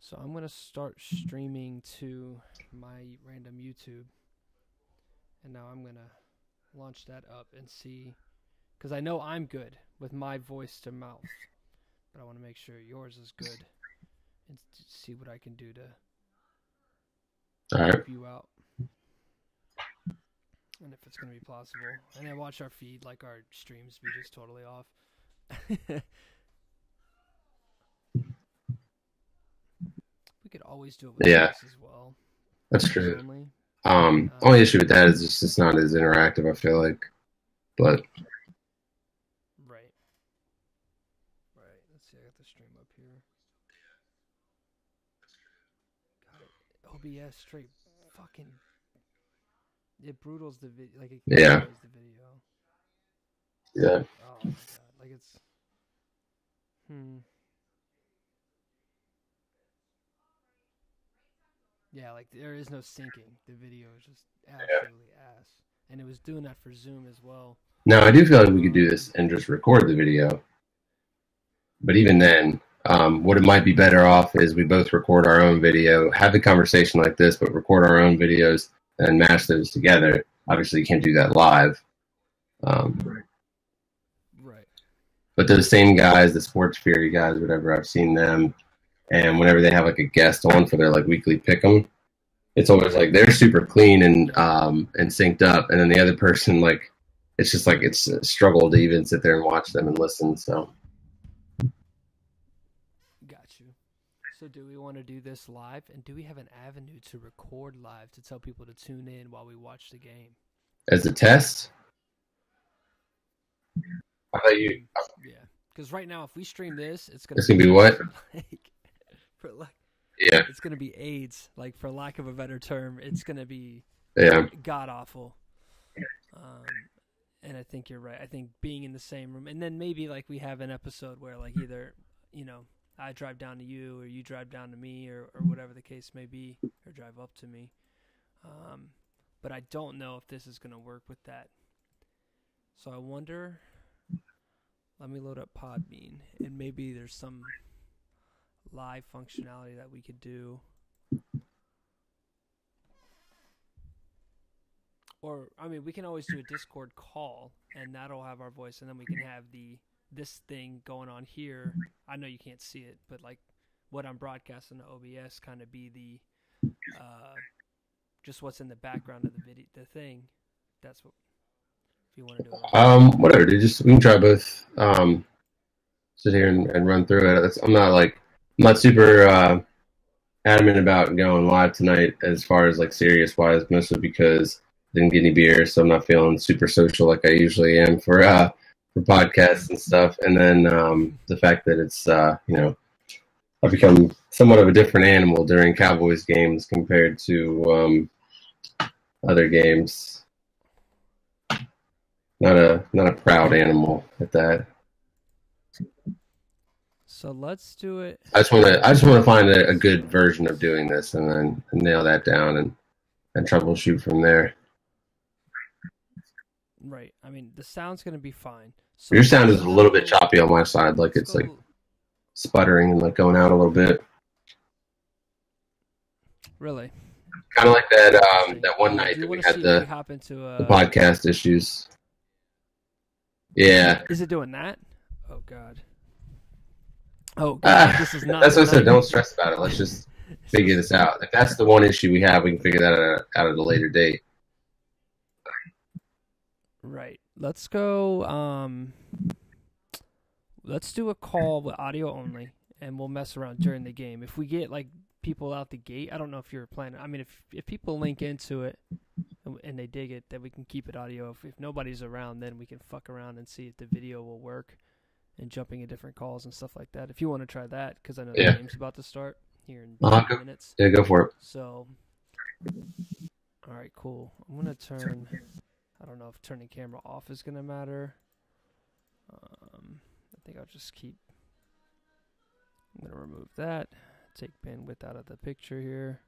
So I'm going to start streaming to my random YouTube. And now I'm going to launch that up and see. Because I know I'm good with my voice to mouth. But I want to make sure yours is good. And see what I can do to help you out. And if it's going to be possible. And then watch our feed, like our streams be just totally off. We could always do it with this as well. That's true. Only issue with that is just it's not as interactive, I feel like. But right. Let's see, I got the stream up here. Got it. OBS straight fucking. It brutals the video, like it destroys the video. Yeah. Oh my god, like it's. Yeah, like there is no syncing. The video is just absolutely ass, and it was doing that for Zoom as well. Now I do feel like we could do this and just record the video, but even then, what it might be better off is we both record our own video, have the conversation like this, but record our own videos and mash those together. Obviously, you can't do that live. Right. But those same guys, the Sports Fury guys, whatever, I've seen them. And whenever they have like a guest on for their like weekly pick'em, it's always like they're super clean and synced up, and then the other person, like, it's just like it's a struggle to even sit there and watch them and listen. So, got you. So, do we want to do this live, and do we have an avenue to record live to tell people to tune in while we watch the game as a test? How about you? Yeah, because right now, if we stream this, it's gonna be what? It's gonna be AIDS, like, for lack of a better term. It's gonna be god awful. And I think you're right. I think being in the same room, and then maybe like we have an episode where like either I drive down to you or you drive down to me or whatever the case may be, or drive up to me. But I don't know if this is gonna work with that. So I wonder. Let me load up Podbean, and maybe there's some live functionality that we could do. Or, I mean, we can always do a Discord call, and that'll have our voice, and then we can have this thing going on here. I know you can't see it, but like what I'm broadcasting to OBS kind of be the just what's in the background of the video, the thing. That's what. If you want to do it. Whatever, dude. We can try both. Sit here and run through it. I'm not super adamant about going live tonight as far as like serious wise, mostly because I didn't get any beer, so I'm not feeling super social like I usually am for podcasts and stuff. And then the fact that it's I've become somewhat of a different animal during Cowboys games compared to other games. Not a proud animal at that. So let's do it. I just want to find a good version of doing this and then nail that down and troubleshoot from there. Right. I mean, the sound's going to be fine. So your sound is a little bit choppy on my side, like it's like sputtering and like going out a little bit. Really? Kind of like that one night that we had the podcast issues. Yeah. Is it doing that? Oh God. Oh God. This is not. That's what I said. Don't stress about it. Let's just figure this out. If that's the one issue we have, we can figure that out at a later date. Right. Let's go. Let's do a call with audio only, and we'll mess around during the game. If we get like people out the gate, I don't know if you're planning. I mean, if people link into it and they dig it, then we can keep it audio. If nobody's around, then we can fuck around and see if the video will work and jumping in different calls and stuff like that. If you want to try that, because I know the game's about to start here in 10 minutes. Yeah, go for it. So, all right, cool. I'm going to turn, I don't know if turning camera off is going to matter. I think I'll just keep, I'm going to remove that. Take bandwidth out of the picture here.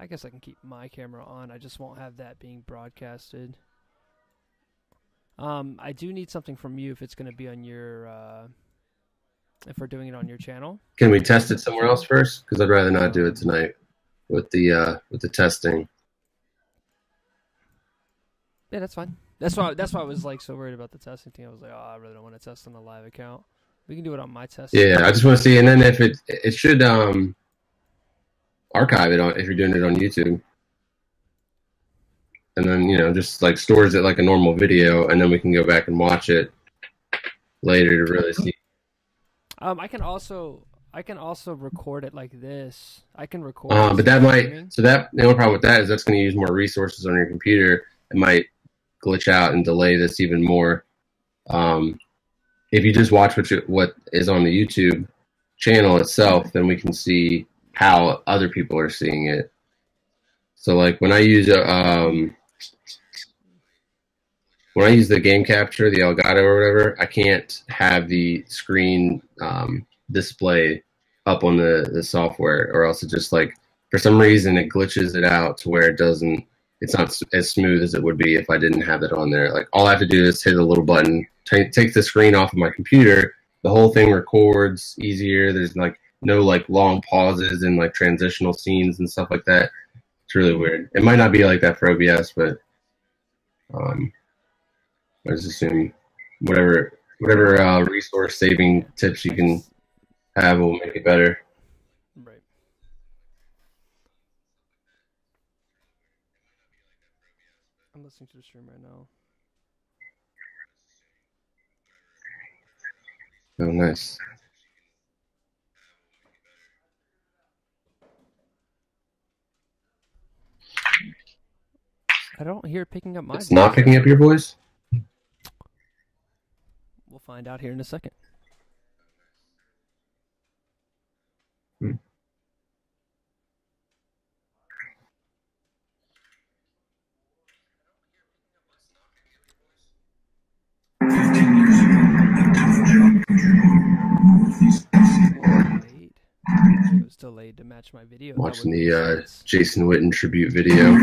I guess I can keep my camera on. I just won't have that being broadcasted. I do need something from you if it's going to be on your if we're doing it on your channel. Can we test it somewhere else first? Because I'd rather not do it tonight with the testing. Yeah, that's fine. That's why I was like so worried about the testing thing. I was like, oh, I really don't want to test on the live account. We can do it on my test. Yeah, I just want to see, and then if it should archive it on if you're doing it on YouTube, and then just like stores it like a normal video, and then we can go back and watch it later to really see. I can also record it like this. I can record. But that might. So the only problem with that is that's going to use more resources on your computer. It might glitch out and delay this even more. If you just watch what is on the YouTube channel itself, then we can see how other people are seeing it. So like when I use the game capture, the Elgato or whatever, I can't have the screen display up on the software, or else it just like for some reason it glitches it out to where it's not as smooth as it would be if I didn't have it on there. Like all I have to do is hit a little button, take the screen off of my computer. The whole thing records easier. There's like no like long pauses and like transitional scenes and stuff like that. It's really weird. It might not be like that for OBS, but I just assume whatever resource saving tips you can have will make it better. Right. I'm listening to the stream right now. Oh, nice. I don't hear it picking up my voice. It's not picking up your voice? We'll find out here in a second. It was delayed to match my video. Watching the Jason Witten tribute video.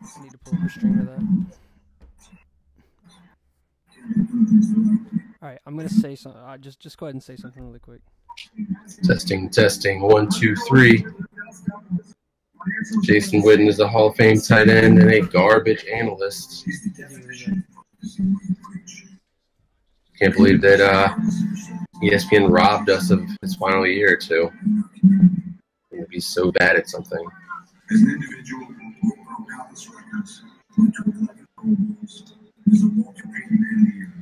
I need to pull up a string of that. All right, I'm gonna say something. Just go ahead and say something really quick. Testing. 1, 2, 3. Jason Witten is a Hall of Fame tight end and a garbage analyst. Can't believe that ESPN robbed us of his final year or two. He's so bad at something. As an individual who broke countless records, went to 11 Cowboys, is a Walter Payton Man of the Year.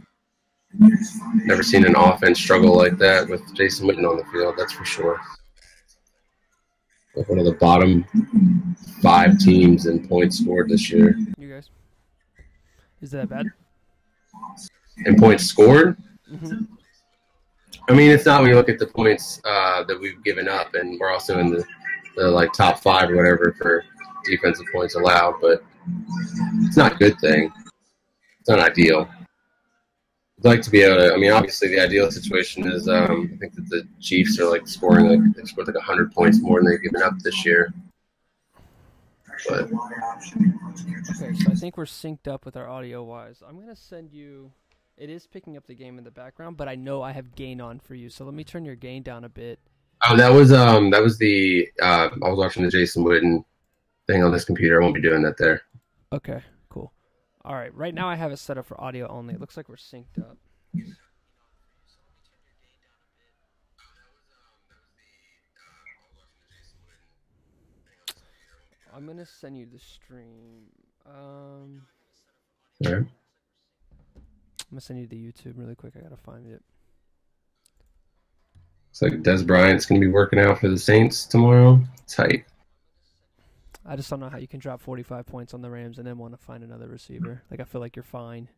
Never seen an offense struggle like that with Jason Witten on the field, that's for sure. Like one of the bottom 5 teams in points scored this year. You guys? Is that bad? In points scored? Mm-hmm. I mean, it's not when you look at the points that we've given up, and we're also in the like top 5 or whatever for defensive points allowed, but it's not a good thing. It's not ideal. I'd like to be able to. I mean, obviously, the ideal situation is I think that the Chiefs are like scoring they scored like 100 points more than they've given up this year. But okay, so I think we're synced up with our audio wise. I'm gonna send you. It is picking up the game in the background, but I know I have gain on for you. So let me turn your gain down a bit. Oh, that was the I was watching the Jason Witten thing on this computer. I won't be doing that there. Okay. All right, right now I have it set up for audio only. It looks like we're synced up. I'm going to send you the stream. All right. I'm going to send you the YouTube really quick. I got to find it. Looks like Des Bryant's going to be working out for the Saints tomorrow. Tight. I just don't know how you can drop 45 points on the Rams and then want to find another receiver. Like, I feel like you're fine.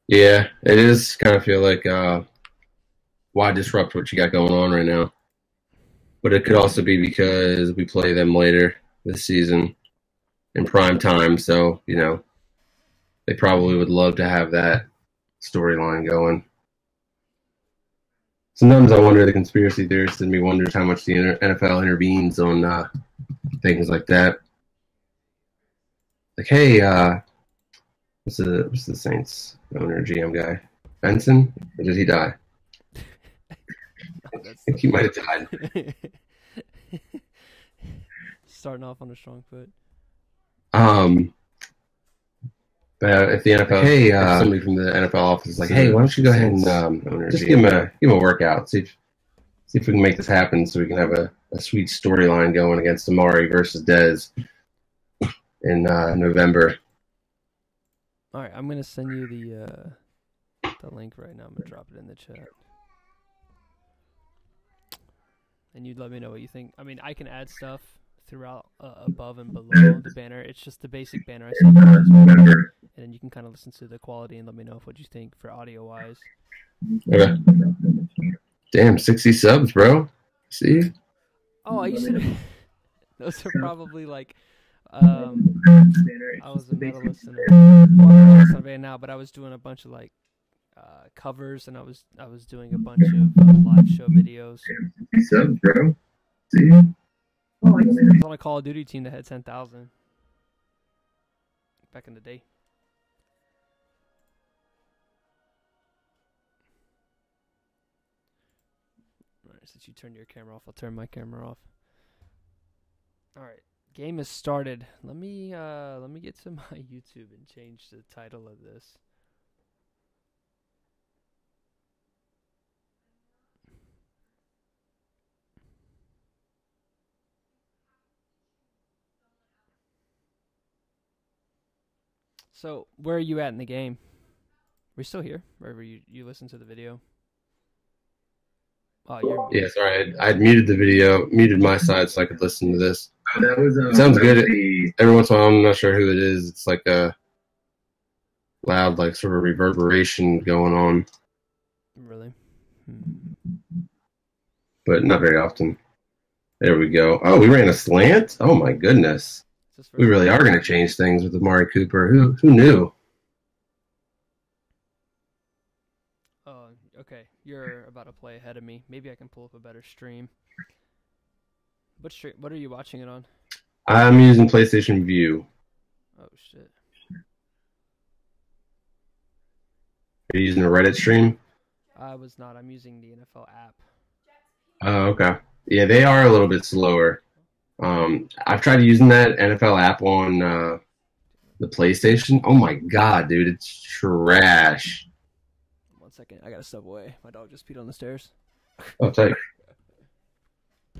Yeah, it is kind of feel like why disrupt what you got going on right now? But it could also be because we play them later this season in prime time. So, they probably would love to have that storyline going. Sometimes I wonder, the conspiracy theorist in me wonders how much the NFL intervenes on things like that. Like, hey, what's the Saints owner GM guy? Benson? Or did he die? Oh, I think he might have died. Starting off on a strong foot. But if the NFL, hey, if somebody from the NFL office is like, hey, why don't you go ahead and just give him a workout, see if we can make this happen, so we can have a sweet storyline going against Amari versus Dez in November. All right, I'm gonna send you the link right now. I'm gonna drop it in the chat, and you'd let me know what you think. I mean, I can add stuff throughout above and below the banner. It's just the basic banner I sent you, and then you can kind of listen to the quality and let me know what you think for audio wise. Okay. Damn, 60 subs, bro. See? Oh, I used to. Those are probably like. I was a medalist in a band now, but I was doing a bunch of like covers, and I was doing a bunch of live show videos. 60 subs, bro. See? Oh, I was on a Call of Duty team that had 10,000 back in the day. All right, since you turned your camera off, I'll turn my camera off. All right, game is started. Let me get to my YouTube and change the title of this. So, where are you at in the game? We're still here, wherever you listen to the video. Oh, you're Yeah, sorry. I'd muted the video, muted my side so I could listen to this. That was, it sounds good. Every once in a while, I'm not sure who it is. It's like a loud, like, sort of reverberation going on. Really? But not very often. There we go. Oh, we ran a slant? Oh, my goodness. We really are going to change things with Amari Cooper. Who knew? Oh, okay. You're about to play ahead of me. Maybe I can pull up a better stream. What are you watching it on? I'm using PlayStation View. Oh, shit. Are you using a Reddit stream? I was not. I'm using the NFL app. Oh, okay. Yeah, they are a little bit slower. I've tried using that NFL app on the PlayStation. Oh my god, dude, it's trash. 1 second, I gotta step away. My dog just peed on the stairs. Oh, tight.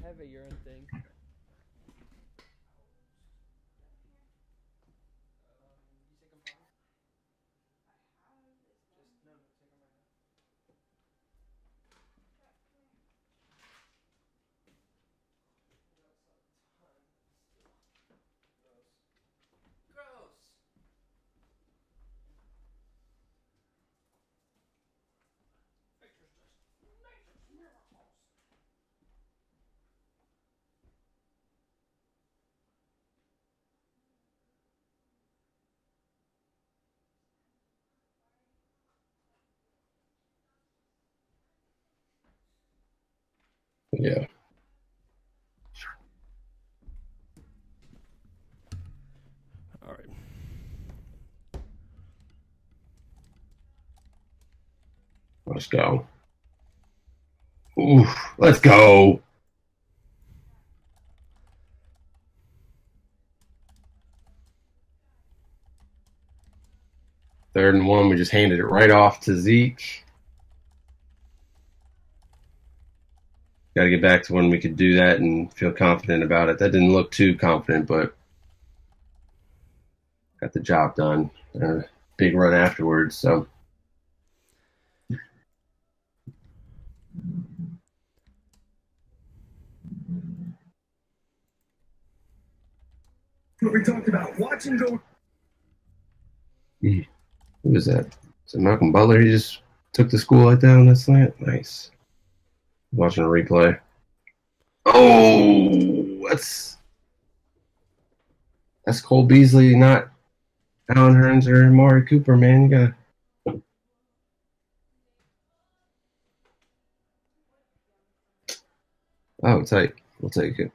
I have a urine thing. Yeah. All right. Let's go. Oof, let's go. Third and 1, we just handed it right off to Zeke. Got to get back to when we could do that and feel confident about it. That didn't look too confident, but got the job done. Big run afterwards, so. What we talked about, watch and go. Who was that? Is it Malcolm Butler? He just took the school like that on that slant? Nice. Watching a replay. Oh, that's Cole Beasley not Alan Hearns or Amari Cooper, man. You gotta. Oh, tight. We'll take it.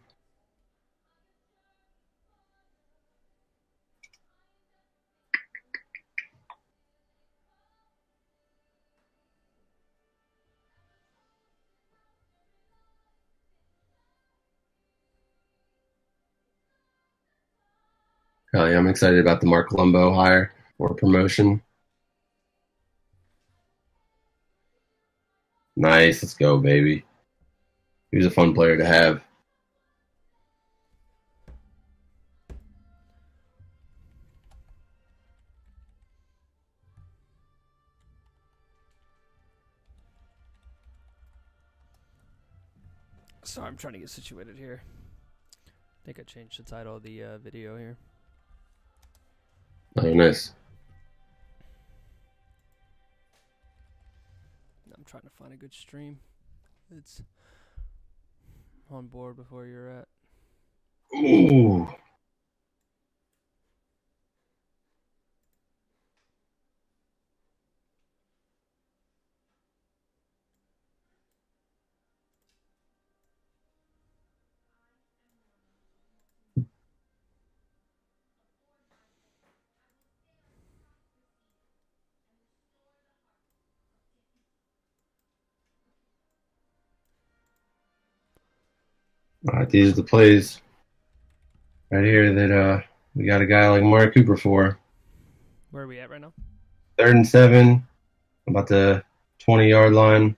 Hell yeah, I'm excited about the Mark Colombo hire or promotion. Nice, let's go, baby. He was a fun player to have. Sorry, I'm trying to get situated here. I think I changed the title of the video here. Oh, nice. I'm trying to find a good stream. It's on board before you're at. Ooh. All right, these are the plays right here that we got a guy like Amari Cooper for. Where are we at right now? 3rd and 7, about the 20-yard line.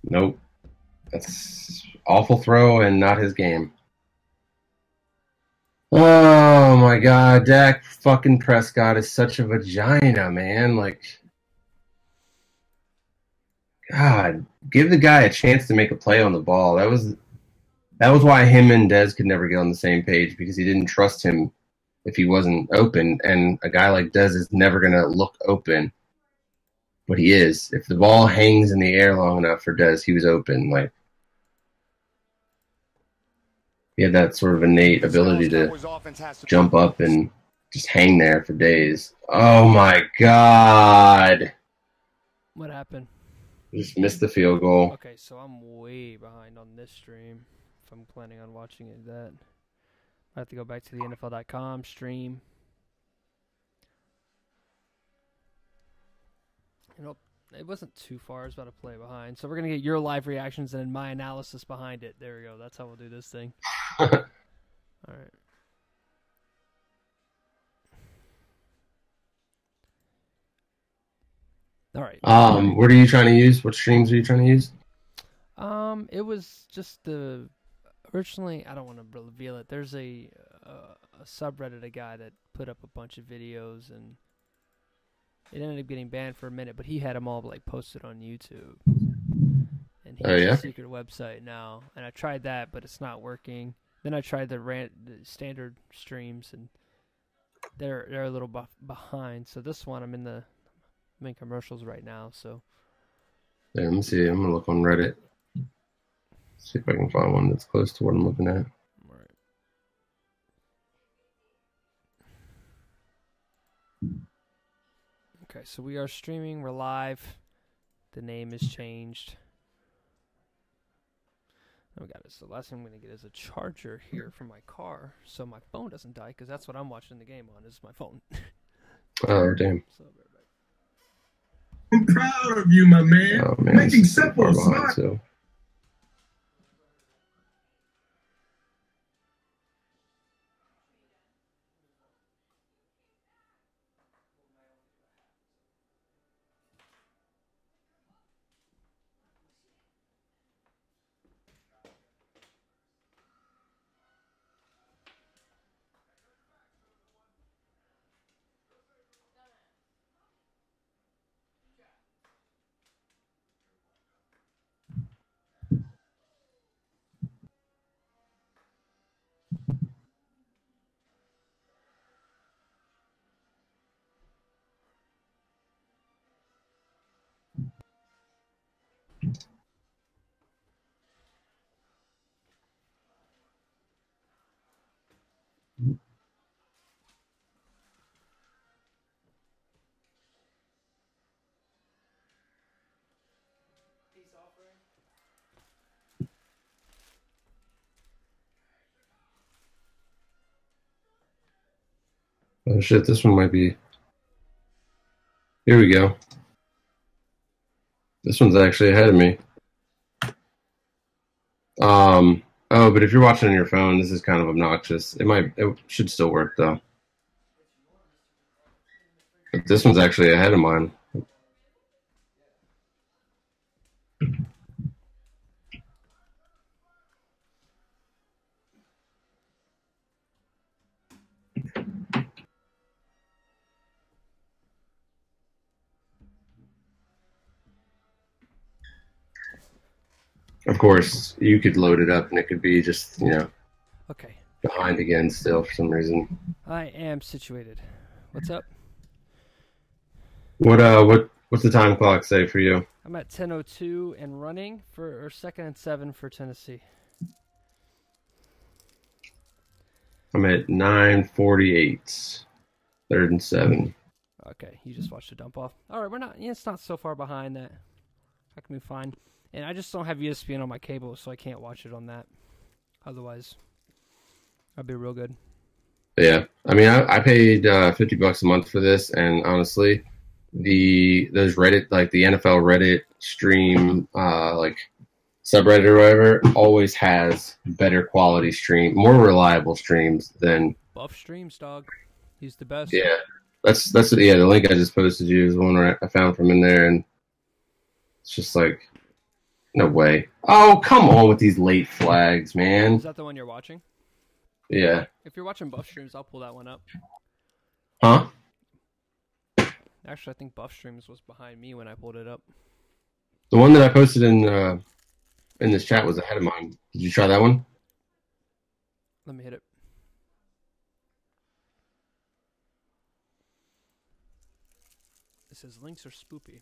Nope. That's awful throw and not his game. Oh my God, Dak fucking Prescott is such a vagina, man. Like, God, give the guy a chance to make a play on the ball. That was why him and Dez could never get on the same page, because he didn't trust him if he wasn't open. And a guy like Dez is never gonna look open, but he is. If the ball hangs in the air long enough for Dez, he was open. Like, he had that sort of innate ability to jump up and just hang there for days. Oh my God. What happened? Just missed the field goal. Okay, so I'm way behind on this stream. If I'm planning on watching it, I have to go back to the NFL.com stream. You know, it wasn't too far. I was about to play behind. So we're going to get your live reactions and then my analysis behind it. There we go. That's how we'll do this thing. All right. All right. What are you trying to use? What streams are you trying to use? It was just originally, I don't want to reveal it. There's a subreddit, a guy that put up a bunch of videos, and it ended up getting banned for a minute, but he had them all like posted on YouTube. And he has a secret website now, and I tried that, but it's not working. Then I tried the standard streams, and they're a little behind. So this one, I'm in commercials right now. So yeah, let me see. I'm gonna look on Reddit. See if I can find one that's close to what I'm looking at. All right. Okay, so we are streaming. We're live. The name is changed. Oh, got it. So the last thing I'm going to get is a charger here for my car, so my phone doesn't die, because that's what I'm watching the game on, is my phone. Oh, damn. So, I'm proud of you, my man. Oh, man. Making simple, smart. So. Oh shit, this one might be. Here we go. This one's actually ahead of me. Oh, but if you're watching on your phone, this is kind of obnoxious. It should still work though. But this one's actually ahead of mine. Of course, you could load it up and it could be just, Okay. behind again still for some reason. I am situated. What's up? What's the time clock say for you? I'm at 10:02 and running for second and 7 for Tennessee. I'm at 9:48. Third and 7. Okay, you just watched the dump off. All right, we're not. It's not so far behind that. I can be fine. And I just don't have ESPN on my cable, so I can't watch it on that. Otherwise, I'd be real good. Yeah, I mean, I paid $50 a month for this, and honestly, those Reddit, like the NFL Reddit stream, like subreddit or whatever, always has better quality stream, more reliable streams than Buff Streams, dog. He's the best. Yeah, that's the link I just posted you is the one I found from in there, and it's just like, no way. Oh, come on with these late flags, man. Is that the one you're watching? Yeah. If you're watching Buff Streams, I'll pull that one up. Huh? Actually, I think Buff Streams was behind me when I pulled it up. The one that I posted in this chat was ahead of mine. Did you try that one? Let me hit it. It says links are spoopy.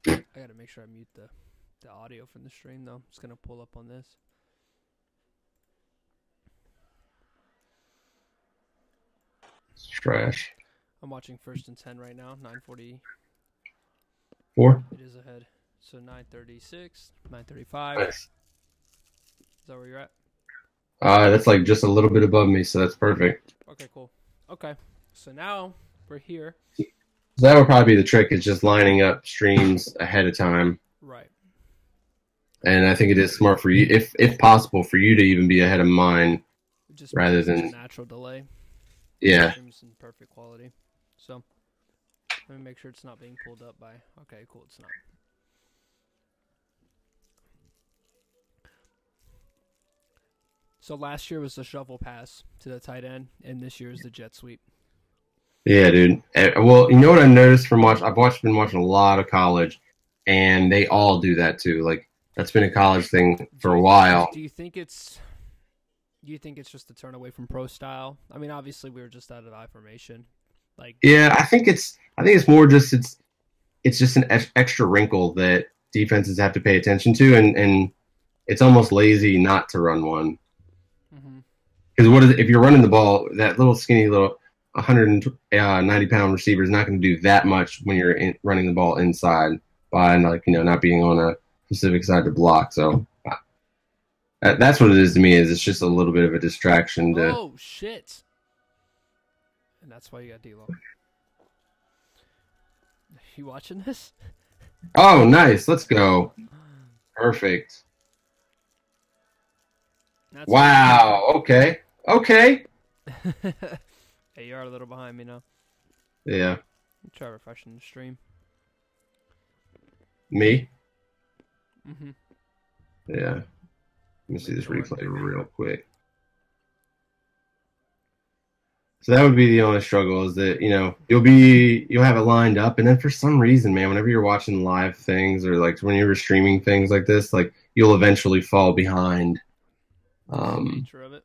I gotta make sure I mute the audio from the stream though. It's gonna pull up on this. It's trash. I'm watching First and 10 right now. 9:40. 4? It is ahead. So 9:36, 9:35. Nice. Is that where you're at? That's like just a little bit above me, so that's perfect. Okay, cool. Okay, so now we're here. So that would probably be the trick, is just lining up streams ahead of time. Right. And I think it is smart for you, if possible, for you to even be ahead of mine, Just rather makes such than a natural delay. Yeah. Stream's in perfect quality. So let me make sure it's not being pulled up by. Okay, cool. It's not. So last year was the shovel pass to the tight end, and this year is the jet sweep. Yeah, dude. Well, you know what I noticed from been watching a lot of college, and they all do that too. Like, that's been a college thing for a while. Do you think it's just a turn away from pro style? I mean, obviously we were just out of I formation. Like, Yeah, I think it's more just it's just an extra wrinkle that defenses have to pay attention to, and it's almost lazy not to run one. Because if you're running the ball, that little skinny little 190-pound receiver is not going to do that much when you're running the ball inside by not being on a specific side to block. So that's what it is to me. Is it's just a little bit of a distraction to. Oh shit! And that's why you got D-Lo. You watching this? Oh, nice! Let's go. Perfect. Wow. Okay. Hey, you are a little behind me now. Yeah. Try refreshing the stream. Me? Mm-hmm. Yeah. Let me see this replay real quick. So that would be the only struggle, is that, you'll have it lined up, and then for some reason, man, whenever you're watching live things or like when you're streaming things like this, like you'll eventually fall behind. The nature of it.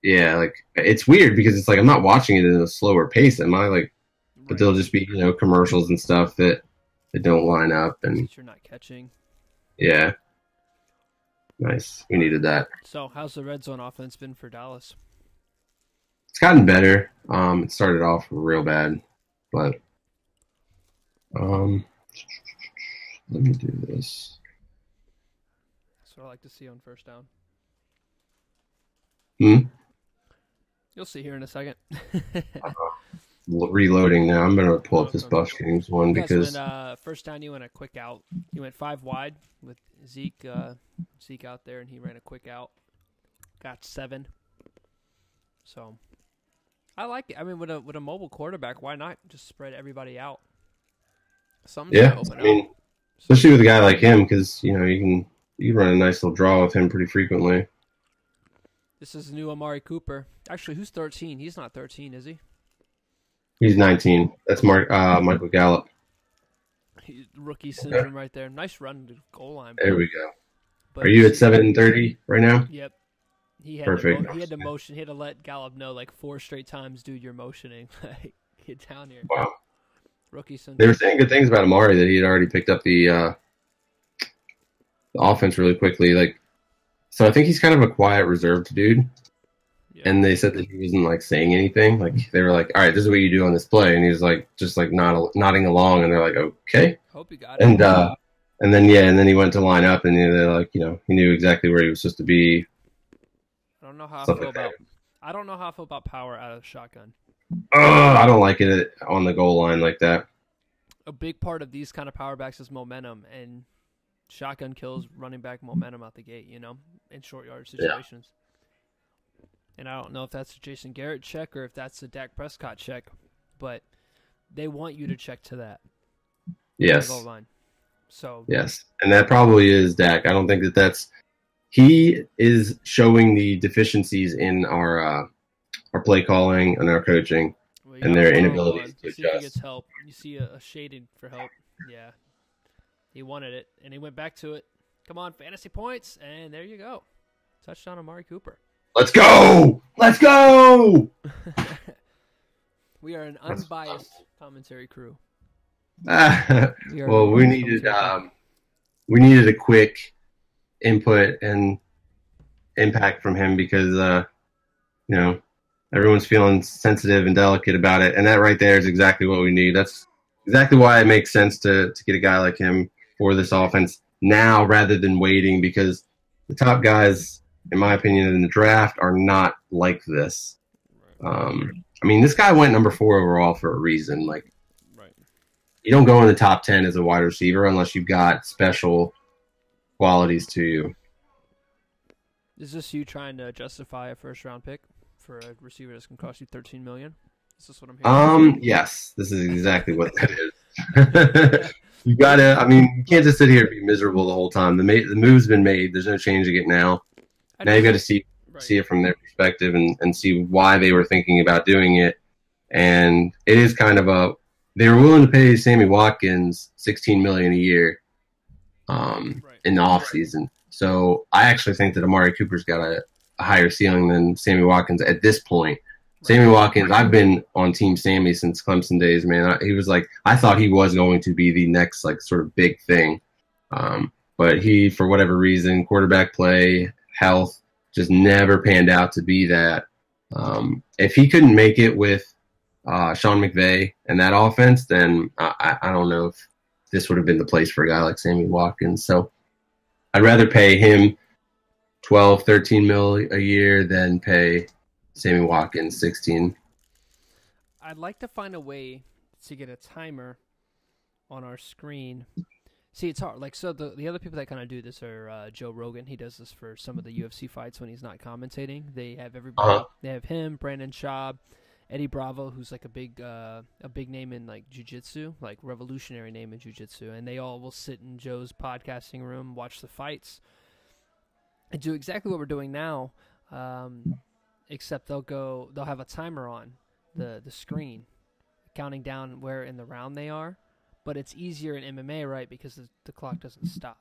Yeah, like it's weird because it's like I'm not watching it at a slower pace, am I? Like, but there'll just be commercials and stuff that don't line up, and that you're not catching. Yeah. Nice. We needed that. So, how's the red zone offense been for Dallas? It's gotten better. It started off real bad, but let me do this. That's what I like to see on first down. Hmm? You'll see here in a second. Reloading now. I'm gonna pull up this Buffs games one You guys because went, first down you went a quick out. You went 5 wide with Zeke out there, and he ran a quick out. Got 7. So I like it. I mean, with a mobile quarterback, why not just spread everybody out? Something's yeah, gonna open I mean, up. especially with a guy like him, because you can run a nice little draw with him pretty frequently. This is new Amari Cooper. Actually, who's 13? He's not 13, is he? He's 19. That's Michael Gallup. Rookie syndrome right there. Nice run to goal line. There we go. But Are you at 7:30 right now? Yep. He had Perfect. he had to motion. He had to let Gallup know like 4 straight times, dude, you're motioning. Like, get down here. Wow. Rookie syndrome. They were saying good things about Amari, that he had already picked up the offense really quickly. So I think he's kind of a quiet, reserved dude. Yeah. And they said that he wasn't like saying anything. Like they were like, "All right, this is what you do on this play," and he was like, just like nodding along. And they're like, "Okay." Hope you got it. And then he went to line up, and they're like, he knew exactly where he was supposed to be. I don't know how Stuff I feel like that. about. I don't know how I feel about power out of the shotgun. I don't like it on the goal line like that. A big part of these kind of power backs is momentum, and shotgun kills running back momentum out the gate. In short yard situations. Yeah. And I don't know if that's a Jason Garrett check or if that's a Dak Prescott check, but they want you to check to that. Yes. Goal line. So yes, and that probably is Dak. I don't think he is showing the deficiencies in our play calling and our coaching, and their inability to see if he adjust. gets help. You see a shading for help. Yeah, he wanted it, and he went back to it. Come on, fantasy points, and there you go. Touchdown, Amari Cooper. Let's go! Let's go! We are an unbiased commentary crew. Well, we needed a quick input and impact from him because everyone's feeling sensitive and delicate about it, and that right there is exactly what we need. That's exactly why it makes sense to get a guy like him for this offense now rather than waiting, because the top guys, in my opinion, in the draft are not like this. This guy went number 4 overall for a reason. You don't go in the top 10 as a wide receiver unless you've got special qualities to you. Is this you trying to justify a first-round pick for a receiver that's going to cost you $13 million? Is this what I'm hearing? Yes, this is exactly what that is. You gotta. You can't just sit here and be miserable the whole time. The move's been made. There's no changing it now. Now you got to see it from their perspective and see why they were thinking about doing it. And it is kind of they were willing to pay Sammy Watkins $16 million a year in the offseason. So I actually think that Amari Cooper's got a higher ceiling than Sammy Watkins at this point. Sammy Watkins, I've been on Team Sammy since Clemson days, man. He was I thought he was going to be the next sort of big thing. But he, for whatever reason, quarterback play, health, just never panned out to be that. If he couldn't make it with Sean McVay and that offense, then I don't know if this would have been the place for a guy like Sammy Watkins. So I'd rather pay him $12, $13 million a year than pay Sammy Watkins 16. I'd like to find a way to get a timer on our screen. See, it's hard. So the other people that kind of do this are Joe Rogan. He does this for some of the UFC fights when he's not commentating. They have everybody. Uh-huh. They have him, Brandon Schaub, Eddie Bravo, who's like a big name in jiu-jitsu, revolutionary name in jiu-jitsu, and they all will sit in Joe's podcasting room, watch the fights, and do exactly what we're doing now. Except they'll have a timer on the screen, counting down where in the round they are. But it's easier in MMA, right? Because the clock doesn't stop.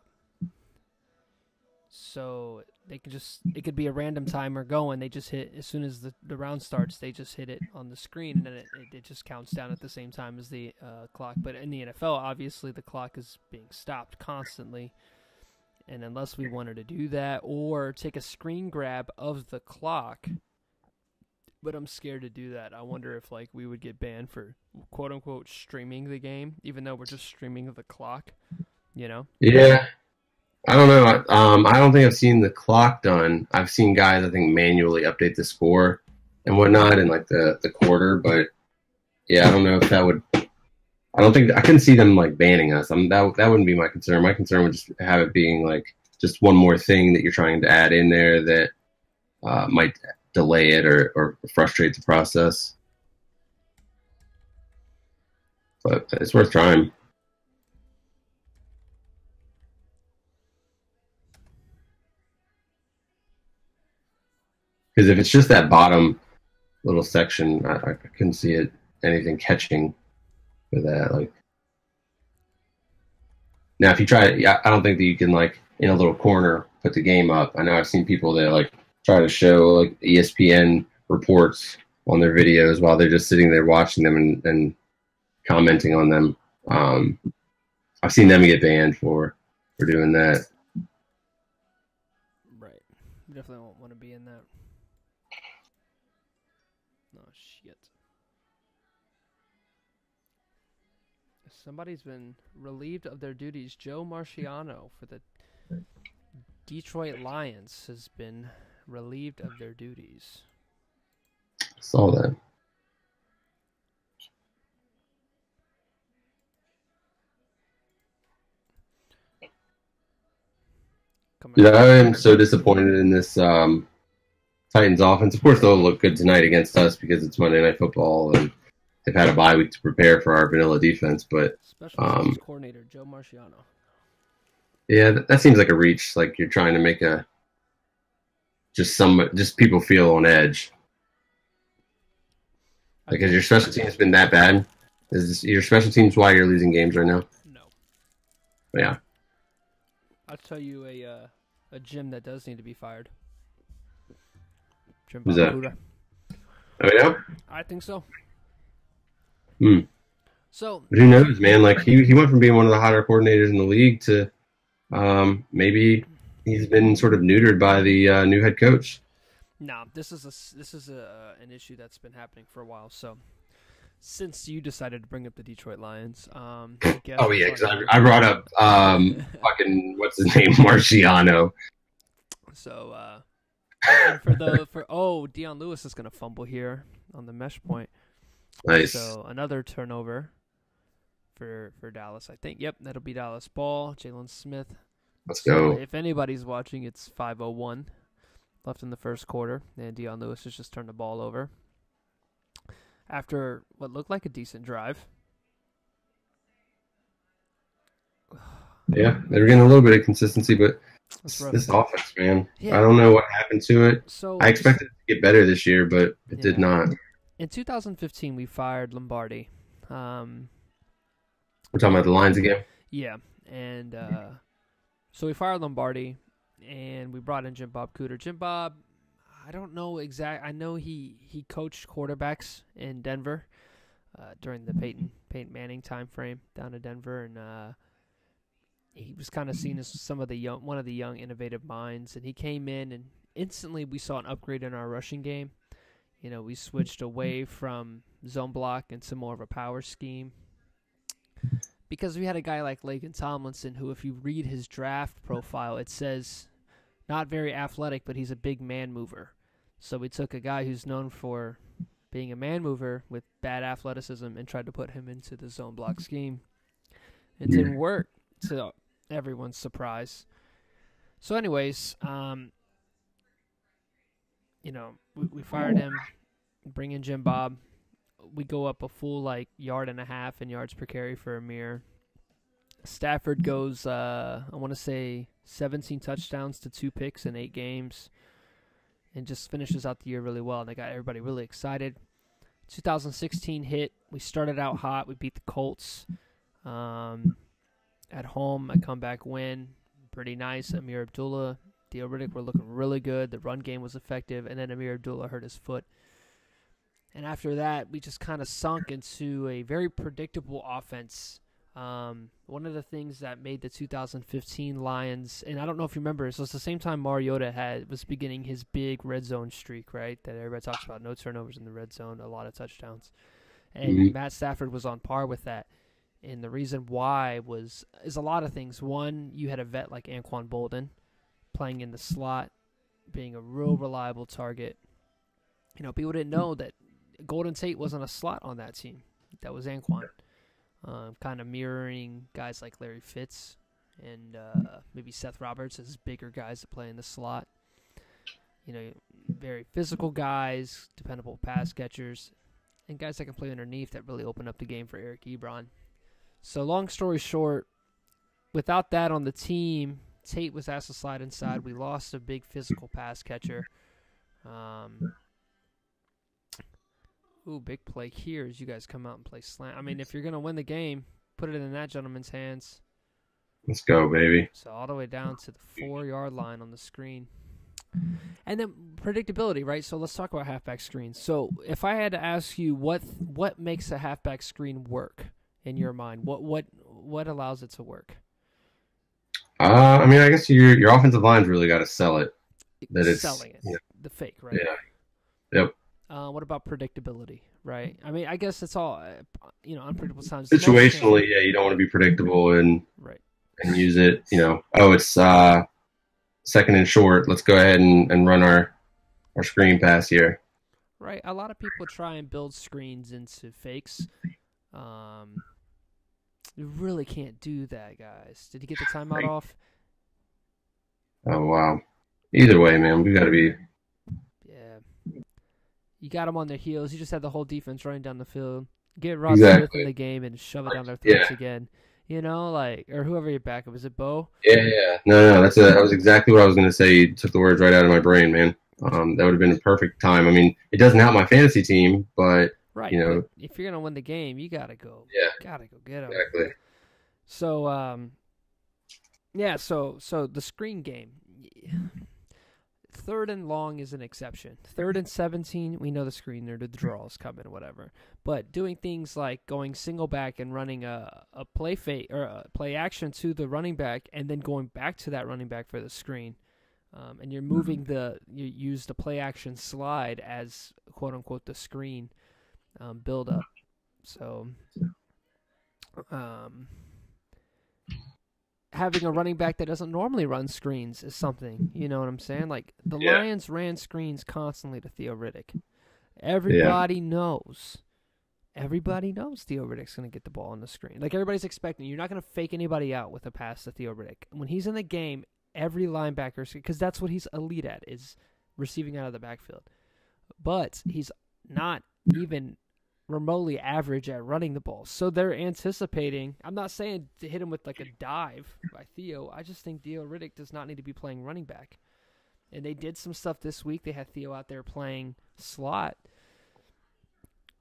So it could be a random timer going. They just hit as soon as the round starts. They just hit it on the screen, and then it just counts down at the same time as the clock. But in the NFL, obviously the clock is being stopped constantly. And unless we wanted to do that or take a screen grab of the clock But I'm scared to do that. I wonder if like we would get banned for quote unquote streaming the game, even though we're just streaming the clock. You know? Yeah, I don't know. I don't think I've seen the clock done. I've seen guys, I think, manually update the score and whatnot in like the quarter. But yeah, I don't know if that would. I don't think I couldn't see them like banning us. That wouldn't be my concern. My concern would just have it being like just one more thing that you're trying to add in there that might delay it or frustrate the process. But it's worth trying. Because if it's just that bottom little section, I couldn't see it anything catching for that. Like now, if you try it, I don't think that you can like in a little corner put the game up. I know I've seen people that like try to show like ESPN reports on their videos while they're just sitting there watching them and commenting on them. I've seen them get banned for doing that. Right. You definitely won't want to be in that. Oh, shit. Somebody's been relieved of their duties. Joe Marciano for the Detroit Lions has been relieved of their duties. Saw that. Dude, I am so disappointed in this Titans offense. Of course, they'll look good tonight against us because it's Monday Night Football and they've had a bye week to prepare for our vanilla defense. But special teams coordinator Joe Marciano. Yeah, that seems like a reach. Like you're trying to make just people feel on edge. Like, has your special teams been that bad? Is your special teams why you're losing games right now? No. Yeah. I'll tell you a gym that does need to be fired. Jim Who's that? Buda. Oh yeah. I think so. So but who knows, man? Like he went from being one of the hotter coordinators in the league to maybe he's been sort of neutered by the new head coach. No, this is an issue that's been happening for a while. So since you decided to bring up the Detroit Lions, I guess oh yeah, because I brought up fucking what's his name, Marciano. So and Deion Lewis is gonna fumble here on the mesh point. Nice. So another turnover for Dallas, I think. Yep, that'll be Dallas ball. Jalen Smith. Let's go. If anybody's watching, it's 5:01 left in the first quarter, and Deion Lewis has just turned the ball over after what looked like a decent drive. Yeah, they're getting a little bit of consistency, but this offense, man, yeah. I don't know what happened to it. So I expected it to get better this year, but it did not. In 2015, we fired Lombardi. We're talking about the Lions again? Yeah, and so we fired Lombardi, and we brought in Jim Bob Cooter. Jim Bob, I don't know exact. I know he coached quarterbacks in Denver during the Peyton Manning time frame down in Denver, and he was kind of seen as one of the young innovative minds. And he came in, and instantly we saw an upgrade in our rushing game. You know, we switched away from zone block into more of a power scheme. Because we had a guy like Laken Tomlinson who, if you read his draft profile, it says not very athletic, but he's a big man mover. So we took a guy who's known for being a man mover with bad athleticism and tried to put him into the zone block scheme. It didn't work, to everyone's surprise. So anyways, we fired him, bring in Jim Bob. We go up a full yard and a half in yards per carry for Amir. Stafford goes, I want to say 17 touchdowns to 2 picks in 8 games, and just finishes out the year really well. And they got everybody really excited. 2016 hit. We started out hot. We beat the Colts at home. A comeback win, pretty nice. Amir Abdullah, Theo Riddick were looking really good. The run game was effective, and then Amir Abdullah hurt his foot. And after that, we just kind of sunk into a very predictable offense One of the things that made the 2015 Lions, and I don't know if you remember, so it's the same time Mariota was beginning his big red zone streak, right? That everybody talks about, no turnovers in the red zone, a lot of touchdowns. And Matt Stafford was on par with that. And the reason why is a lot of things. One, you had a vet like Anquan Bolden playing in the slot, being a real reliable target. You know, people didn't know that Golden Tate wasn't a slot on that team. That was Anquan. Kind of mirroring guys like Larry Fitz and maybe Seth Roberts as bigger guys that play in the slot. You know, very physical guys, dependable pass catchers, and guys that can play underneath that really open up the game for Eric Ebron. So long story short, without that on the team, Tate was asked to slide inside. We lost a big physical pass catcher. Big play here as you guys come out and play slant. I mean, if you're going to win the game, put it in that gentleman's hands. Let's go, baby. So all the way down to the 4-yard line on the screen. And then predictability, right? So let's talk about halfback screens. So if I had to ask you what makes a halfback screen work in your mind, what allows it to work? I mean, I guess your offensive line's really got to sell it. That it's selling it, the fake, right? Yeah. Yep. What about predictability, right? I mean, I guess it's all, unpredictable times. Situationally, you don't want to be predictable and use it, it's second and short. Let's go ahead and run our screen pass here. Right. A lot of people try and build screens into fakes. You really can't do that, guys. Did he get the timeout off? Oh, wow. Either way, man, we got to be... You got them on their heels. You just had the whole defense running down the field. Get Rob Smith in the game and shove it down their throats again. Or whoever your backup. Was it Bo? Yeah. No. That was exactly what I was going to say. You took the words right out of my brain, man. That would have been a perfect time. I mean, it doesn't help my fantasy team, but, but if you're going to win the game, you got to go. Yeah. Got to go get them. Exactly. So, so the screen game. Third and long is an exception. 3rd and 17, we know the screener, the draw is coming, whatever. But doing things like going single back and running a play fake or a play action to the running back, and then going back to that running back for the screen, and you're moving you use the play action slide as quote unquote the screen build up. So, having a running back that doesn't normally run screens is something, you know what I'm saying? Like, the Lions ran screens constantly to Theo Riddick. Everybody knows Theo Riddick's going to get the ball on the screen. Like, everybody's expecting. You're not going to fake anybody out with a pass to Theo Riddick. When he's in the game, every linebacker, because that's what he's elite at, is receiving out of the backfield. But he's not even remotely average at running the ball. So they're anticipating, I'm not saying to hit him with like a dive by Theo. I just think Theo Riddick does not need to be playing running back. And they did some stuff this week. They had Theo out there playing slot,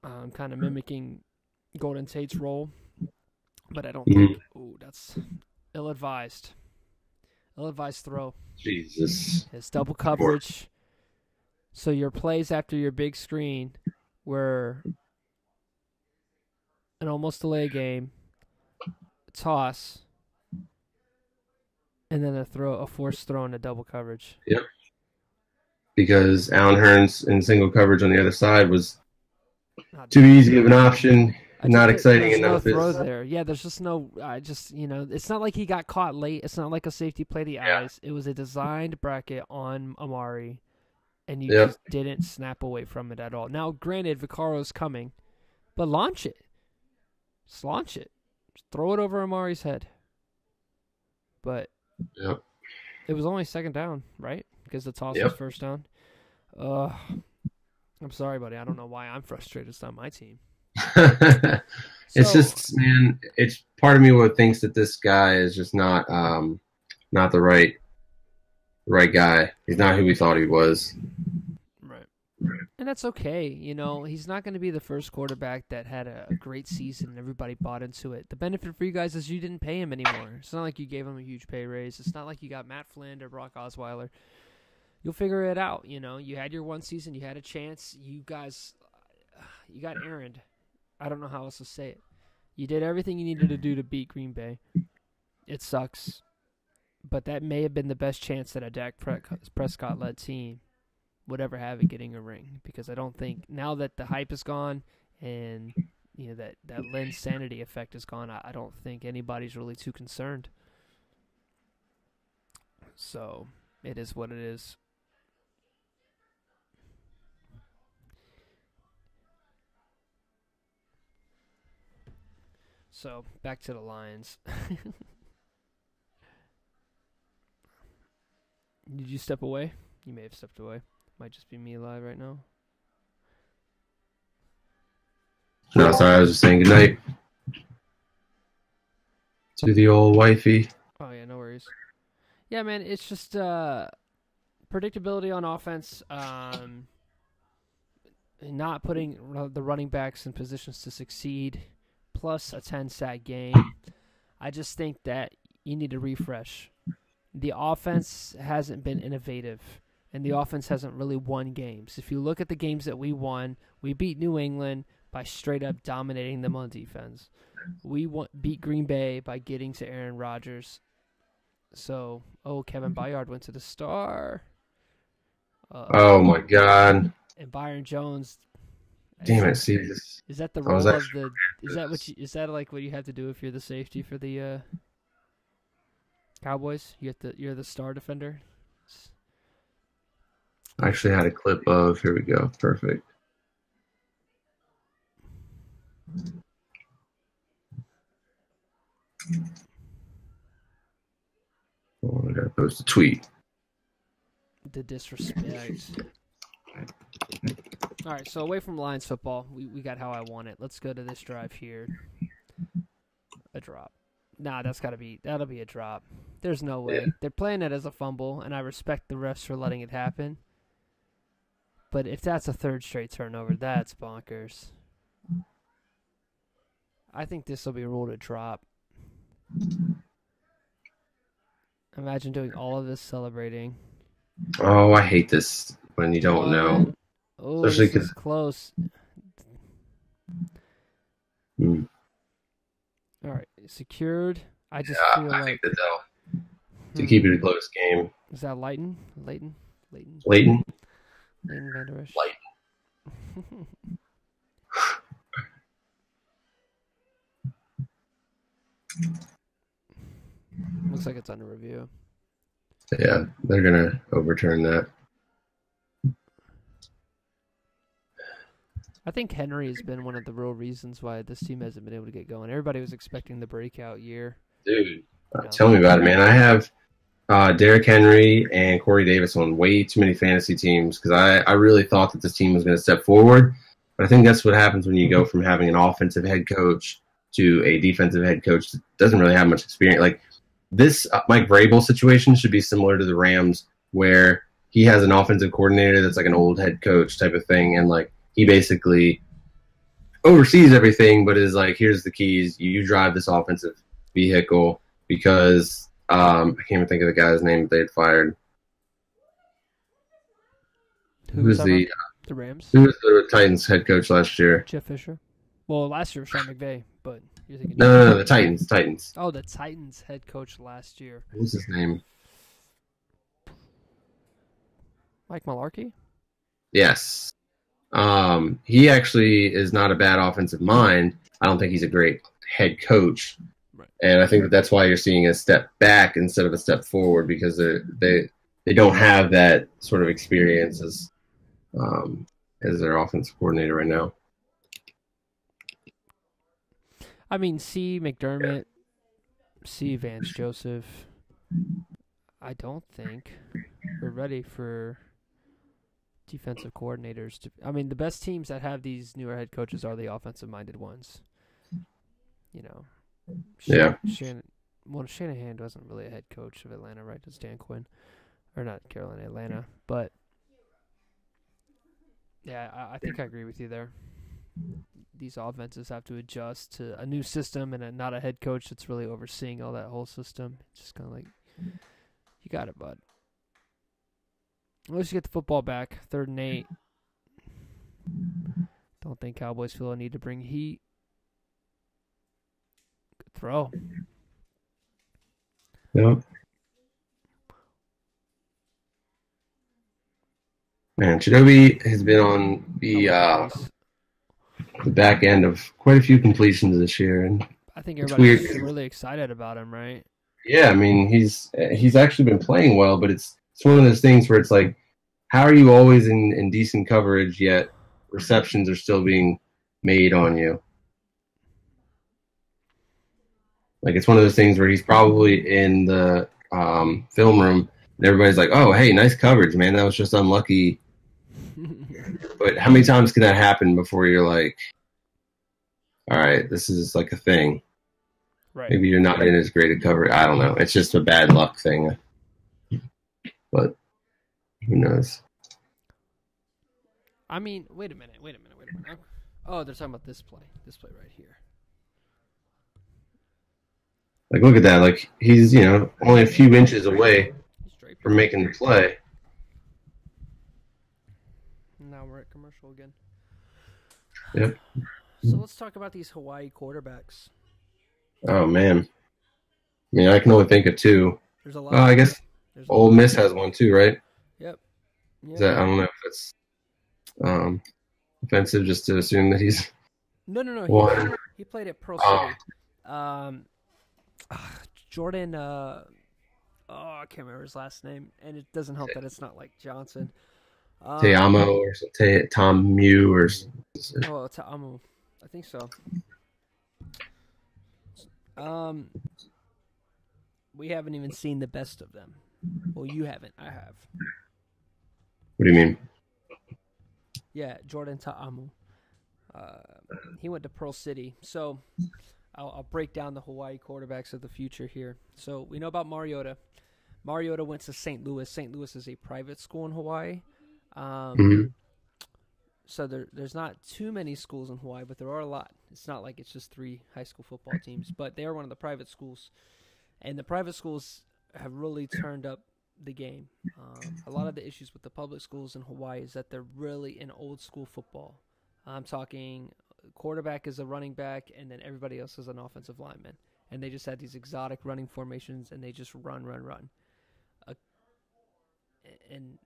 kind of mimicking Golden Tate's role. But I don't think, that's ill-advised. Ill-advised throw. Jesus. It's double coverage. So your plays after your big screen were an almost delay game, toss, and then a forced throw into double coverage. Yep. Because Allen Hurns in single coverage on the other side was too easy of an option, not exciting enough. There's no throw there. Yeah, there's just no. It's not like he got caught late. It's not like a safety play the eyes. It was a designed bracket on Amari, and you just didn't snap away from it at all. Now, granted, Vaccaro's coming, but launch it. Just launch it. Just throw it over Amari's head. But it was only second down, right? Because the toss was first down. I'm sorry, buddy. I don't know why I'm frustrated. It's not my team. It's just, man, it's part of me what thinks that this guy is just not the right guy. He's not who we thought he was. And that's okay. He's not going to be the first quarterback that had a great season and everybody bought into it. The benefit for you guys is you didn't pay him anymore. It's not like you gave him a huge pay raise. It's not like you got Matt Flynn or Brock Osweiler. You'll figure it out. You had your one season. You had a chance. You guys, you got errand. I don't know how else to say it. You did everything you needed to do to beat Green Bay. It sucks. But that may have been the best chance that a Dak Prescott-led team would ever have at getting a ring. Because I don't think, now that the hype is gone and that Lynn's sanity effect is gone, I don't think anybody's really too concerned. So, it is what it is. So, back to the Lions. Did you step away? You may have stepped away. Might just be me live right now. No, sorry, I was just saying goodnight to the old wifey. Oh, yeah, no worries. Yeah, man, it's just predictability on offense, not putting the running backs in positions to succeed, plus a 10-sack game. I just think that you need to refresh. The offense hasn't been innovative, and the offense hasn't really won games. If you look at the games that we won, we beat New England by straight up dominating them on defense. We beat Green Bay by getting to Aaron Rodgers. So, Kevin Byard went to the star. Oh my God! And Byron Jones. Damn it! See this. Is that the role of the? Is that like what you have to do if you're the safety for the Cowboys? You're the star defender. I actually had a clip of. Here we go. Perfect. Oh, I gotta post a tweet. The disrespect. All right, so away from Lions football, we got how I want it. Let's go to this drive here. A drop. Nah, that'll be a drop. There's no way. Yeah. They're playing it as a fumble, and I respect the refs for letting it happen. But if that's a third straight turnover, that's bonkers. I think this will be ruled a drop. Imagine doing all of this celebrating. Oh, I hate this when you don't know. Oh, especially this is close. Mm. All right, secured. I just feel I like think that they'll to keep it a close game. Is that Leighton? Leighton Leighton Van Der Esch. Leighton. Looks like it's under review. Yeah, they're gonna overturn that. I think Henry has been one of the real reasons why this team hasn't been able to get going. Everybody was expecting the breakout year. Dude, tell me about it, man. I have Derrick Henry and Corey Davis on way too many fantasy teams because I really thought that this team was going to step forward. But I think that's what happens when you go from having an offensive head coach to a defensive head coach that doesn't really have much experience. Like this Mike Vrabel situation should be similar to the Rams where he has an offensive coordinator that's like an old head coach type of thing. And like he basically oversees everything, but is like, here's the keys. You drive this offensive vehicle because I can't even think of the guy's name that they had fired. Who's the Rams? Who was the Titans head coach last year? Jeff Fisher. Well, last year was Sean McVay, but you're thinking No, the Titans. Oh, the Titans head coach last year. What was his name? Mike Mularkey? Yes. He actually is not a bad offensive mind. I don't think he's a great head coach. Right. And I think that's why you're seeing a step back instead of a step forward because they don't have that sort of experience as their offensive coordinator right now. I mean, C. McDermott, C. Vance Joseph. I don't think we're ready for defensive coordinators to. I mean, the best teams that have these newer head coaches are the offensive-minded ones. You know. Shanahan wasn't really a head coach of Atlanta, right? It's Dan Quinn, or not Carolina, Atlanta. But yeah, I think I agree with you there. These offenses have to adjust to a new system and not a head coach that's really overseeing all that whole system. It's just kind of like, you got it, bud. Let's get the football back. 3rd and 8. Don't think Cowboys feel a need to bring heat. Throw. Yep. Man, Shinobi has been on the back end of quite a few completions this year, and I think it's everybody's weird. really excited about him, right? Yeah, I mean he's actually been playing well, but it's one of those things where it's like, how are you always in decent coverage yet receptions are still being made on you? Like it's one of those things where he's probably in the film room and everybody's like, "Oh, hey, nice coverage, man. That was just unlucky." But how many times can that happen before you're like, "All right, this is like a thing." Right. Maybe you're not in as great a coverage. I don't know. It's just a bad luck thing. But who knows? I mean, wait a minute. Oh, they're talking about this play right here. Like, look at that. Like, he's, only a few inches away from making the play. Now we're at commercial again. Yep. So let's talk about these Hawaii quarterbacks. Oh, man. I mean, I can only think of two. There's a lot. I guess Ole Miss has one too, right? Yep. I don't know if it's offensive just to assume that he's... No. He played at Pearl City. Jordan, I can't remember his last name, and it doesn't help that it's not like Johnson. Te'amo or Tom Mew or... Te'amo. I think so. We haven't even seen the best of them. Well, you haven't. I have. What do you mean? Yeah, Jordan Ta'amu. He went to Pearl City. So I'll break down the Hawaii quarterbacks of the future here. So we know about Mariota. Mariota went to St. Louis. St. Louis is a private school in Hawaii. So there's not too many schools in Hawaii, but there are a lot. It's not like it's just 3 high school football teams, but they are one of the private schools. And the private schools have really turned up the game. A lot of the issues with the public schools in Hawaii is that they're really in old school football. I'm talking quarterback is a running back, and then everybody else is an offensive lineman. And they just had these exotic running formations, and they just run. And,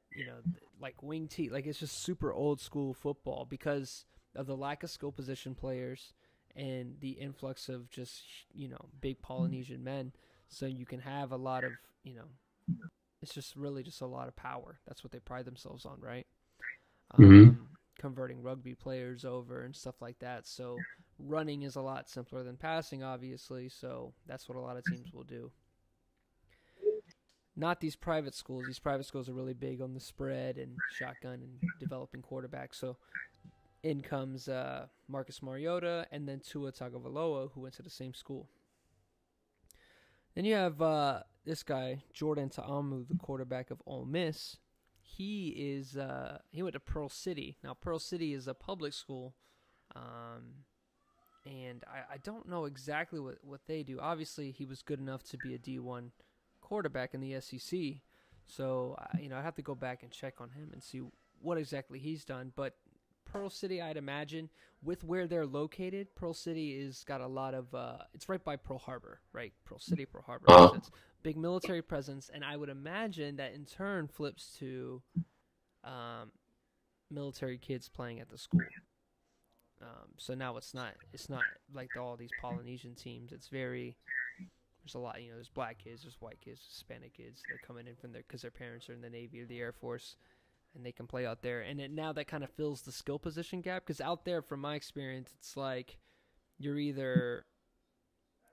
like wing tee, like it's just super old school football because of the lack of skill position players and the influx of just, big Polynesian men. So you can have a lot of, it's just really just a lot of power. That's what they pride themselves on, right? Converting rugby players over and stuff like that. So running is a lot simpler than passing, obviously. So that's what a lot of teams will do. Not these private schools. These private schools are really big on the spread and shotgun and developing quarterbacks. So in comes Marcus Mariota and then Tua Tagovailoa, who went to the same school. Then you have this guy, Jordan Ta'amu, the quarterback of Ole Miss. He went to Pearl City. Now, Pearl City is a public school, and I don't know exactly what they do. Obviously, he was good enough to be a D1 quarterback in the SEC. So, I have to go back and check on him and see what exactly he's done. But Pearl City, I'd imagine, with where they're located, Pearl City is got a lot of, it's right by Pearl Harbor, right? Pearl City, Pearl Harbor. So it's big military presence, and I would imagine that in turn flips to military kids playing at the school. So now it's not like all these Polynesian teams. It's there's a lot, there's black kids, there's white kids, Hispanic kids. They're coming in because their parents are in the Navy or the Air Force, and they can play out there. And now that kind of fills the skill position gap, because out there, from my experience, it's like you're either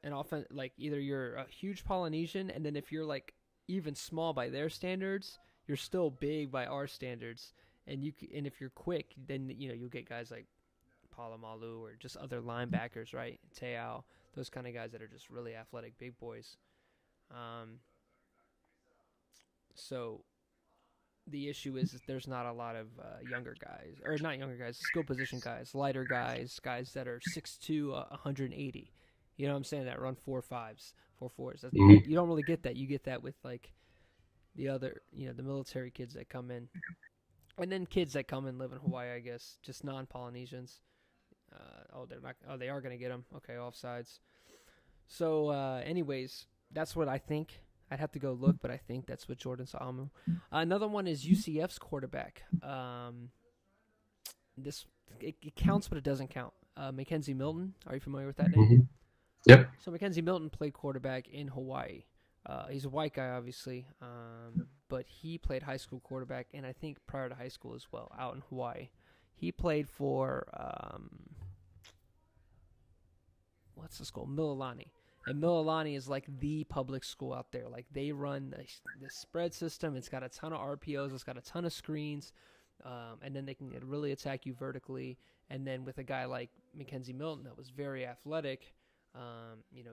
either you're a huge Polynesian, and then if you're like even small by their standards, you're still big by our standards. And if you're quick, then you'll get guys like Palomalu or just other linebackers, right? Te'ao, those kind of guys that are just really athletic big boys. So the issue is that there's not a lot of younger guys, or not younger guys, skill position guys, lighter guys that are 6'2", 180. You know what I'm saying? That run 4.5s, 4.4s. You don't really get that. You get that with like the other, the military kids that come in, and then kids that come and live in Hawaii. I guess just non-Polynesians. They are going to get them. Okay, offsides. So, anyways, that's what I think. I'd have to go look, but I think that's what Jordan Saamu. Another one is UCF's quarterback. It counts, but it doesn't count. Mackenzie Milton. Are you familiar with that name? Mm-hmm. Yep. So Mackenzie Milton played quarterback in Hawaii. He's a white guy, obviously, but he played high school quarterback, and I think prior to high school as well, out in Hawaii. He played for what's the school? Mililani. And Mililani is like the public school out there. Like they run the spread system. It's got a ton of RPOs. It's got a ton of screens. And then they can really attack you vertically. And then with a guy like Mackenzie Milton that was very athletic,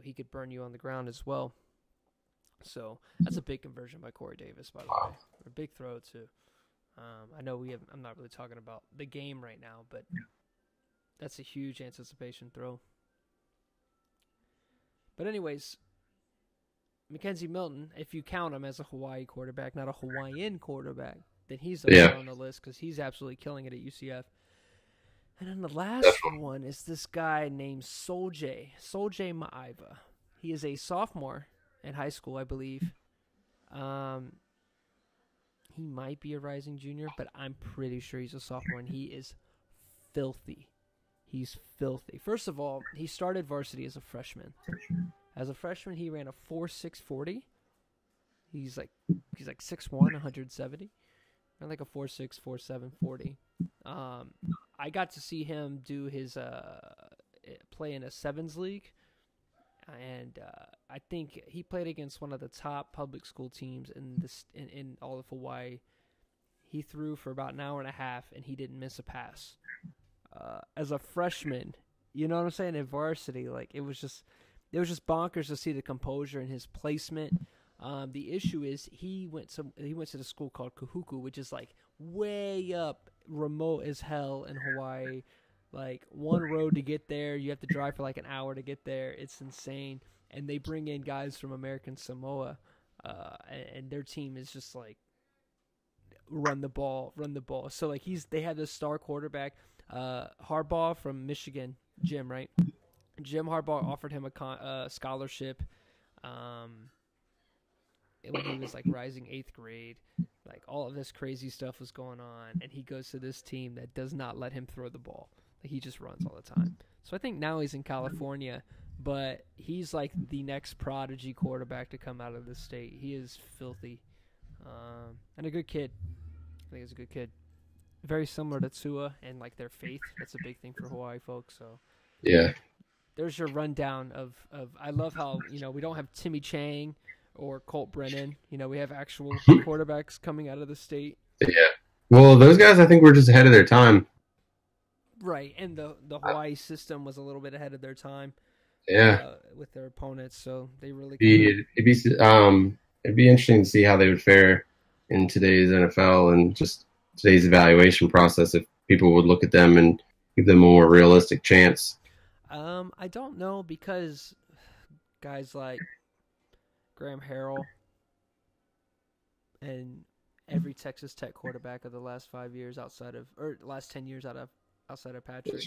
he could burn you on the ground as well. So that's a big conversion by Corey Davis, by the way. A big throw too. I know I'm not really talking about the game right now, but that's a huge anticipation throw. But anyways, Mackenzie Milton, if you count him as a Hawaii quarterback, not a Hawaiian quarterback, then he's up on the list because he's absolutely killing it at UCF. And then the last one is this guy named Soljay Maiva. He is a sophomore in high school, I believe. He might be a rising junior, but I'm pretty sure he's a sophomore, and he is filthy. He's filthy. First of all, he started varsity as a freshman. As a freshman, he ran a 4.6 40. He's like 6'1", 170. Ran like a 4.6, 4.7 40. I got to see him do his play in a sevens league, and I think he played against one of the top public school teams in all of Hawaii. He threw for about an hour and a half, and he didn't miss a pass. As a freshman, you know what I'm saying, in varsity, like it was just bonkers to see the composure and his placement. The issue is he went to the school called Kahuku, which is like way up, remote as hell in Hawaii. Like one road to get there, you have to drive for like an hour to get there. It's insane, and they bring in guys from American Samoa, and their team is just like run the ball. So like they had this star quarterback. Harbaugh from Michigan, Jim Harbaugh offered him a scholarship when he was like rising 8th grade. Like all of this crazy stuff was going on, and he goes to this team that does not let him throw the ball. Like he just runs all the time. So I think now he's in California, but he's like the next prodigy quarterback to come out of this state. He is filthy, and a good kid. I think he's a good kid. Very similar to Tua and like their faith. That's a big thing for Hawaii folks. So yeah, there's your rundown of. I love how we don't have Timmy Chang or Colt Brennan. We have actual quarterbacks coming out of the state. Yeah, well, those guys I think were just ahead of their time. Right, and the Hawaii system was a little bit ahead of their time. Yeah, with their opponents, so they really. It'd be interesting to see how they would fare in today's NFL and just today's evaluation process if people would look at them and give them a more realistic chance. I don't know, because guys like Graham Harrell and every Texas Tech quarterback of the last 5 years last 10 years outside of Patrick.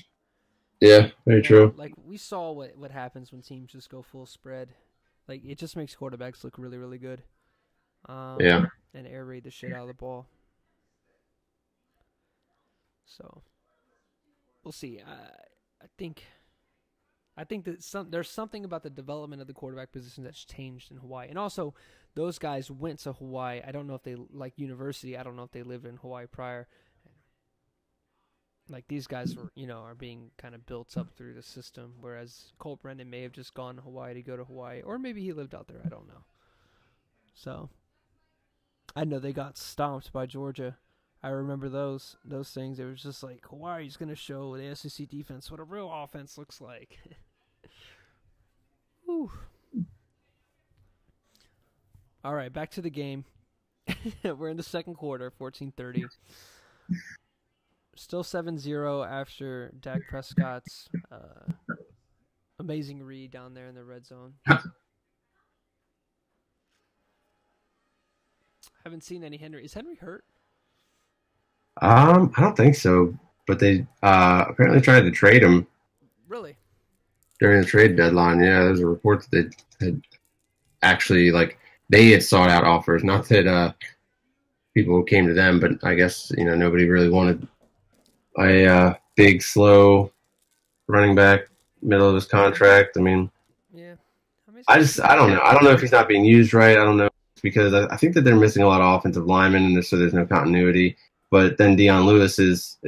Yeah, very true. Like we saw what happens when teams just go full spread. Like it just makes quarterbacks look really, really good. And air raid the shit out of the ball. So we'll see. I think that there's something about the development of the quarterback position that's changed in Hawaii, and also those guys went to Hawaii. I don't know if they like university. I don't know if they lived in Hawaii prior. Like these guys are being kind of built up through the system, whereas Colt Brennan may have just gone to Hawaii to go to Hawaii, or maybe he lived out there. I don't know. So I know they got stomped by Georgia. I remember those things. It was just like Hawaii's going to show the SEC defense what a real offense looks like. Whew. All right, back to the game. We're in the second quarter, 14:30. Still 7-0 after Dak Prescott's amazing read down there in the red zone. Haven't seen any Henry. Is Henry hurt? I don't think so, but they apparently tried to trade him. Really? during the trade deadline. Yeah, there's a report that they had actually they had sought out offers. Not that people came to them, but I guess nobody really wanted a big, slow running back middle of his contract. I mean, Yeah. I mean, I don't know. I don't know if he's not being used right. I don't know because I think that they're missing a lot of offensive linemen, and so there's no continuity. But then Dion Lewis is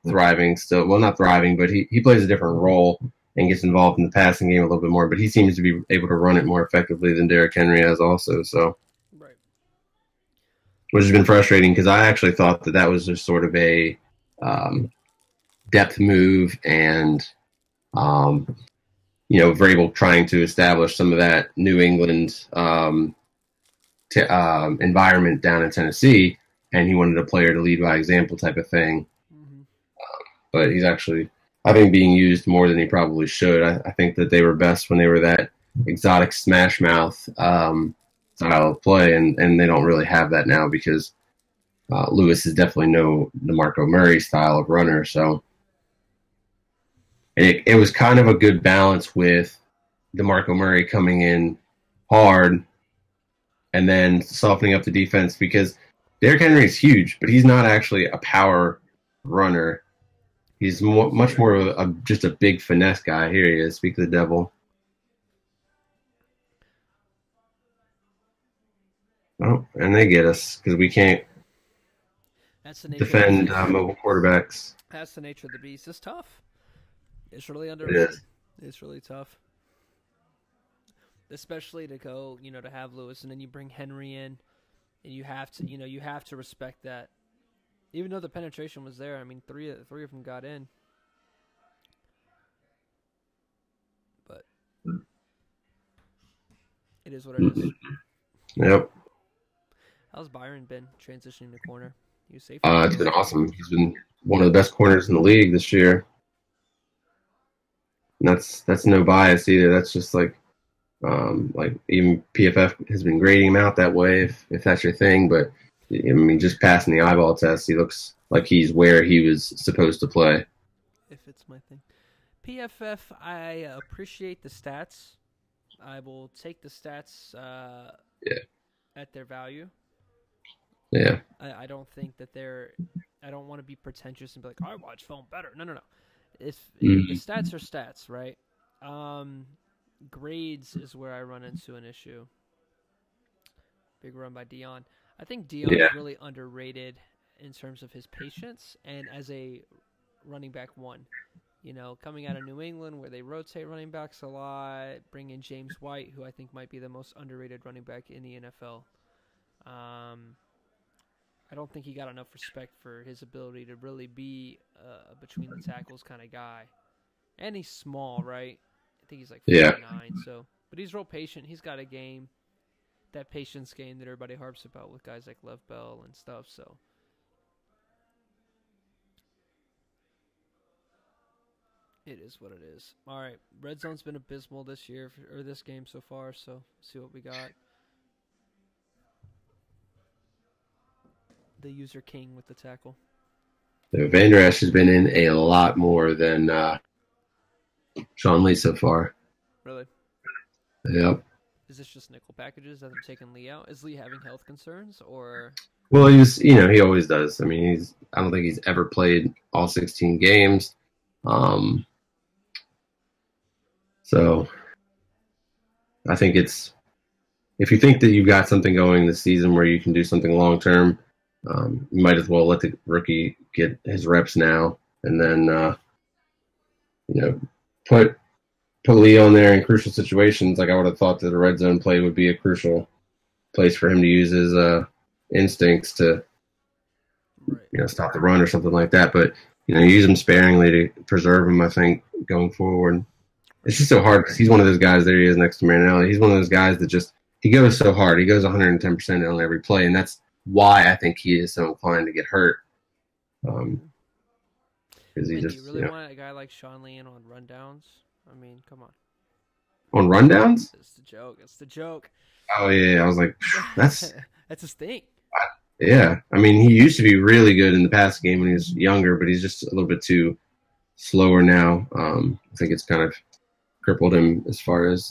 thriving still. Well, not thriving, but he plays a different role and gets involved in the passing game a little bit more. But he seems to be able to run it more effectively than Derrick Henry has also. So, right. which has been frustrating because I actually thought that was just sort of a depth move and Vrabel trying to establish some of that New England environment down in Tennessee, and he wanted a player to lead by example type of thing. Mm-hmm. But he's actually, I think, being used more than he probably should. I think that they were best when they were that exotic smash mouth style of play, and they don't really have that now because Lewis is definitely no DeMarco Murray style of runner. So. And it was kind of a good balance with DeMarco Murray coming in hard and then softening up the defense because Derrick Henry is huge, but he's not actually a power runner. He's much more of just a big finesse guy. Here he is. Speak of the devil. Oh, and they get us because we can't defend mobile quarterbacks. That's the nature of the beast. It's tough. It's really underrated. It's really tough. Especially to go, to have Lewis and then you bring Henry in and you have to respect that. Even though the penetration was there, I mean, three of them got in. But it is what it is. Yep. How's Byron been transitioning to corner? You safe? It's been awesome. He's been one of the best corners in the league this year. And that's no bias either. That's just like even PFF has been grading him out that way if that's your thing. But I mean, just passing the eyeball test, he looks like he's where he was supposed to play. If it's my thing, PFF, I appreciate the stats. I will take the stats at their value. Yeah. I don't think that I don't want to be pretentious and be like, I watch film better. No. The stats are stats, right? Grades is where I run into an issue. Big run by Dion. I think Dion is really underrated in terms of his patience and as a running back one. Coming out of New England where they rotate running backs a lot, bring in James White, who I think might be the most underrated running back in the NFL. I don't think he got enough respect for his ability to really be a between the tackles kind of guy. And he's small, right? I think he's like 49, so but he's real patient. He's got a game. That patience game that everybody harps about with guys like Lev Bell and stuff, so it is what it is. All right, red zone's been abysmal this year or this game so far, so see what we got. The user king with the tackle. So Van Der Esch has been in a lot more than Sean Lee so far. Really? Yep. Is this just nickel packages that they're taking Lee out? Is Lee having health concerns or? Well, he always does. I mean, I don't think he's ever played all 16 games. So I think if you think that you've got something going this season where you can do something long term, you might as well let the rookie get his reps now, and then put Lee on there in crucial situations. Like I would have thought that a red zone play would be a crucial place for him to use his instincts to stop the run or something like that. But use him sparingly to preserve him. I think going forward, it's just so hard because he's one of those guys. There he is next to Marinelli. He's one of those guys that he goes so hard. He goes 110% on every play, and that's why I think he is so inclined to get hurt. Because do you really want a guy like Sean Lee on rundowns? I mean, come on. On rundowns? It's the joke. It's the joke. Oh yeah, I was like, that's his thing. Yeah, I mean, he used to be really good in the passing game when he was younger, but he's just a little bit too slower now. I think it's kind of crippled him as far as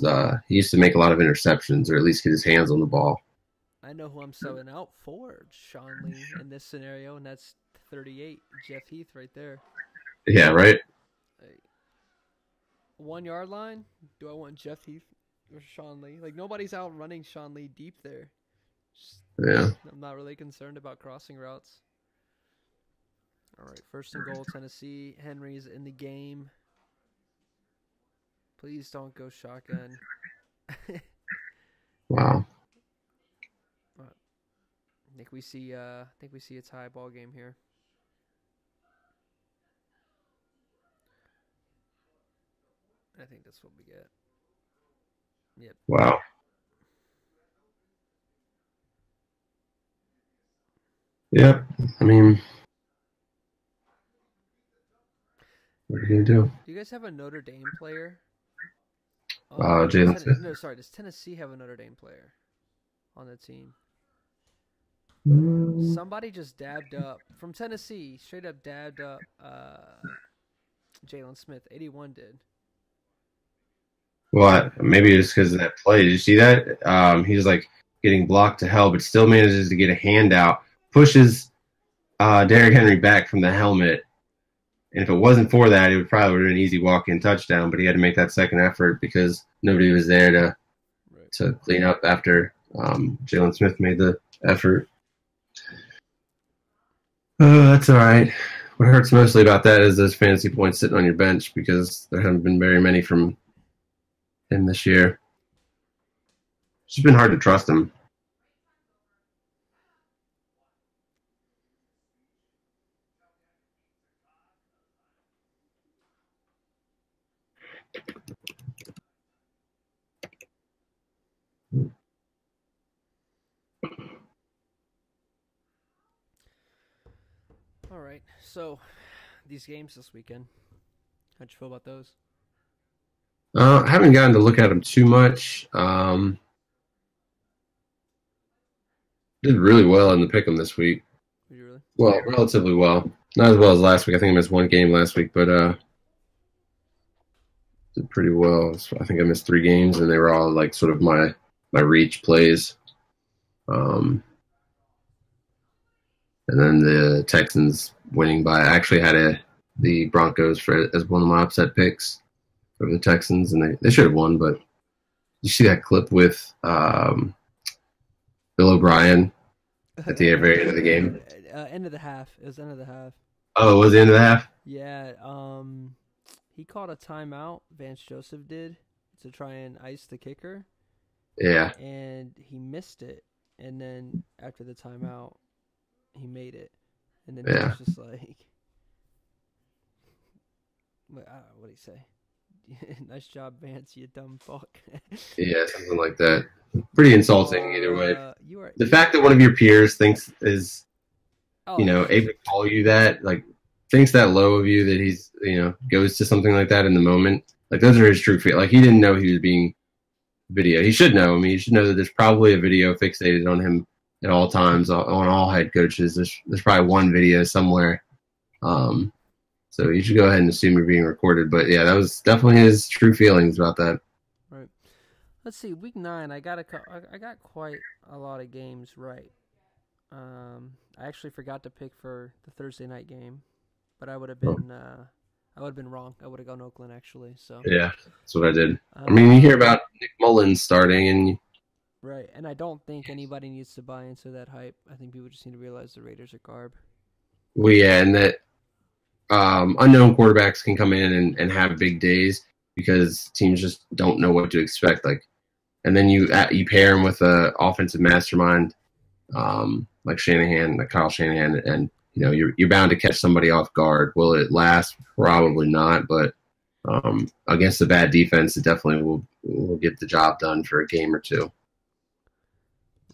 he used to make a lot of interceptions or at least get his hands on the ball. I know who I'm subbing out for, Sean Lee, in this scenario, and that's 38, Jeff Heath right there. Yeah, right? 1 yard line? Do I want Jeff Heath or Sean Lee? Like, nobody's out running Sean Lee deep there. Yeah. I'm not really concerned about crossing routes. All right, first and goal, Tennessee. Henry's in the game. Please don't go shotgun. Wow. I think we see a tie ball game here. I think that's what we get. Yep. Wow. Yep. I mean, what are you gonna do? Do you guys have a Notre Dame player? Jalen Smith. No, sorry. Does Tennessee have a Notre Dame player on the team? Somebody just dabbed up from Tennessee. Straight up dabbed up Jalen Smith. 81 did. Well, maybe it's because of that play. Did you see that? He was like getting blocked to hell, but still manages to get a hand out, pushes Derrick Henry back from the helmet. And if it wasn't for that, it would probably have been an easy walk-in touchdown. But he had to make that second effort because nobody was there to clean up after Jalen Smith made the effort. That's all right. What hurts mostly about that is those fantasy points sitting on your bench because there haven't been very many from him this year. It's just been hard to trust him. All right. So, these games this weekend, how'd you feel about those? I haven't gotten to look at them too much. Did really well in the pick'em this week. Did you really? Well, relatively well. Not as well as last week. I think I missed one game last week, but did pretty well. So I think I missed 3 games, and they were all like sort of my reach plays. And then the Texans winning by. I actually had the Broncos as one of my upset picks for the Texans, and they should have won. But you see that clip with Bill O'Brien at the very end of the game? End of the half. It was end of the half. Oh, it was the end of the half? Yeah. He called a timeout. Vance Joseph did to try and ice the kicker. Yeah. And he missed it. And then after the timeout, he made it. And then he was just like, what did he say? Nice job, Vance, you dumb fuck. Yeah, something like that. Pretty insulting either way. The fact that one of your peers thinks is, able to call you that, like, thinks that low of you that he's, goes to something like that in the moment. Like, those are his true feelings. Like, he didn't know he was being video. He should know. I mean, he should know that there's probably a video fixated on him at all times on all head coaches. There's probably one video somewhere. So you should go ahead and assume you're being recorded. But yeah, that was definitely his true feelings about that. Right. Let's see. Week 9, I got quite a lot of games right. I actually forgot to pick for the Thursday night game, but I would have been wrong. I would have gone Oakland actually. So yeah, that's what I did. I mean, you hear about Nick Mullins starting, and right, and I don't think anybody needs to buy into that hype. I think people just need to realize the Raiders are garb. Well, yeah, and that unknown quarterbacks can come in and have big days because teams just don't know what to expect. Like, and then you pair him with an offensive mastermind like Kyle Shanahan, and you're bound to catch somebody off guard. Will it last? Probably not, but against a bad defense, it definitely will get the job done for a game or two.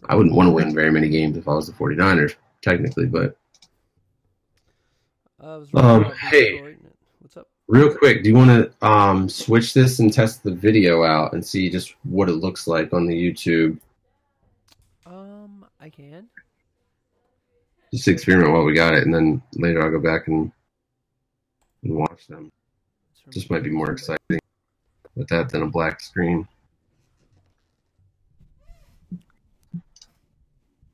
I wouldn't want to win very many games if I was the 49ers, technically, but hey, what's up? Real quick, do you want to switch this and test the video out and see just what it looks like on the YouTube? I can. Just experiment while we got it, and then later I'll go back and watch them. This might be more exciting. with that than a black screen.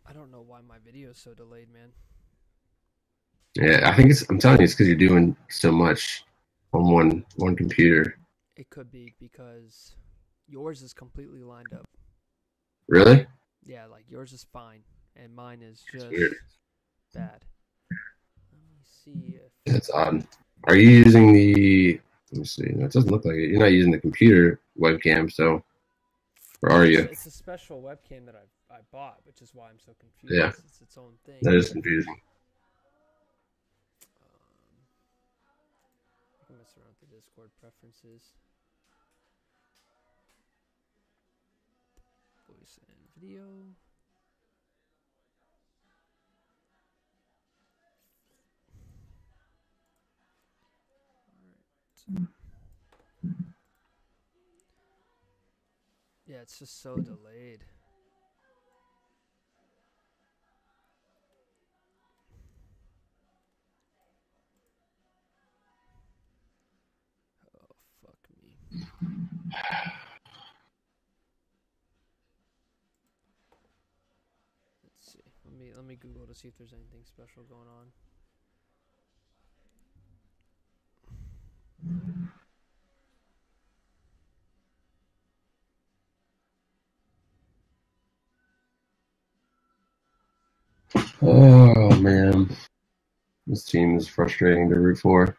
I don't know why my video is so delayed, man. Yeah, I think I'm telling you, it's because you're doing so much on one computer. It could be because yours is completely lined up. Really? Yeah, like yours is fine, and mine is It's just weird. bad. Let me see if That's odd. Are you using the? Let me see. That doesn't look like it. You're not using the computer webcam, so or are you? it's a special webcam that I bought, which is why I'm so confused. Yeah, It's its own thing. that is confusing. I can mess around with the Discord preferences. Voice and video. Alright. Yeah, it's just so delayed. Oh, fuck me. Let's see. Let me Google to see if there's anything special going on. Oh man, this team is frustrating to root for.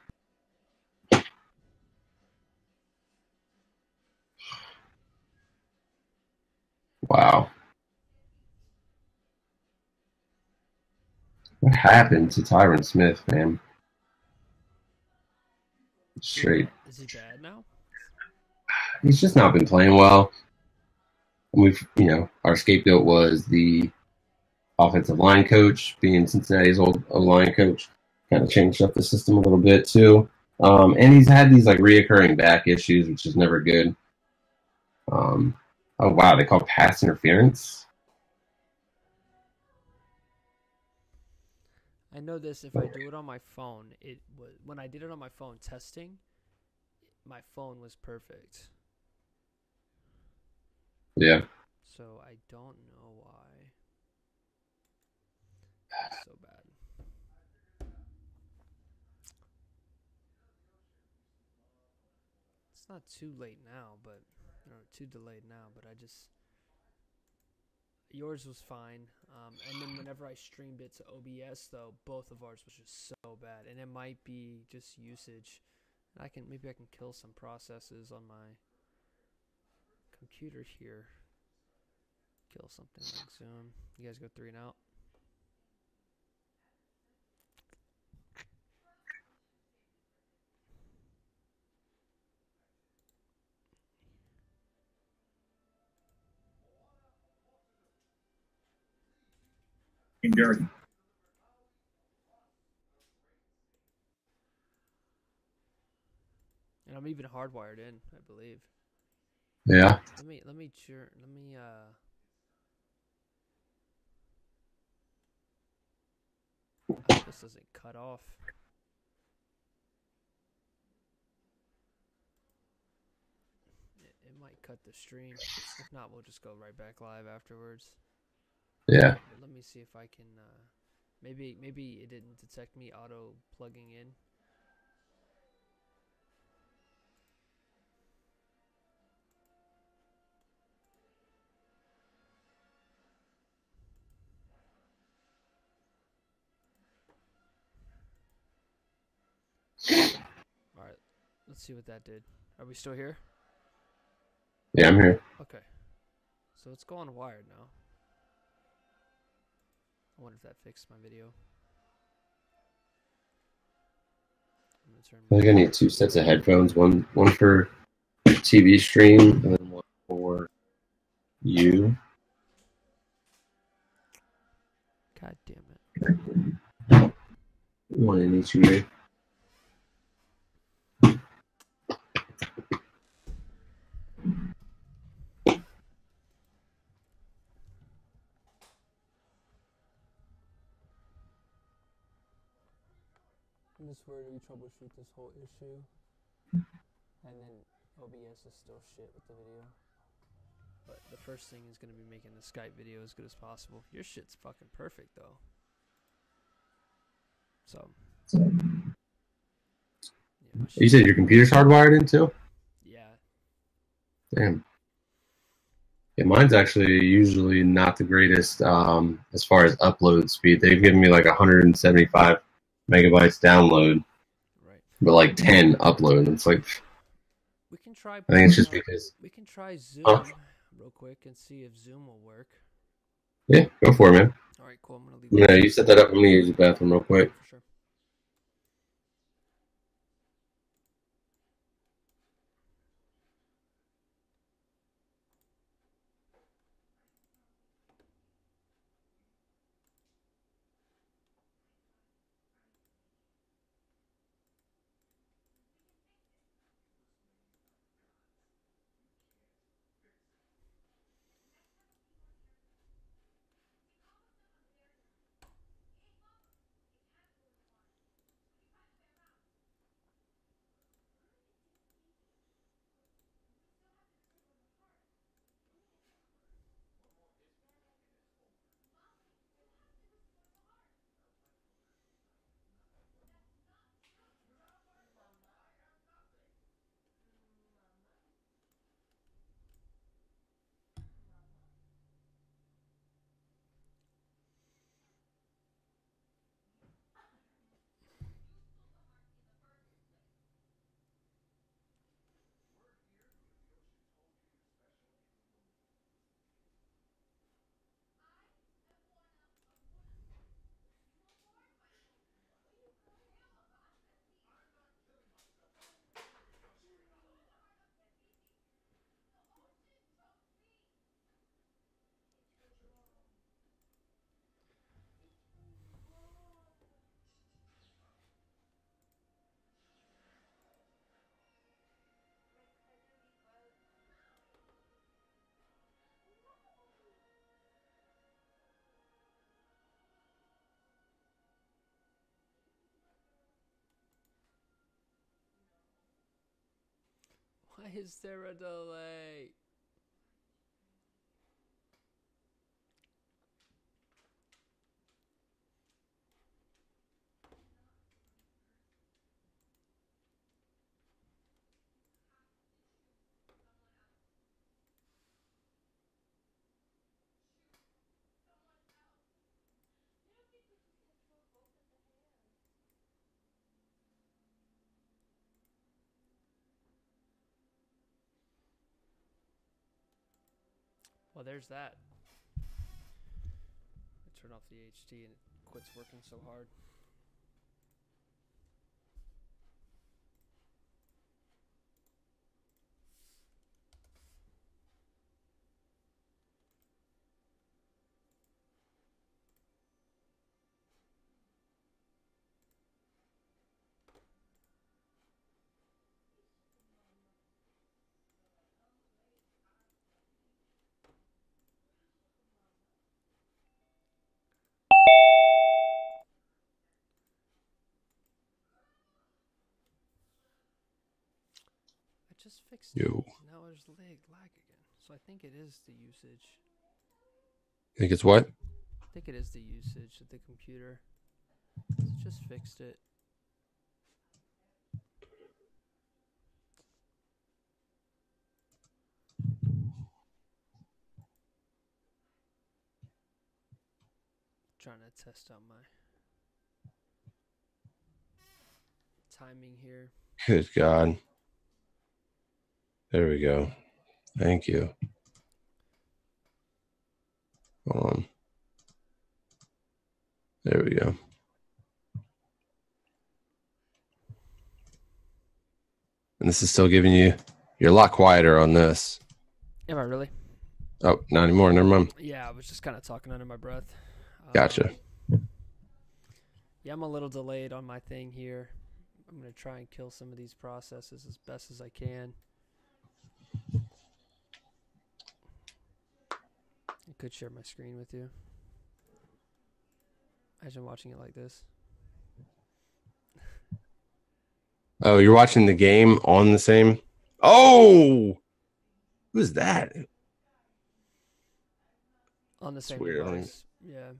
Wow, what happened to Tyron Smith, man? Straight. Is he bad now? He's just not been playing well. Our scapegoat was the offensive line coach, being Cincinnati's old line coach, kind of changed up the system a little bit too. And he's had these like reoccurring back issues, which is never good. Oh wow, they call pass interference. I know this if I do it on my phone. It was when I did it on my phone testing. My phone was perfect. Yeah. So I don't know why. It's so bad. It's not too late now, but too delayed now. But yours was fine. And then whenever I streamed it to OBS, though, both of ours was just so bad, and it might be just usage. Maybe I can kill some processes on my computer here. Kill something like Zoom. You guys go 3 and out. Dirty. And I'm even hardwired in, I believe. Yeah. Let me I hope this doesn't cut off. It might cut the stream. If not, we'll just go right back live afterwards. Yeah. But let me see if I can maybe it didn't detect me auto plugging in. All right. Let's see what that did. Are we still here? Yeah, I'm here. Okay. So let's go on wired now. I wonder if that fixed my video. I'm gonna turn I think I need 2 sets of headphones. One for TV stream, and then one for you. God damn it. One in each ear. I'm just worried we troubleshoot this whole issue, and then OBS is still shit with the video. But the first thing is going to be making the Skype video as good as possible. Your shit's fucking perfect, though. So. Yeah, You said your computer's hardwired in too? Yeah. Damn. Yeah, mine's actually usually not the greatest as far as upload speed. They've given me like 175 megabytes download, Right. but like 10 upload. It's like, we can try. I think it's just because. We can try Zoom real quick and see if Zoom will work. Yeah, go for it, man. All right, cool. I'm gonna leave. Yeah, you set that up. I'm gonna use the bathroom real quick. For sure. Why is there a delay? Well, there's that. I turn off the HT and it quits working so hard. I just fixed it. Now there's lag again. So I think it is the usage. You think it's what? I think it is the usage of the computer. Just fixed it. Trying to test out my timing here. Good God. There we go. Thank you. Hold on. There we go. And this is still giving you, you're a lot quieter on this. Am I really? Oh, not anymore. Never mind. Yeah, I was just kind of talking under my breath. Gotcha. Yeah, I'm a little delayed on my thing here. I'm going to try and kill some of these processes as best as I can. I could share my screen with you. Imagine watching it like this. Oh, you're watching the game on the same Oh, who's that? On the same weird. device. Yeah.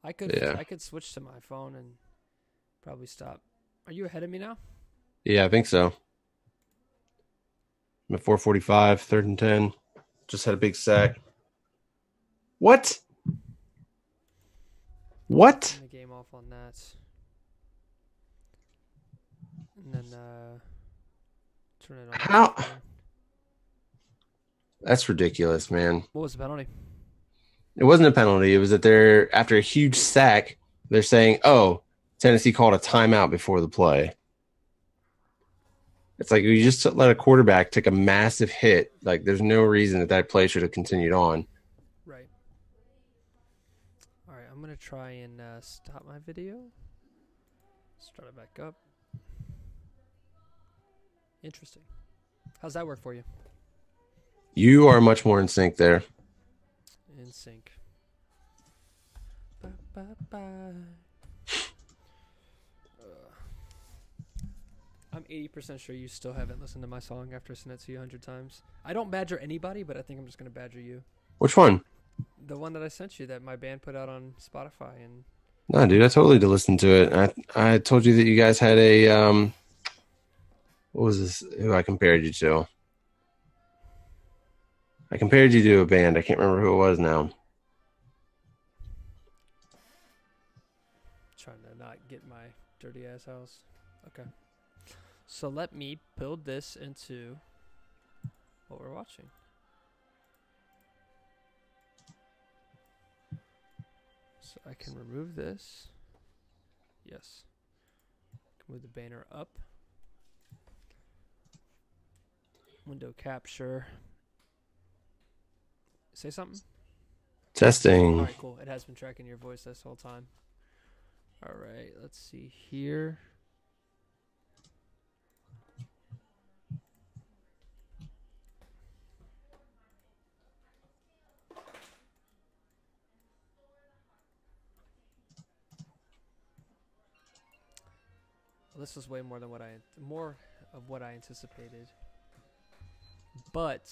I could switch to my phone and probably stop. Are you ahead of me now? Yeah, I think so. I'm at 4:45, 3rd and 10. Just had a big sack. What? What? Turn the game off on that. And then turn it on. How? That's ridiculous, man. What was the penalty? It wasn't a penalty. It was that they're, after a huge sack, they're saying, oh, Tennessee called a timeout before the play. It's like you just let a quarterback take a massive hit. Like, there's no reason that play should have continued on. Right. All right, I'm going to try and stop my video. Start it back up. Interesting. How's that work for you? You are much more in sync there. In sync. Ba, ba, ba. I'm 80% sure you still haven't listened to my song after I sent it to you 100 times. I don't badger anybody, but I think I'm just going to badger you. Which one? The one that I sent you that my band put out on Spotify. And No, dude, I totally did listen to it. I told you that you guys had a what was this? Who I compared you to? I compared you to a band. I can't remember who it was now. Trying to not get my dirty ass house. Okay. So let me build this into what we're watching. So I can remove this. Yes. Move the banner up. Window capture. Say something? Testing. All right, cool. It has been tracking your voice this whole time. All right, let's see here. Well, this was way more of what I anticipated. But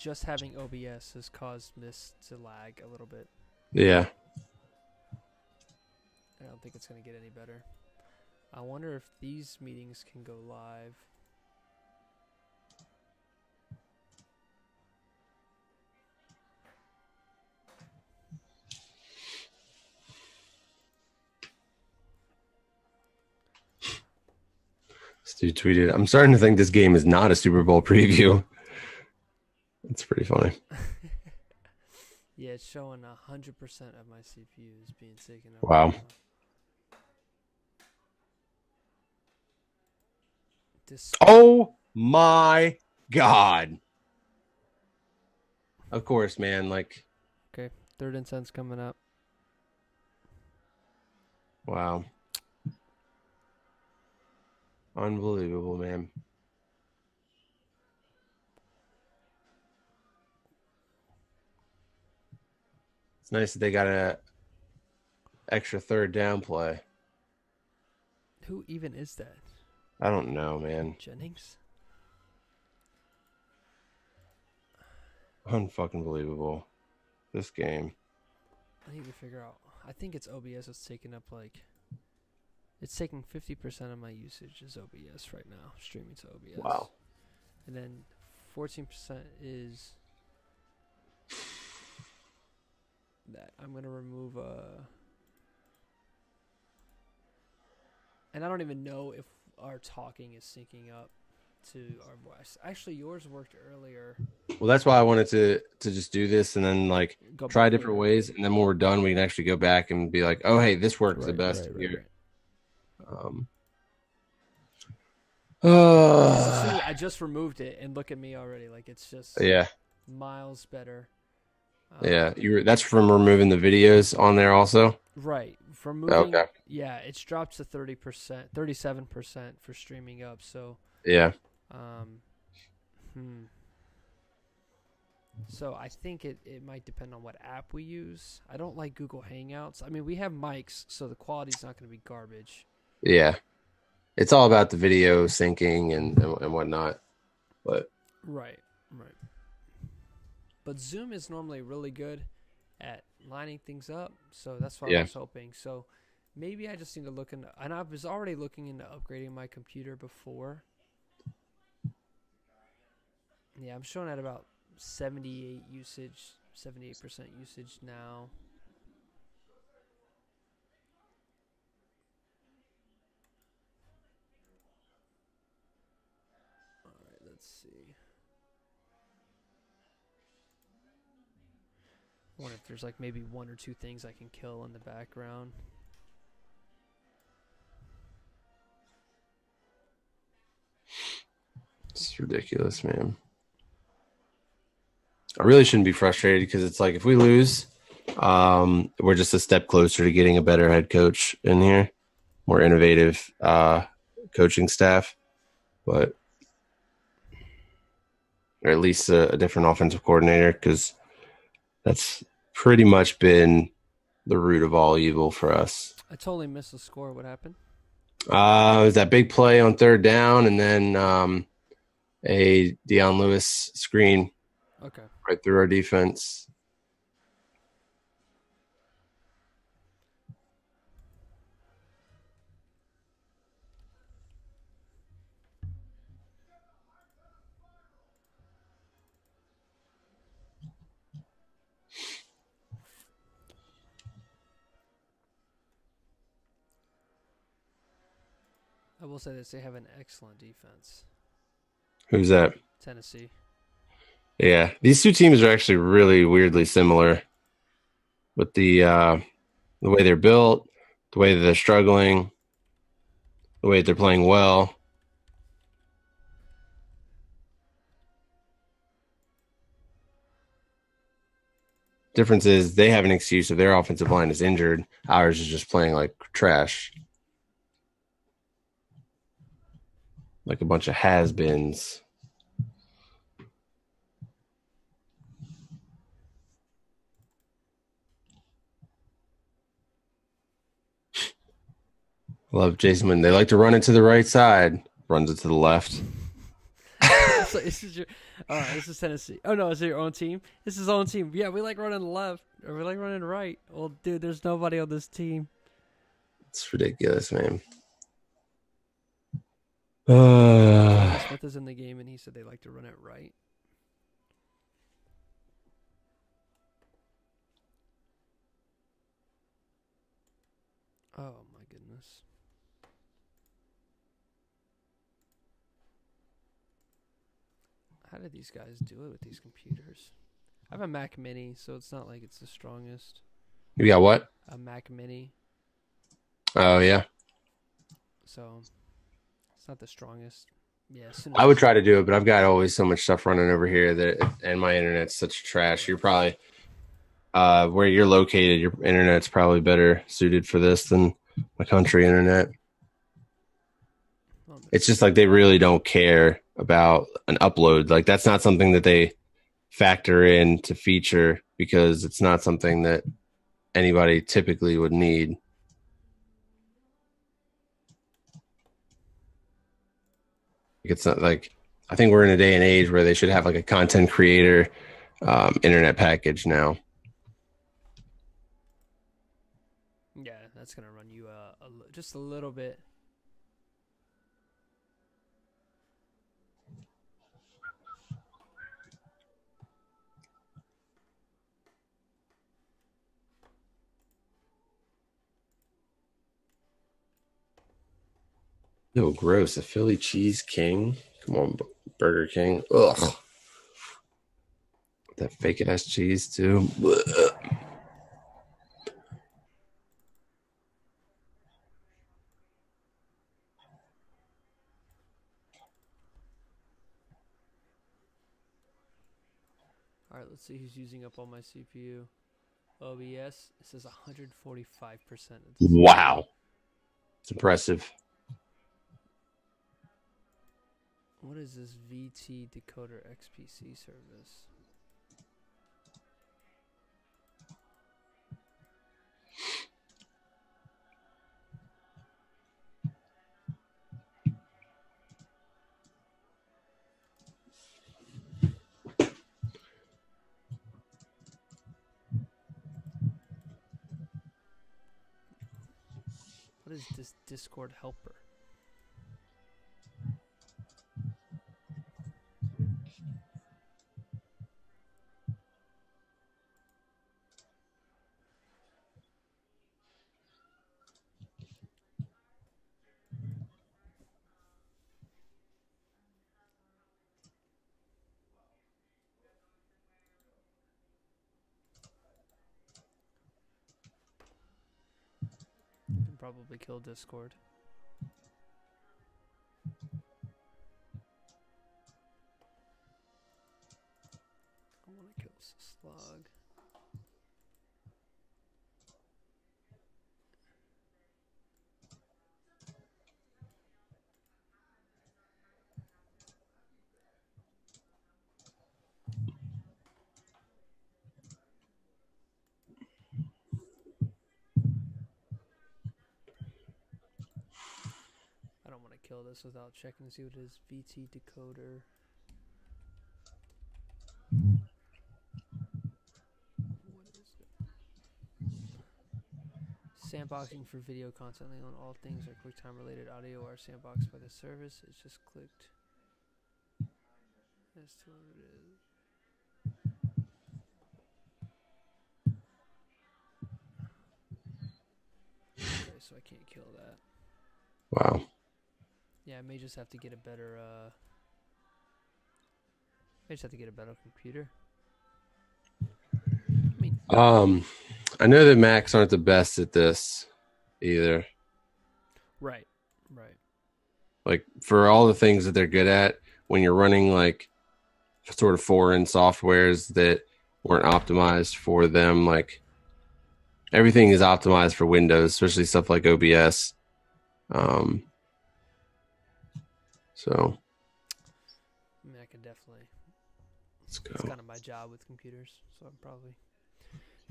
just having OBS has caused this to lag a little bit. Yeah. I don't think it's going to get any better. I wonder if these meetings can go live. Stu tweeted, I'm starting to think this game is not a Super Bowl preview. It's pretty funny. Yeah, it's showing 100% of my CPU is being taken up. Wow. Oh my God. Of course, man. Like. Okay, 3rd and 10's coming up. Wow. Unbelievable, man. It's nice that they got a extra 3rd down play. Who even is that? I don't know, man. Jennings? Unfucking believable. This game. I need to figure out. I think it's OBS that's taking up it's taking 50% of my usage is OBS right now, streaming to OBS. Wow. And then 14% is that. I'm going to remove and I don't even know if our talking is syncing up to our voice. Actually, yours worked earlier. Well, that's why I wanted to just do this and then try different ways, and then when we're done, we can actually go back and be like, "Oh, hey, this works the best here." Right. I just removed it, and look at me already. Like it's just miles better. Yeah, that's from removing the videos on there also. Right, from moving. Okay. Yeah, it's dropped to 30%, 37% for streaming up. So yeah. So I think it might depend on what app we use. I don't like Google Hangouts. I mean, we have mics, so the quality's not going to be garbage. Yeah. It's all about the video syncing and whatnot. But Right. But Zoom is normally really good at lining things up, so that's what I yeah, was hoping. So maybe I just need to look into, and I was already looking into upgrading my computer before. Yeah, I'm showing at about 78% usage now. All right, let's see. I wonder if there's like maybe one or two things I can kill in the background. it's ridiculous, man. I really shouldn't be frustrated because it's like if we lose, we're just a step closer to getting a better head coach in here, more innovative coaching staff, but or at least a different offensive coordinator, because that's pretty much been the root of all evil for us. I totally missed the score. What happened? It was that big play on third down, and then a Deion Lewis screen Okay. right through our defense. I will say this: they have an excellent defense. Who's that? Tennessee. Yeah, these two teams are actually really weirdly similar with the way they're built, the way that they're struggling, the way that they're playing well. Difference is they have an excuse if their offensive line is injured. Ours is just playing like trash, like a bunch of has-beens. Love Jason when they like to run it to the right side, runs it to the left. So this is your. All right, this is Tennessee. Oh no, is it your own team? This is own team. Yeah, we like running left or we like running right. Well, dude, there's nobody on this team. It's ridiculous, man. Smith is in the game, and he said they like to run it right. Oh my goodness. How did these guys do it with these computers? I have a Mac Mini, so it's not like it's the strongest. You got what? A Mac Mini. Oh, yeah. So it's not the strongest. Yeah, I would try to do it, but I've got always so much stuff running over here and my internet's such trash. You're probably where you're located, your internet's probably better suited for this than my country internet. It's just like they really don't care about an upload. Like that's not something that they factor in to feature because it's not something that anybody typically would need. It's not like I think we're in a day and age where they should have like a content creator internet package now. Yeah, that's gonna run you just a little bit. Ew, gross. A Philly Cheese King? Come on, Burger King. Ugh. That fake ass cheese too. Blech. All right, let's see who's using up all my CPU. OBS, it says 145%. Wow. It's impressive. What is this VT Decoder XPC service? What is this Discord helper? Can probably kill Discord. I want to kill Slug. I don't want to kill this without checking to see what it is. VT decoder. What is it? Sandboxing for video constantly on all things or QuickTime related audio are sandboxed by the service. It's just clicked. As to what it is. Okay, so I can't kill that. Wow. Yeah, I may just have to get a better computer. I mean, I know that Macs aren't the best at this either. right. Like for all the things that they're good at, when you're running like sort of foreign softwares that weren't optimized for them, like everything is optimized for Windows, especially stuff like OBS. So I mean, I can definitely. let's go. It's kind of my job with computers, so I'm probably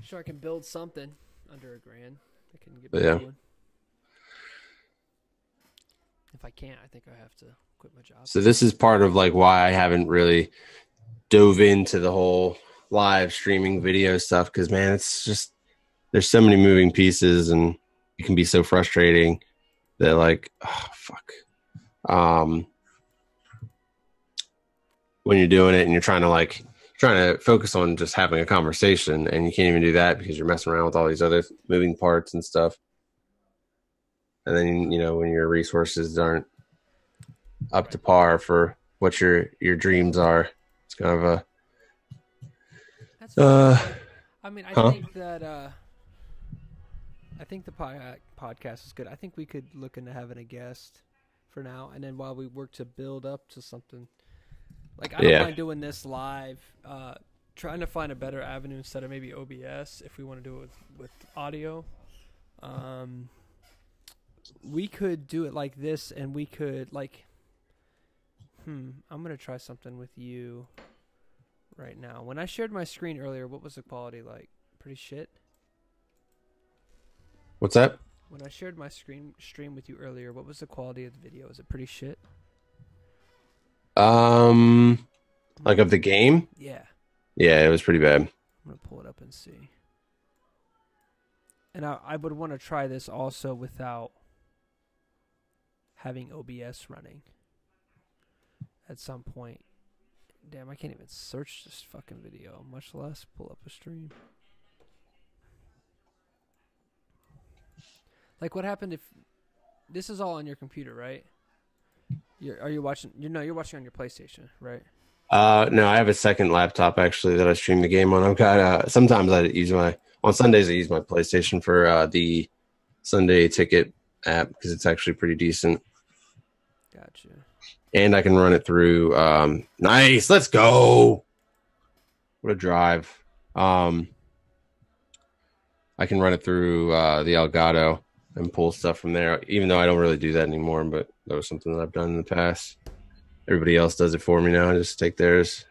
sure I can build something under $1,000. I can get going. If I can't, I think I have to quit my job. So this is part of like why I haven't really dove into the whole live streaming video stuff, because man, it's just there's so many moving pieces and it can be so frustrating that like, oh, fuck. When you're doing it and you're trying to focus on just having a conversation, and you can't even do that because you're messing around with all these other moving parts and stuff. And then, you know, when your resources aren't up to par for what your dreams are, it's kind of a, I mean, I think that, I think the podcast is good. I think we could look into having a guest for now. And then while we work to build up to something, like, I don't mind doing this live, trying to find a better avenue instead of maybe OBS if we want to do it with audio. We could do it like this, and we could, like, I'm going to try something with you right now. When I shared my screen earlier, what was the quality like? Pretty shit? What's that? When I shared my stream with you earlier, what was the quality of the video? Was it pretty shit? Like of the game? Yeah. Yeah, it was pretty bad. I'm going to pull it up and see. And I would want to try this also without having OBS running at some point. Damn, I can't even search this fucking video, much less pull up a stream. Like, what happened if this is all on your computer, right? Are you watching? You're watching on your PlayStation, right? No, I have a second laptop actually that I stream the game on. I've got sometimes I use on Sundays I use my PlayStation for the Sunday Ticket app because it's actually pretty decent. Gotcha. And I can run it through. Nice, let's go. What a drive! I can run it through the Elgato and pull stuff from there, even though I don't really do that anymore. But that was something that I've done in the past. Everybody else does it for me now. I just take theirs.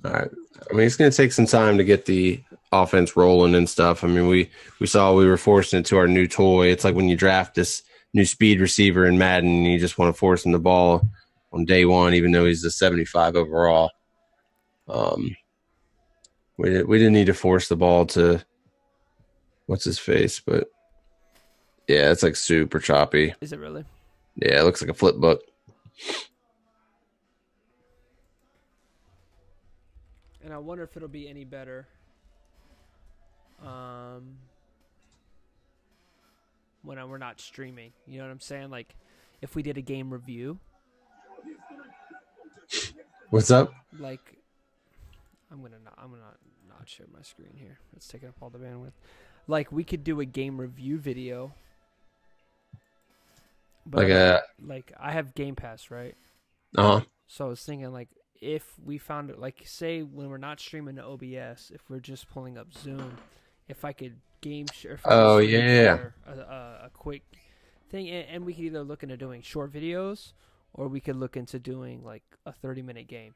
All right. I mean, it's going to take some time to get the offense rolling and stuff. I mean, we were forced into our new toy. It's like when you draft this new speed receiver in Madden and you just want to force him the ball on day one, even though he's the 75 overall. We didn't need to force the ball to what's his face, but yeah, it's like super choppy. Is it really? Yeah, it looks like a flip book. And I wonder if it'll be any better. When we're not streaming, you know what I'm saying? Like, if we did a game review. What's up? Like, I'm gonna not share my screen here. It's taking up all the bandwidth. Like, we could do a game review video. But like I have Game Pass, right? So I was thinking, like, if we found it, like, say when we're not streaming to OBS, if we're just pulling up Zoom, if I could game share. A quick thing, and we could either look into doing short videos, or we could look into doing like a 30-minute game.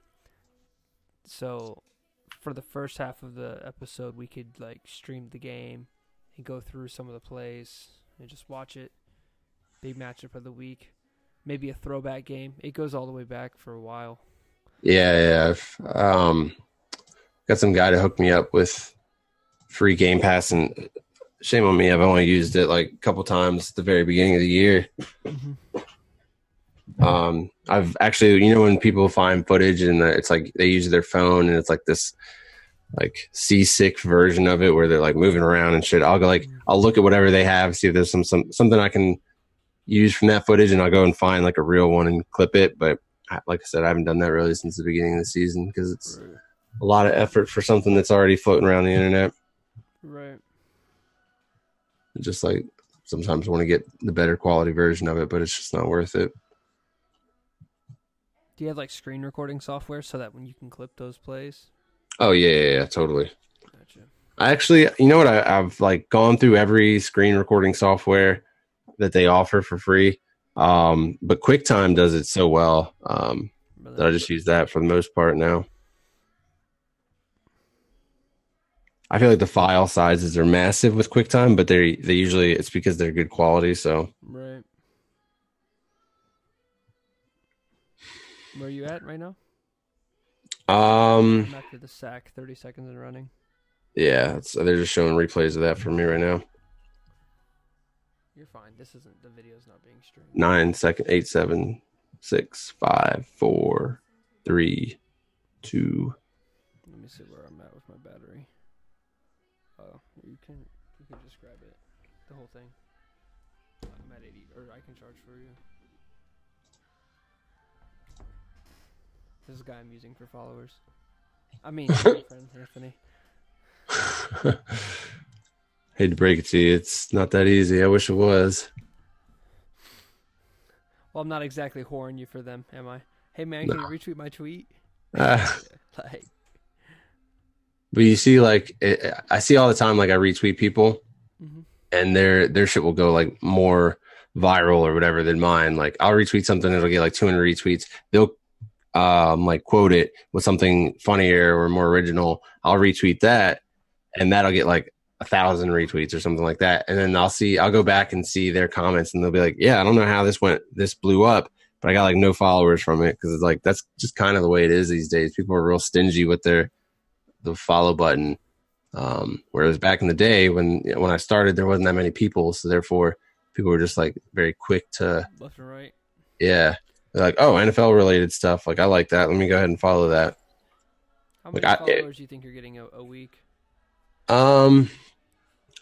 So for the first half of the episode, we could like stream the game and go through some of the plays and just watch it. Big matchup of the week. Maybe a throwback game. It goes all the way back for a while. Yeah. I've got some guy to hook me up with free Game Pass, and shame on me, I've only used it like a couple times at the very beginning of the year. Mm-hmm. I've actually, when people find footage and it's like they use their phone and it's like this like seasick version of it where they're like moving around and shit. I'll go I'll look at whatever they have, see if there's something I can use from that footage, and I'll go and find like a real one and clip it. But like I said, I haven't done that really since the beginning of the season because it's a lot of effort for something that's already floating around the internet. Right. Just like sometimes I want to get the better quality version of it, but it's just not worth it. Do you have like screen recording software so that when you can clip those plays? Oh yeah, totally. Gotcha. I actually, I've like gone through every screen recording software that they offer for free. But QuickTime does it so well that I just use that for the most part now. I feel like the file sizes are massive with QuickTime, but they usually, it's because they're good quality. So right. Where are you at right now? I'm after the sack, 30 seconds and running. Yeah, they're just showing replays of that for me right now. You're fine. This isn't, the video's not being streamed. 9 seconds, 8, 7, 6, 5, 4, 3, 2. Let me see where I'm at with my battery. Oh, you can just grab it, the whole thing. I'm at 80, or I can charge for you. This is a guy I'm using for followers. I mean, friend Anthony. Hate to break it to you, it's not that easy. I wish it was. Well, I'm not exactly whoring you for them, am I? Hey man, can you retweet my tweet? But you see, like, I see all the time, like, I retweet people, and their shit will go like more viral or whatever than mine. Like, I'll retweet something, it'll get like 200 retweets. They'll like quote it with something funnier or more original. I'll retweet that, and that'll get like 1,000 retweets or something like that. And then I'll go back and see their comments, and they'll be like, yeah, I don't know how this blew up, but I got like no followers from it. Cause it's like, that's just kind of the way it is these days. People are real stingy with the follow button. Whereas back in the day when I started, there wasn't that many people. So therefore people were just like very quick to left and right. Yeah. They're like, oh, NFL related stuff. Like, I like that. Let me go ahead and follow that. How many followers do you think you're getting a week? I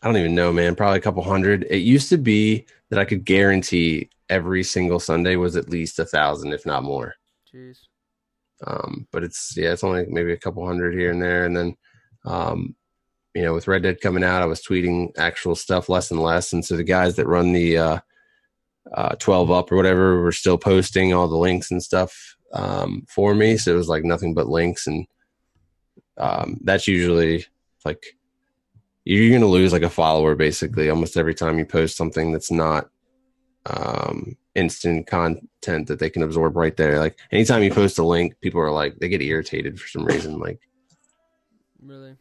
don't even know, man. Probably a couple hundred. It used to be that I could guarantee every single Sunday was at least 1,000, if not more. Jeez. But it's only maybe a couple hundred here and there. And then, with Red Dead coming out, I was tweeting actual stuff less and less. And so the guys that run the 12 Up or whatever were still posting all the links and stuff for me. So it was like nothing but links. And that's usually like, you're going to lose like a follower basically almost every time you post something that's not instant content that they can absorb right there. Like anytime you post a link, people are like, they get irritated for some reason. Like, really?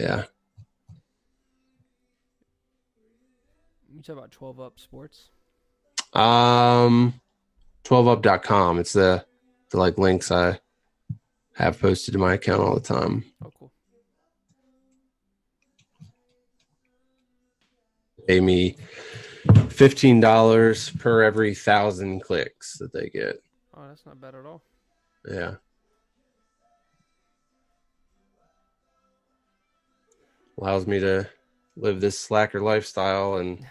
Yeah. You talk about 12 Up Sports? 12up.com. It's the like links I have posted to my account all the time. Oh, cool. pay me $15 per every 1,000 clicks that they get. Oh, that's not bad at all. Yeah. Allows me to live this slacker lifestyle and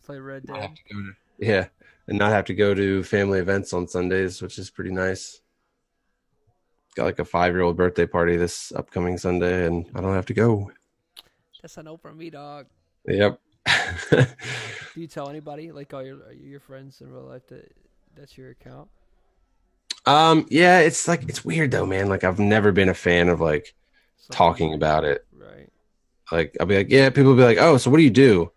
Play Red not have Dead. to go to, and not have to go to family events on Sundays, which is pretty nice. Got like a 5-year-old birthday party this upcoming Sunday, and I don't have to go. That's a no from me, dog. Yep. Do you tell anybody, like all your friends in real life, that's your account? Yeah, it's weird though, man. Like I've never been a fan of like talking about it. Right. Like I'll be like, yeah, people will be like, oh, so what do you do?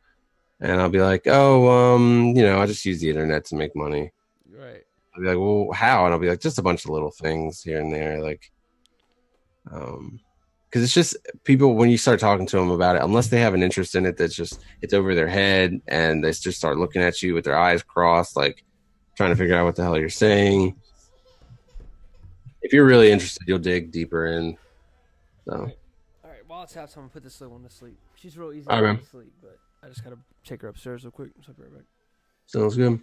And I'll be like, oh, I just use the internet to make money. Right. I'll be like, well, how? And I'll be like, just a bunch of little things here and there, like, because it's just people when you start talking to them about it, unless they have an interest in it, it's over their head, and they just start looking at you with their eyes crossed, like trying to figure out what the hell you're saying. If you're really interested, you'll dig deeper in. So. All right. Well, let's have someone put this little one to sleep. She's real easy All right, to sleep, but I just gotta take her upstairs real quick. So I'll be right back. Sounds good.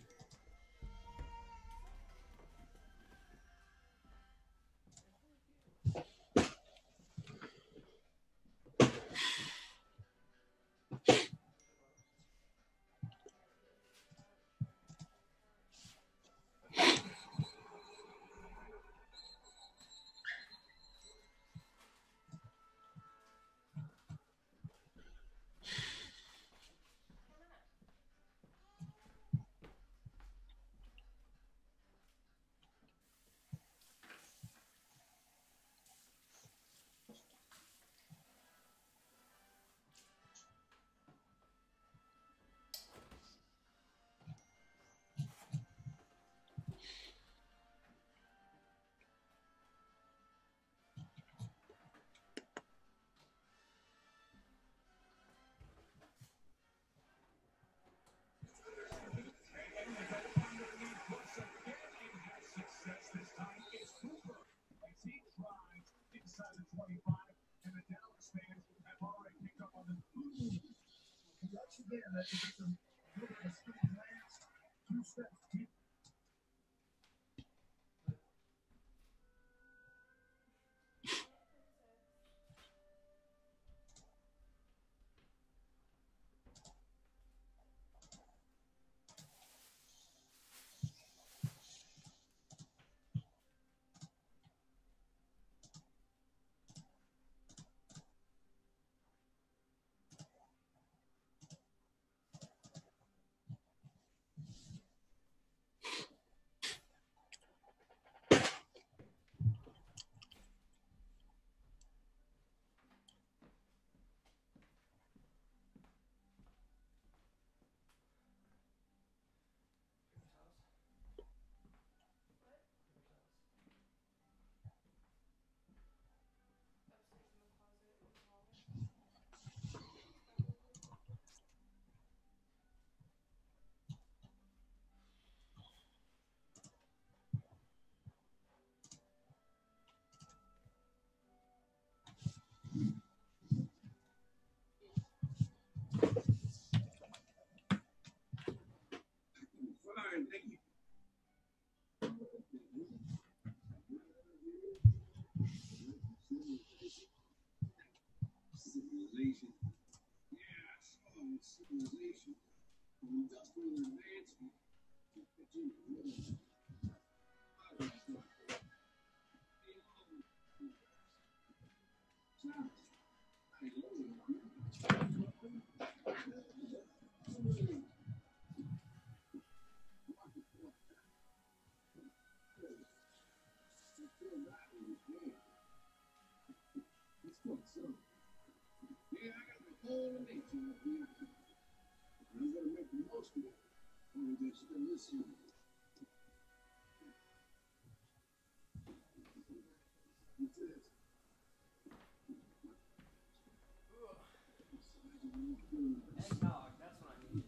Dog, that's what I need.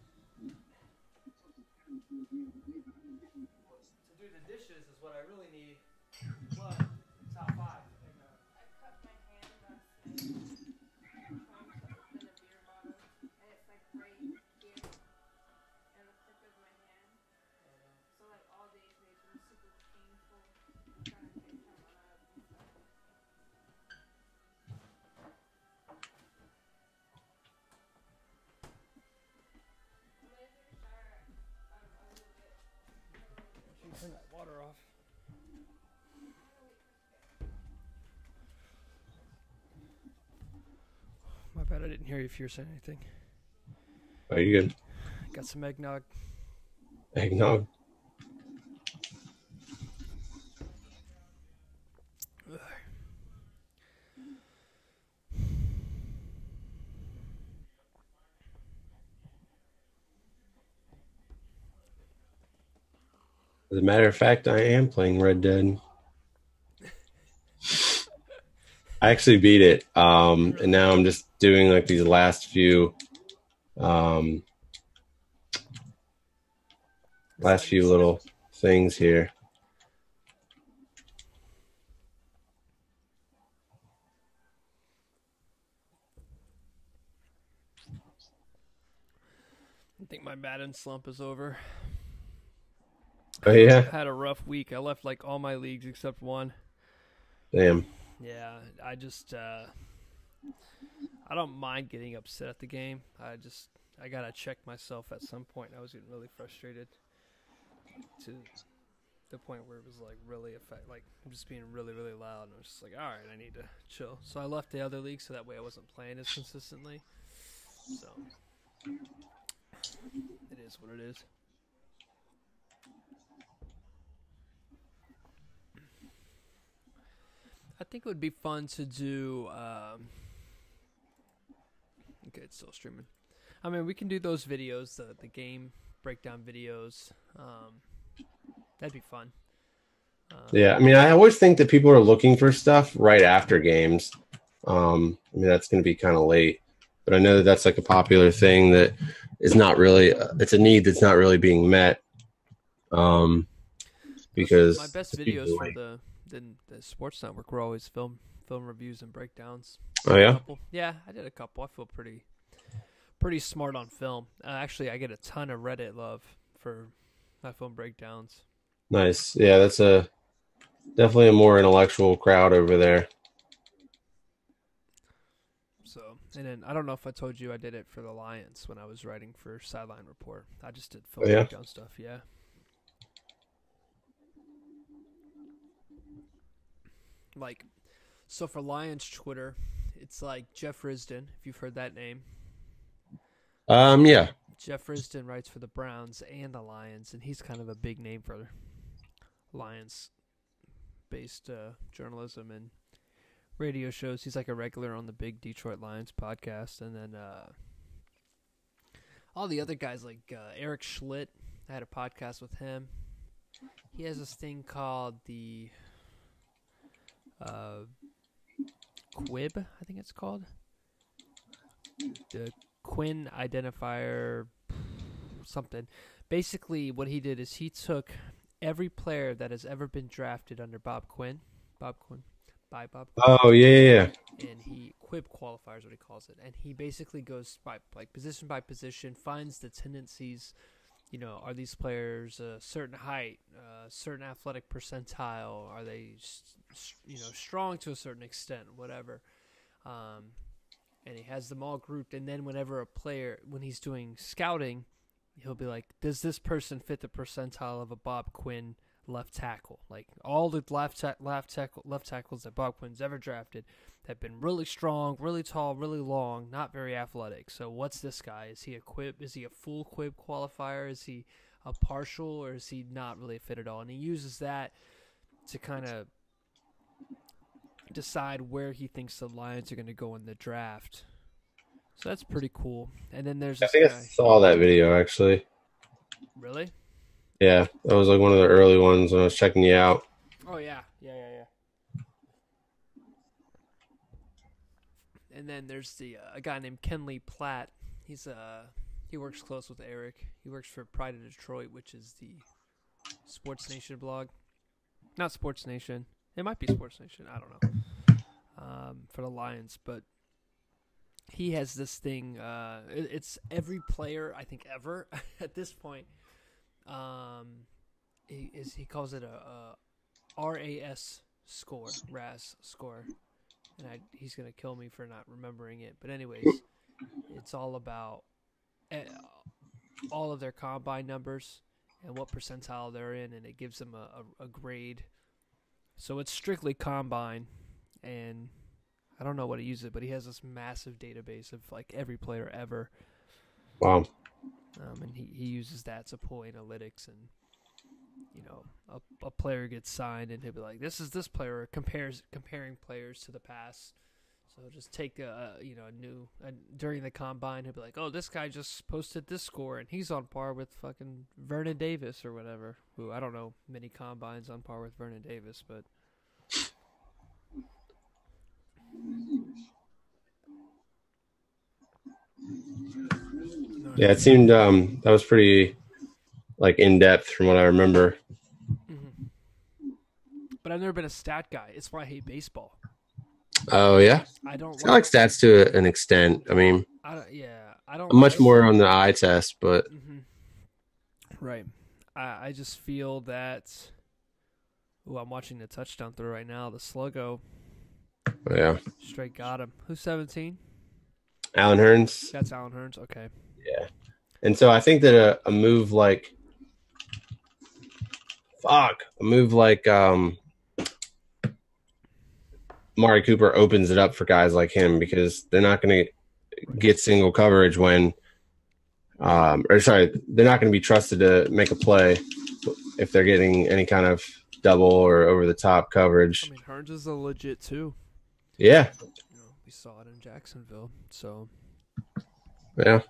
To do the dishes is what I really need. What? Top 5. I cut my hand last night trying to open a beer bottle, and it's like right here. bad I didn't hear you if you were saying anything. Are you good? Got some eggnog. Eggnog. As a matter of fact, I am playing Red Dead. I actually beat it, and now I'm just doing like these last few little things here. I think my Madden slump is over. Oh yeah, I had a rough week. I left like all my leagues except one. damn. Yeah, I just I don't mind getting upset at the game. I gotta check myself at some point. I was getting really frustrated to the point where it was like really like I'm just being really loud, and I was just like, all right, I need to chill. So I left the other league so that way I wasn't playing as consistently. So it is what it is. I think it would be fun to do. Okay, it's still streaming. I mean, we can do those videos, the game breakdown videos. That'd be fun. Yeah, I mean, I always think that people are looking for stuff right after games. I mean, that's going to be kind of late, but I know that that's like a popular thing that is not really. It's a need that's not really being met. Because my best videos for the sports network were always film reviews and breakdowns. Oh yeah, yeah, I did a couple. I feel pretty smart on film. Actually, I get a ton of Reddit love for my film breakdowns. nice. Yeah, that's definitely a more intellectual crowd over there. So, and then I don't know if I told you I did it for the Lions when I was writing for Sideline Report. I just did film breakdown stuff. Yeah. Like, so for Lions Twitter, it's like Jeff Risdon, if you've heard that name. Yeah. Jeff Risdon writes for the Browns and the Lions, and he's kind of a big name for Lions-based journalism and radio shows. He's like a regular on the big Detroit Lions podcast. And then all the other guys, like Eric Schlitt, I had a podcast with him. He has this thing called the Quib, I think it's called. The Quinn Identifier something. Basically, what he did is he took every player that has ever been drafted under Bob Quinn. Oh yeah. And he Quib qualifiers, what he calls it. And he basically goes by position, finds the tendencies. You know, are these players a certain height, certain athletic percentile? Are they, strong to a certain extent, whatever? And he has them all grouped. And then whenever when he's doing scouting, he'll be like, does this person fit the percentile of a Bob Quinn left tackle? Like all the left tackles that Bob Quinn's ever drafted have been really strong, really tall, really long, not very athletic. So what's this guy? Is he a Quib? Is he a full Quib qualifier? Is he a partial, or is he not really a fit at all? And he uses that to kind of decide where he thinks the Lions are going to go in the draft. So that's pretty cool. And then there's this I saw that video actually. Really? Yeah, that was like one of the early ones when I was checking you out. Oh yeah. And then there's a guy named Kenley Platt. He works close with Eric. He works for Pride of Detroit, which is the Sports Nation blog. Not Sports Nation. It might be Sports Nation. I don't know. For the Lions, but he has this thing. It's every player I think ever at this point. He calls it a RAS score, and he's gonna kill me for not remembering it. But anyways, it's all about all of their combine numbers and what percentile they're in, and it gives them a grade. So it's strictly combine, and I don't know what he uses, but he has this massive database of like every player ever. Wow. And he uses that to pull analytics, and a player gets signed and he'll be like, this is this player, comparing players to the past. So he'll just take during the combine, he'll be like, oh, this guy just posted this score and he's on par with fucking Vernon Davis or whatever, who I don't know many combines on par with Vernon Davis, but Yeah, it seemed that was pretty like in depth from what I remember. mm-hmm. But I've never been a stat guy. It's why I hate baseball. Oh yeah, I don't I like stats to an extent. I mean, I don't I'm much like, more on the eye test, but mm-hmm. Right. I just feel that. Ooh, I'm watching the touchdown throw right now. The sluggo. yeah. Straight got him. Who's 17? Alan Hearns. That's Alan Hearns. Okay. Yeah. And so I think that a move like Amari Cooper opens it up for guys like him because they're not going to get single coverage when they're not going to be trusted to make a play if they're getting any kind of double or over the top coverage. I mean, Hearns is a legit too. Yeah. We saw it in Jacksonville. So yeah.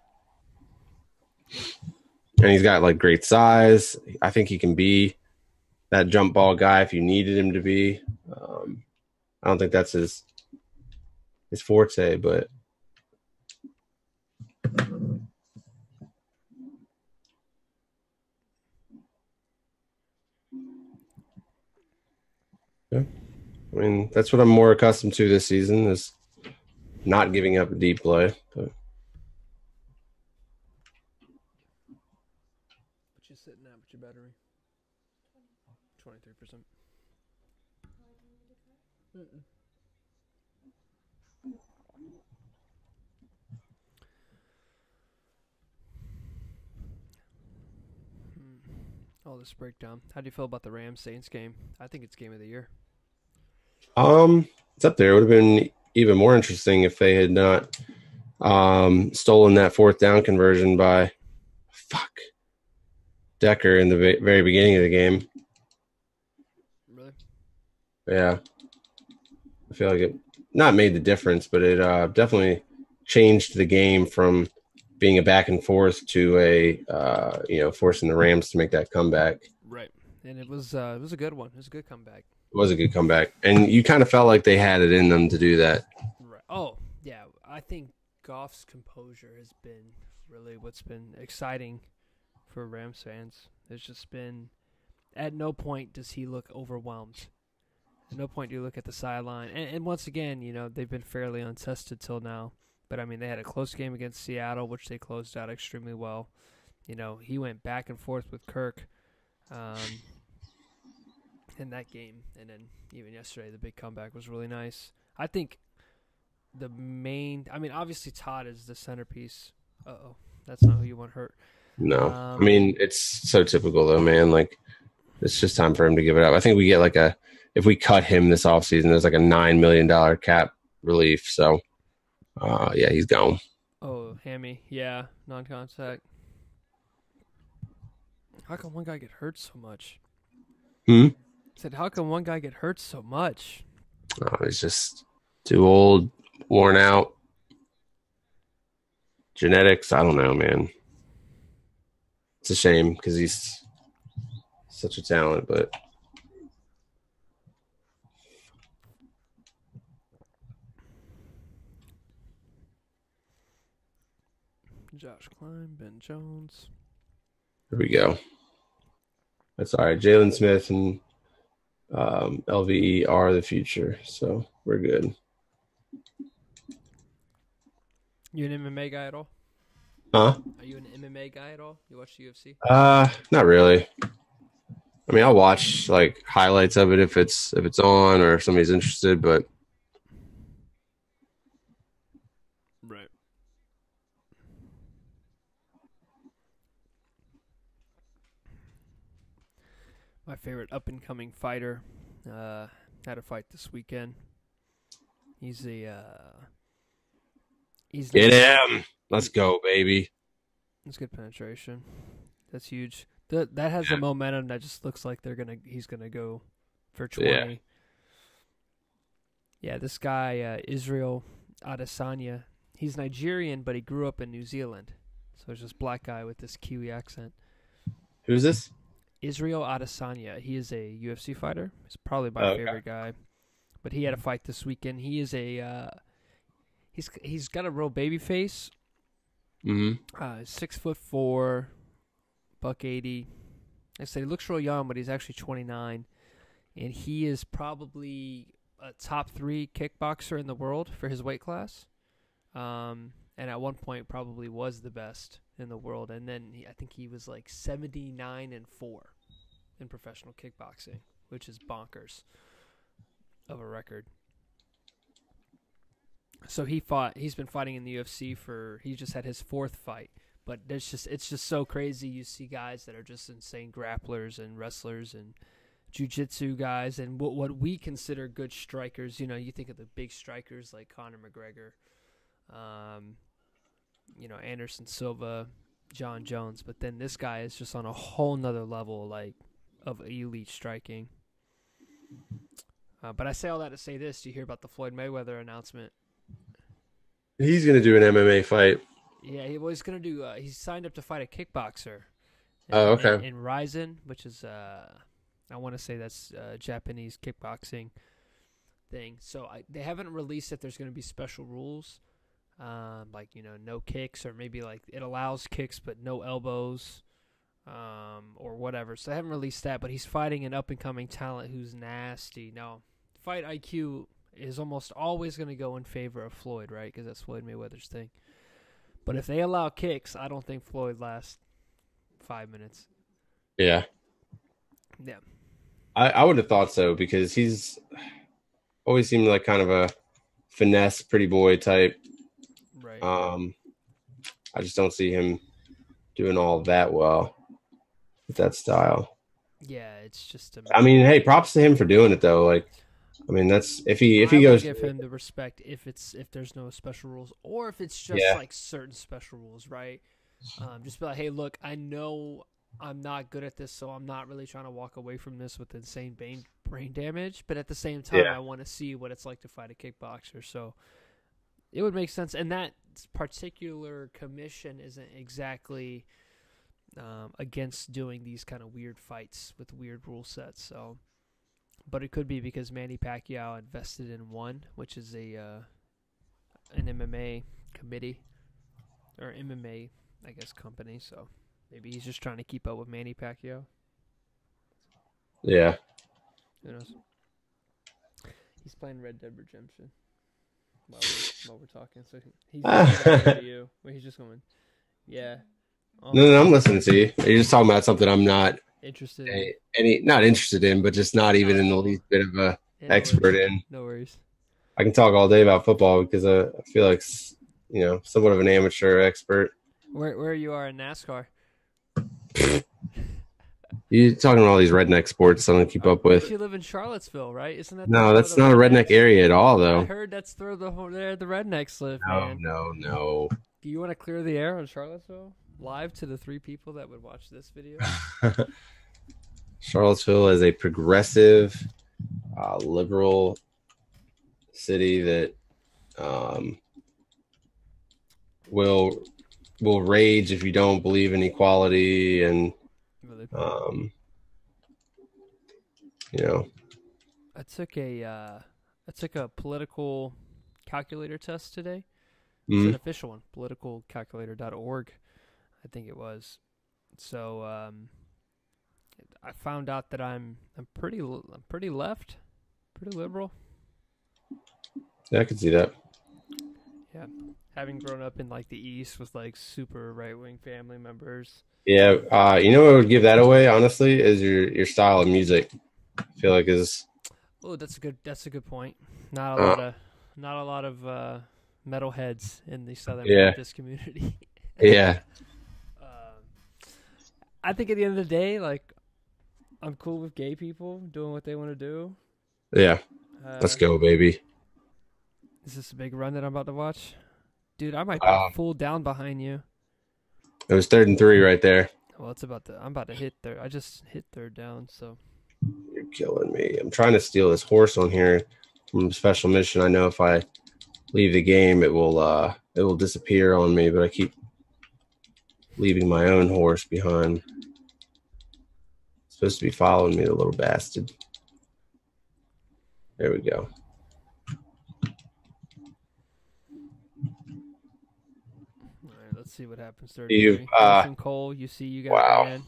And he's got like great size. I think he can be that jump ball guy if you needed him to be. I don't think that's his forte, but yeah. I mean, that's what I'm more accustomed to this season is not giving up a deep play. But what you sitting at with your battery? 23%. Oh, this breakdown. How do you feel about the Rams-Saints game? I think it's game of the year. It's up there. It would have been even more interesting if they had not stolen that fourth down conversion by Decker in the very beginning of the game. Really? Yeah. I feel like it not made the difference, but it definitely changed the game from being a back and forth to a forcing the Rams to make that comeback. Right. And it was a good one. It was a good comeback. It was a good comeback. And you kind of felt like they had it in them to do that. Right. Oh, yeah. I think Goff's composure has been really what's been exciting for Rams fans. There's just been at no point does he look overwhelmed. At no point do you look at the sideline. And once again, they've been fairly untested till now. But, I mean, they had a close game against Seattle, which they closed out extremely well. He went back and forth with Kirk in that game. And then even yesterday, the big comeback was really nice. I think obviously Todd is the centerpiece. Uh-oh, that's not who you want hurt. No. I mean, it's so typical, though, man. Like, it's just time for him to give it up. I think we get if we cut him this offseason, there's like a $9 million cap relief. So, yeah, he's gone. Oh, hammy. Yeah, non-contact. How come one guy get hurt so much? I said, how come one guy get hurt so much? Oh, he's just too old, worn out. Genetics, I don't know, man. It's a shame because he's such a talent, but Josh Klein, Ben Jones. here we go. That's all right. Jalen Smith and LVE are the future, so we're good. You an MMA guy at all? Huh? Are you an MMA guy at all? You watch the UFC? Not really. I mean, I'll watch like highlights of it if it's on or if somebody's interested, but right. My favorite up and coming fighter had a fight this weekend. He's he's Get him. Let's go, baby. That's good penetration. That's huge. That has the momentum. That just looks like he's gonna go for 20. Yeah, this guy Israel Adesanya. He's Nigerian, but he grew up in New Zealand. So it's just black guy with this Kiwi accent. Who's this? Israel Adesanya. He is a UFC fighter. He's probably my favorite guy. But he had a fight this weekend. He is he's got a real baby face. 6'4", $180. I said he looks real young, but he's actually 29, and he is probably a top 3 kickboxer in the world for his weight class. And at one point probably was the best in the world. And then I think he was like 79-4 in professional kickboxing, which is bonkers of a record. So he's been fighting in the UFC he just had his 4th fight. But it's just so crazy. You see guys that are just insane grapplers and wrestlers and jiu-jitsu guys and what we consider good strikers. You know, you think of the big strikers like Conor McGregor, Anderson Silva, John Jones. But then this guy is just on a whole nother level, like, of elite striking. But I say all that to say this. Do you hear about the Floyd Mayweather announcement? He's going to do an MMA fight. Yeah, he's going to do he's signed up to fight a kickboxer. Okay. In Ryzen, which is, I want to say that's Japanese kickboxing thing. So they haven't released if there's going to be special rules, like, no kicks, or maybe like it allows kicks but no elbows, or whatever. So they haven't released that, but he's fighting an up-and-coming talent who's nasty. Now, fight IQ is almost always going to go in favor of Floyd, right? Because that's Floyd Mayweather's thing. But if they allow kicks, I don't think Floyd lasts 5 minutes. Yeah. Yeah. I would have thought so, because he's always seemed like kind of a finesse, pretty boy type. Right. I just don't see him doing all that well with that style. Yeah, it's just. I mean, hey, props to him for doing it though. Like, I mean, that's if he goes. Give him the respect if there's no special rules, or if it's just like certain special rules, right? Just be like, hey, look, I know I'm not good at this, so I'm not really trying to walk away from this with insane brain damage. But at the same time, I want to see what it's like to fight a kickboxer. So it would make sense. And that particular commission isn't exactly against doing these kind of weird fights with weird rule sets. So, but it could be because Manny Pacquiao invested in one, which is an MMA committee or MMA, I guess, company. So maybe he's just trying to keep up with Manny Pacquiao. Yeah. Who knows? He's playing Red Dead Redemption while we're talking. So he's just going to you. Where he's just going, yeah. No, I'm listening to you. You're just talking about something I'm not interested not interested in, but just not even in the least bit of a expert in. No worries. I can talk all day about football because I feel like, somewhat of an amateur expert. Where you are in NASCAR? You talking about all these redneck sports I don't keep up with. You live in Charlottesville, right? Isn't that? No, that's not a redneck area at all, though. I heard that's where the rednecks live. No. Do you want to clear the air on Charlottesville live to the 3 people that would watch this video? Charlottesville is a progressive, liberal city that will rage if you don't believe in equality and I took a political calculator test today. It's an official one, politicalcalculator.org, I think it was. So I found out that I'm pretty left, pretty liberal. Yeah, I can see that. Yeah, having grown up in like the East with like super right-wing family members. Yeah, you know what would give that away, honestly, is your style of music. I feel like is. Oh, that's a good point. Not a lot of metalheads in the Southern Baptist community. Yeah. I think at the end of the day, like, I'm cool with gay people doing what they want to do. Yeah. Let's go, baby. Is this a big run that I'm about to watch? Dude, I might be Um, full down behind you. It was 3rd and 3 right there. Well, I'm about to hit third. I just hit third down, so. You're killing me. I'm trying to steal this horse on here from special mission. I know if I leave the game, it will disappear on me, but I keep leaving my own horse behind. It's supposed to be following me, the little bastard. There we go. All right, let's see what happens. 33. You've, Wilson Cole, you see, you got wow. man.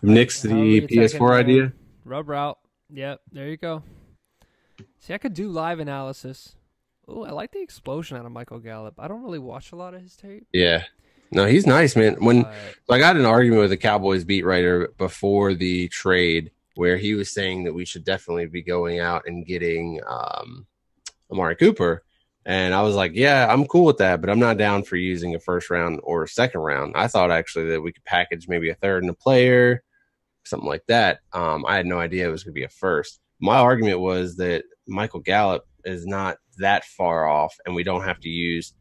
Nix How are the we attacking PS4 man? idea. Rub route. Yep, there you go. See, I could do live analysis. Oh, I like the explosion out of Michael Gallup. I don't really watch a lot of his tape. Yeah. No, he's nice, man. When but I got in an argument with a Cowboys beat writer before the trade where he was saying that we should definitely be going out and getting Amari Cooper. And I was like, yeah, I'm cool with that, but I'm not down for using a first round or a second round. I thought actually that we could package maybe a third and a player, something like that. I had no idea it was going to be a first. My argument was that Michael Gallup is not that far off, and we don't have to use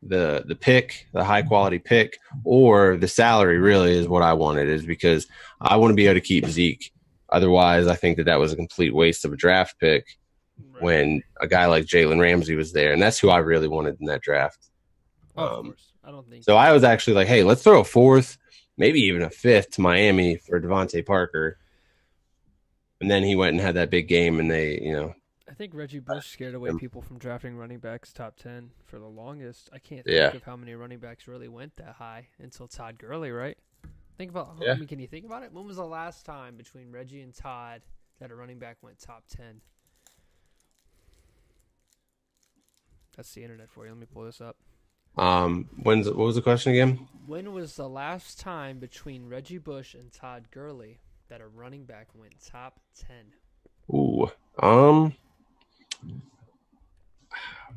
the pick, the high quality pick, or the salary. Really, is what I wanted, is because I want to be able to keep Zeke. Otherwise, I think that was a complete waste of a draft pick when a guy like Jalen Ramsey was there, and that's who I really wanted in that draft. of course, I don't think So I was actually like, hey, let's throw a fourth, maybe even a fifth to Miami for Devontae Parker. And then he went and had that big game, and they, I think Reggie Bush scared away people from drafting running backs top 10 for the longest. I can't Yeah. think of how many running backs really went that high until Todd Gurley, right? Think about. Yeah. I mean, can you think about it? When was the last time between Reggie and Todd that a running back went top 10? That's the internet for you. Let me pull this up. what was the question again? When was the last time between Reggie Bush and Todd Gurley that a running back went top 10? Ooh,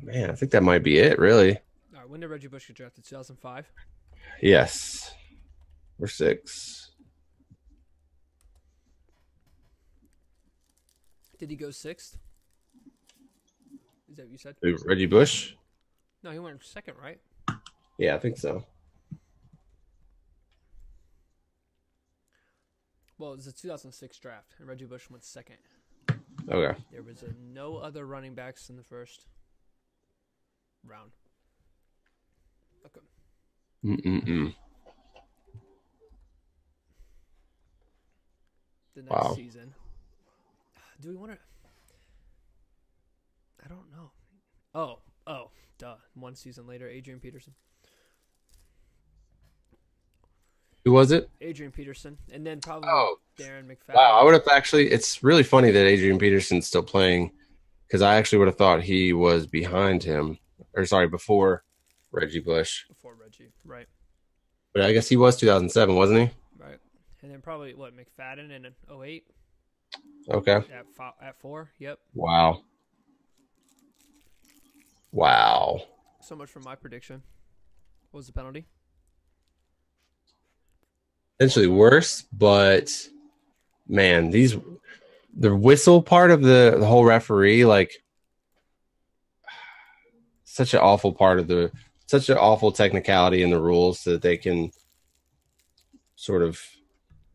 man, I think that might be it, really. All right, when did Reggie Bush get drafted? 2005? Yes. Or 6. Did he go 6th? Is that what you said? Who, Reggie Bush? No, he went 2nd, right? Yeah, I think so. Well, it was a 2006 draft, and Reggie Bush went 2nd. Okay. There was no other running backs in the first round. Okay. The next Wow. season. Do we want to? I don't know. Oh, duh. One season later, Adrian Peterson. Who was it? Adrian Peterson, and then probably Darren McFadden. Wow, I would have actually. It's really funny that Adrian Peterson's still playing, because I actually would have thought he was behind him, before Reggie Bush. Before Reggie, right? But I guess he was 2007, wasn't he? Right. And then probably McFadden in 08 Okay. at 4. Yep. Wow. So much for my prediction. What was the penalty? Essentially worse, but man, the whistle part of the whole referee, like, such an awful part of such an awful technicality in the rules so that they can sort of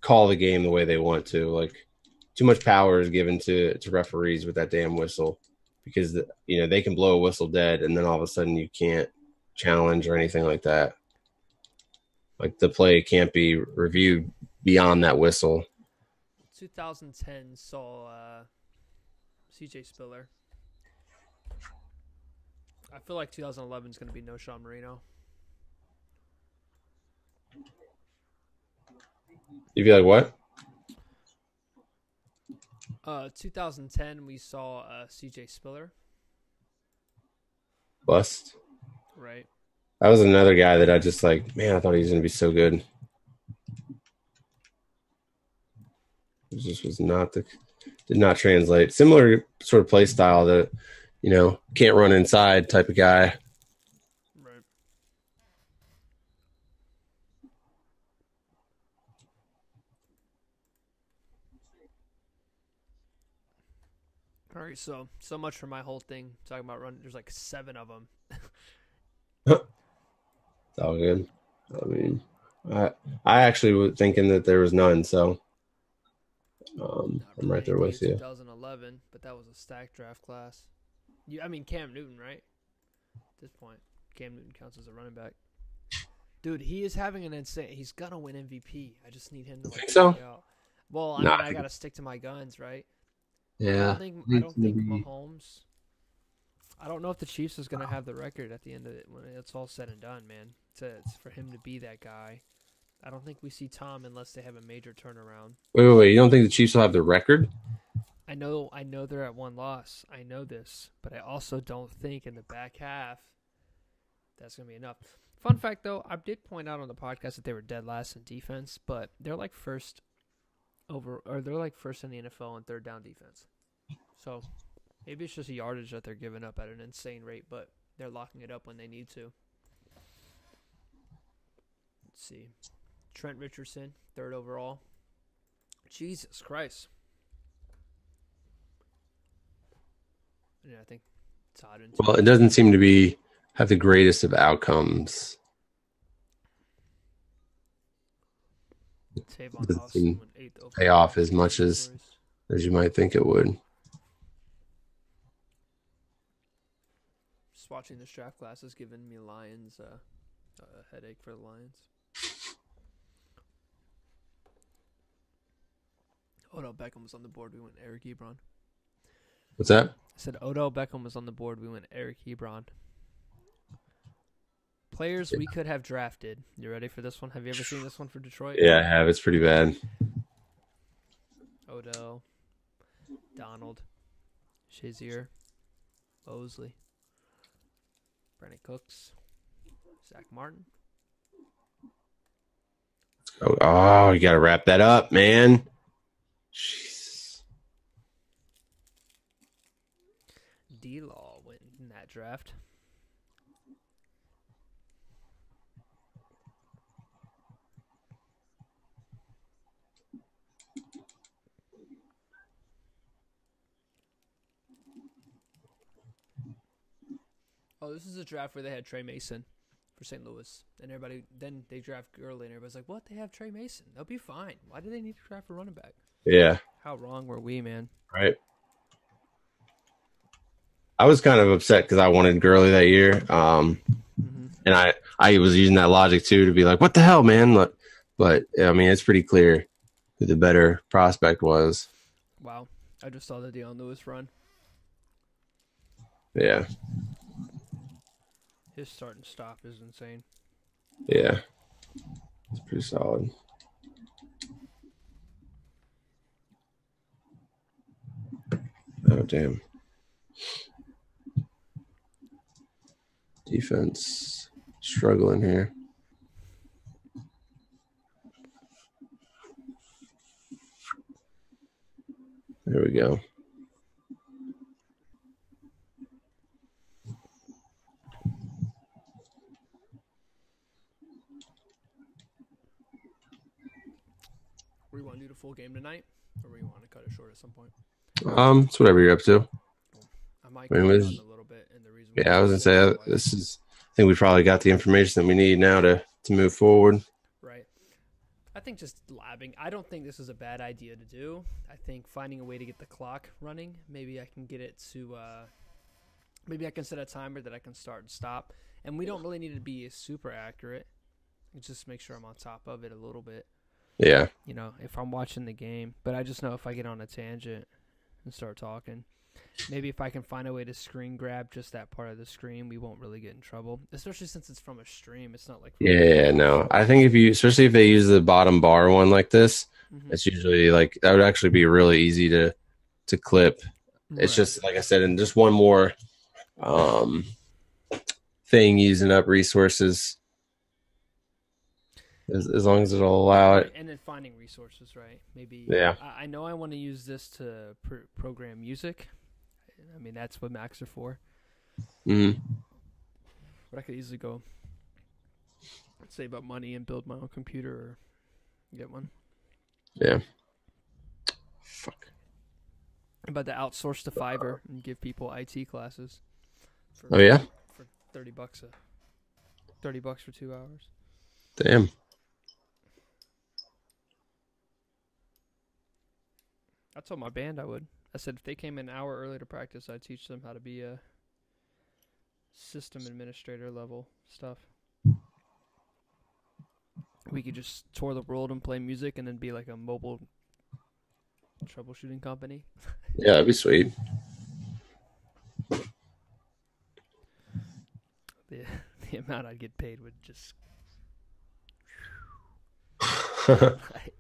call the game the way they want to. Like, too much power is given to referees with that damn whistle, because they can blow a whistle dead, and then all of a sudden you can't challenge or anything like that. Like, the play can't be reviewed beyond that whistle. 2010 saw C.J. Spiller. I feel like 2011 is going to be no Sean Marino. You'd be like, what? 2010 we saw C.J. Spiller. Bust. Right. That was another guy that I just like, man, I thought he was going to be so good. It just was not did not translate. Similar sort of play style that, can't run inside type of guy. Right. All right, so much for my whole thing. Talking about running, there's like 7 of them. It's all good. I mean, I actually was thinking that there was none, so I'm right there with you. 2011, but that was a stacked draft class. I mean Cam Newton, right? At this point, Cam Newton counts as a running back. Dude, he is having an insane. He's gonna win MVP. I just need him to think so? out. Well, I Nah, mean, I gotta stick to my guns, right? Yeah. I don't think Mahomes. I don't know if the Chiefs is gonna have the record at the end of it when it's all said and done, man. It's for him to be that guy. I don't think we see Tom unless they have a major turnaround. Wait. You don't think the Chiefs will have the record? I know they're at 1 loss. I know this, but I also don't think in the back half that's gonna be enough. Fun fact, though, I did point out on the podcast that they were dead last in defense, but they're like first in the NFL in third down defense. So maybe it's just a yardage that they're giving up at an insane rate, but they're locking it up when they need to. Let's see. Trent Richardson, 3rd overall. Jesus Christ. Yeah, I think Todd. Well, it doesn't seem to have the greatest of outcomes. Doesn't seem to pay off as much as you might think it would. Just watching this draft class is giving me Lions a headache for the Lions. Odell Beckham was on the board. We went Eric Ebron. What's that? I said Odell Beckham was on the board. We went Eric Ebron. Players we could have drafted. You ready for this one? Have you ever seen this one for Detroit? Yeah, I have. It's pretty bad. Odell, Donald, Shazier, Mosley, Brandon Cooks, Zach Martin. Oh, you got to wrap that up, man. Jeez. D-Law went in that draft. Oh, this is a draft where they had Trey Mason for St. Louis. And then they draft Gurley, and everybody's like, what? They have Trey Mason. They'll be fine. Why do they need to draft a running back? Yeah. How wrong were we, man? Right. I was kind of upset because I wanted Gurley that year. And I was using that logic, too, to be like, what the hell, man? But I mean, it's pretty clear who the better prospect was. Wow. I just saw the Deion Lewis run. Yeah. His start and stop is insane. Yeah. It's pretty solid. Oh, damn. Defense struggling here. There we go. We want to do the full game tonight, or we want to cut it short at some point? It's whatever you're up to. I might cut it a little bit, and the reason. Yeah, I was gonna say this is. I think we probably got the information that we need now to move forward. Right. I think just labbing. I don't think this is a bad idea to do. I think finding a way to get the clock running. Maybe I can get it to. Maybe I can set a timer that I can start and stop, and we don't really need to be super accurate. Just make sure I'm on top of it a little bit. Yeah. You know, if I'm watching the game. But I just know if I get on a tangent and start talking, maybe if I can find a way to screen grab just that part of the screen, we won't really get in trouble. Especially since it's from a stream. It's not like... Yeah, no. I think especially if they use the bottom bar one like this, it's usually like, that would actually be really easy to clip. Right. It's just, like I said, and just one more thing using up resources. As long as it'll allow it. And then finding resources, right? Maybe. Yeah. I know I want to use this to program music. I mean, that's what Macs are for. Mm-hmm. But I could easily go save up money and build my own computer or get one. Yeah. Fuck. about to outsource to Fiverr and give people IT classes. Oh yeah, for $30 for 2 hours. damn. I told my band I would. I said if they came an hour early to practice, I'd teach them how to be a system administrator level stuff. We could just tour the world and play music and then be like a mobile troubleshooting company. Yeah, that'd be sweet. The amount I'd get paid would just... Like,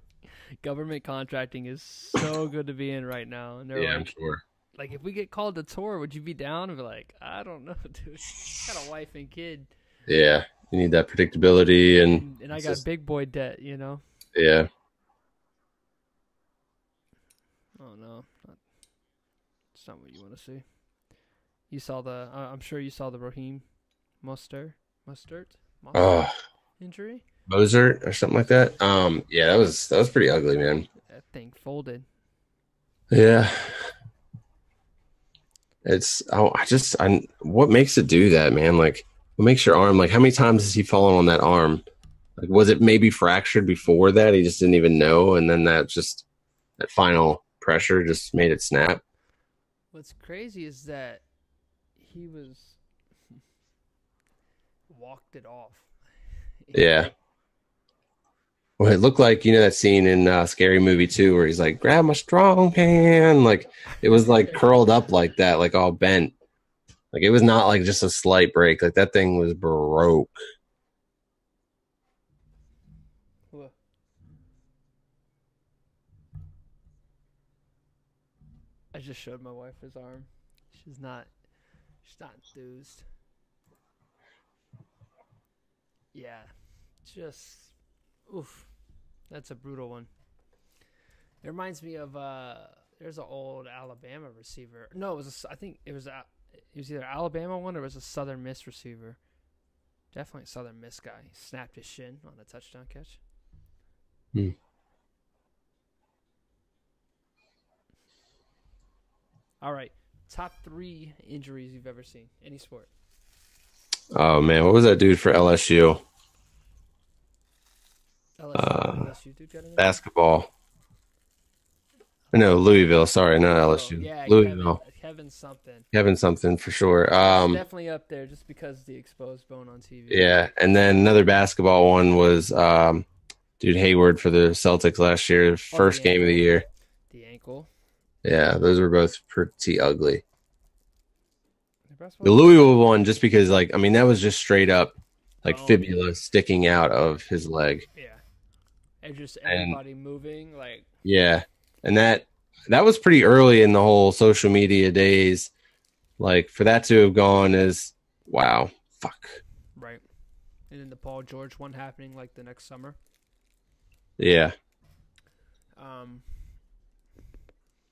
government contracting is so good to be in right now. And they're Yeah, like, I'm sure. like, if we get called to tour, would you be down? And be like, I don't know, dude. Got a wife and kid. Yeah, you need that predictability and I got big boy debt, you know? Yeah. Oh, no. It's not what you want to see. You saw the... I'm sure you saw the Raheem Mostert injury? Mozart or something like that. Yeah, that was pretty ugly, man. That thing folded. Yeah. What makes it do that, man? Like, what makes your arm, like, how many times has he fallen on that arm? Like, was it maybe fractured before that? He just didn't even know, and then that final pressure just made it snap. What's crazy is that he walked it off. Yeah. Well, it looked like, that scene in Scary Movie 2 where he's like, grab my strong hand. Like, it was like curled up like that, like all bent. Like, it was not like just a slight break. Like, that thing was broke. I just showed my wife his arm. She's not enthused. Yeah. Just, oof. That's a brutal one. It reminds me of, there's an old Alabama receiver. No, I think it was either Alabama one or it was a Southern Miss receiver. Definitely a Southern Miss guy. He snapped his shin on a touchdown catch. All right. Top 3 injuries you've ever seen. Any sport. Oh, man. What was that dude for LSU? LSU dude got anything? Basketball. No, Louisville. Sorry, not LSU. Yeah, Louisville. Kevin something for sure. Definitely up there just because of the exposed bone on TV. Yeah, and then another basketball one was dude Hayward for the Celtics last year, first game of the year. The ankle. Yeah, those were both pretty ugly. The Louisville one, just because, like, I mean, that was just straight up, like, fibula sticking out of his leg. Yeah. And just everybody moving, like. Yeah, and that was pretty early in the whole social media days. Like, for that to have gone is, wow, fuck. Right. And then the Paul George one happening, like, the next summer. Yeah.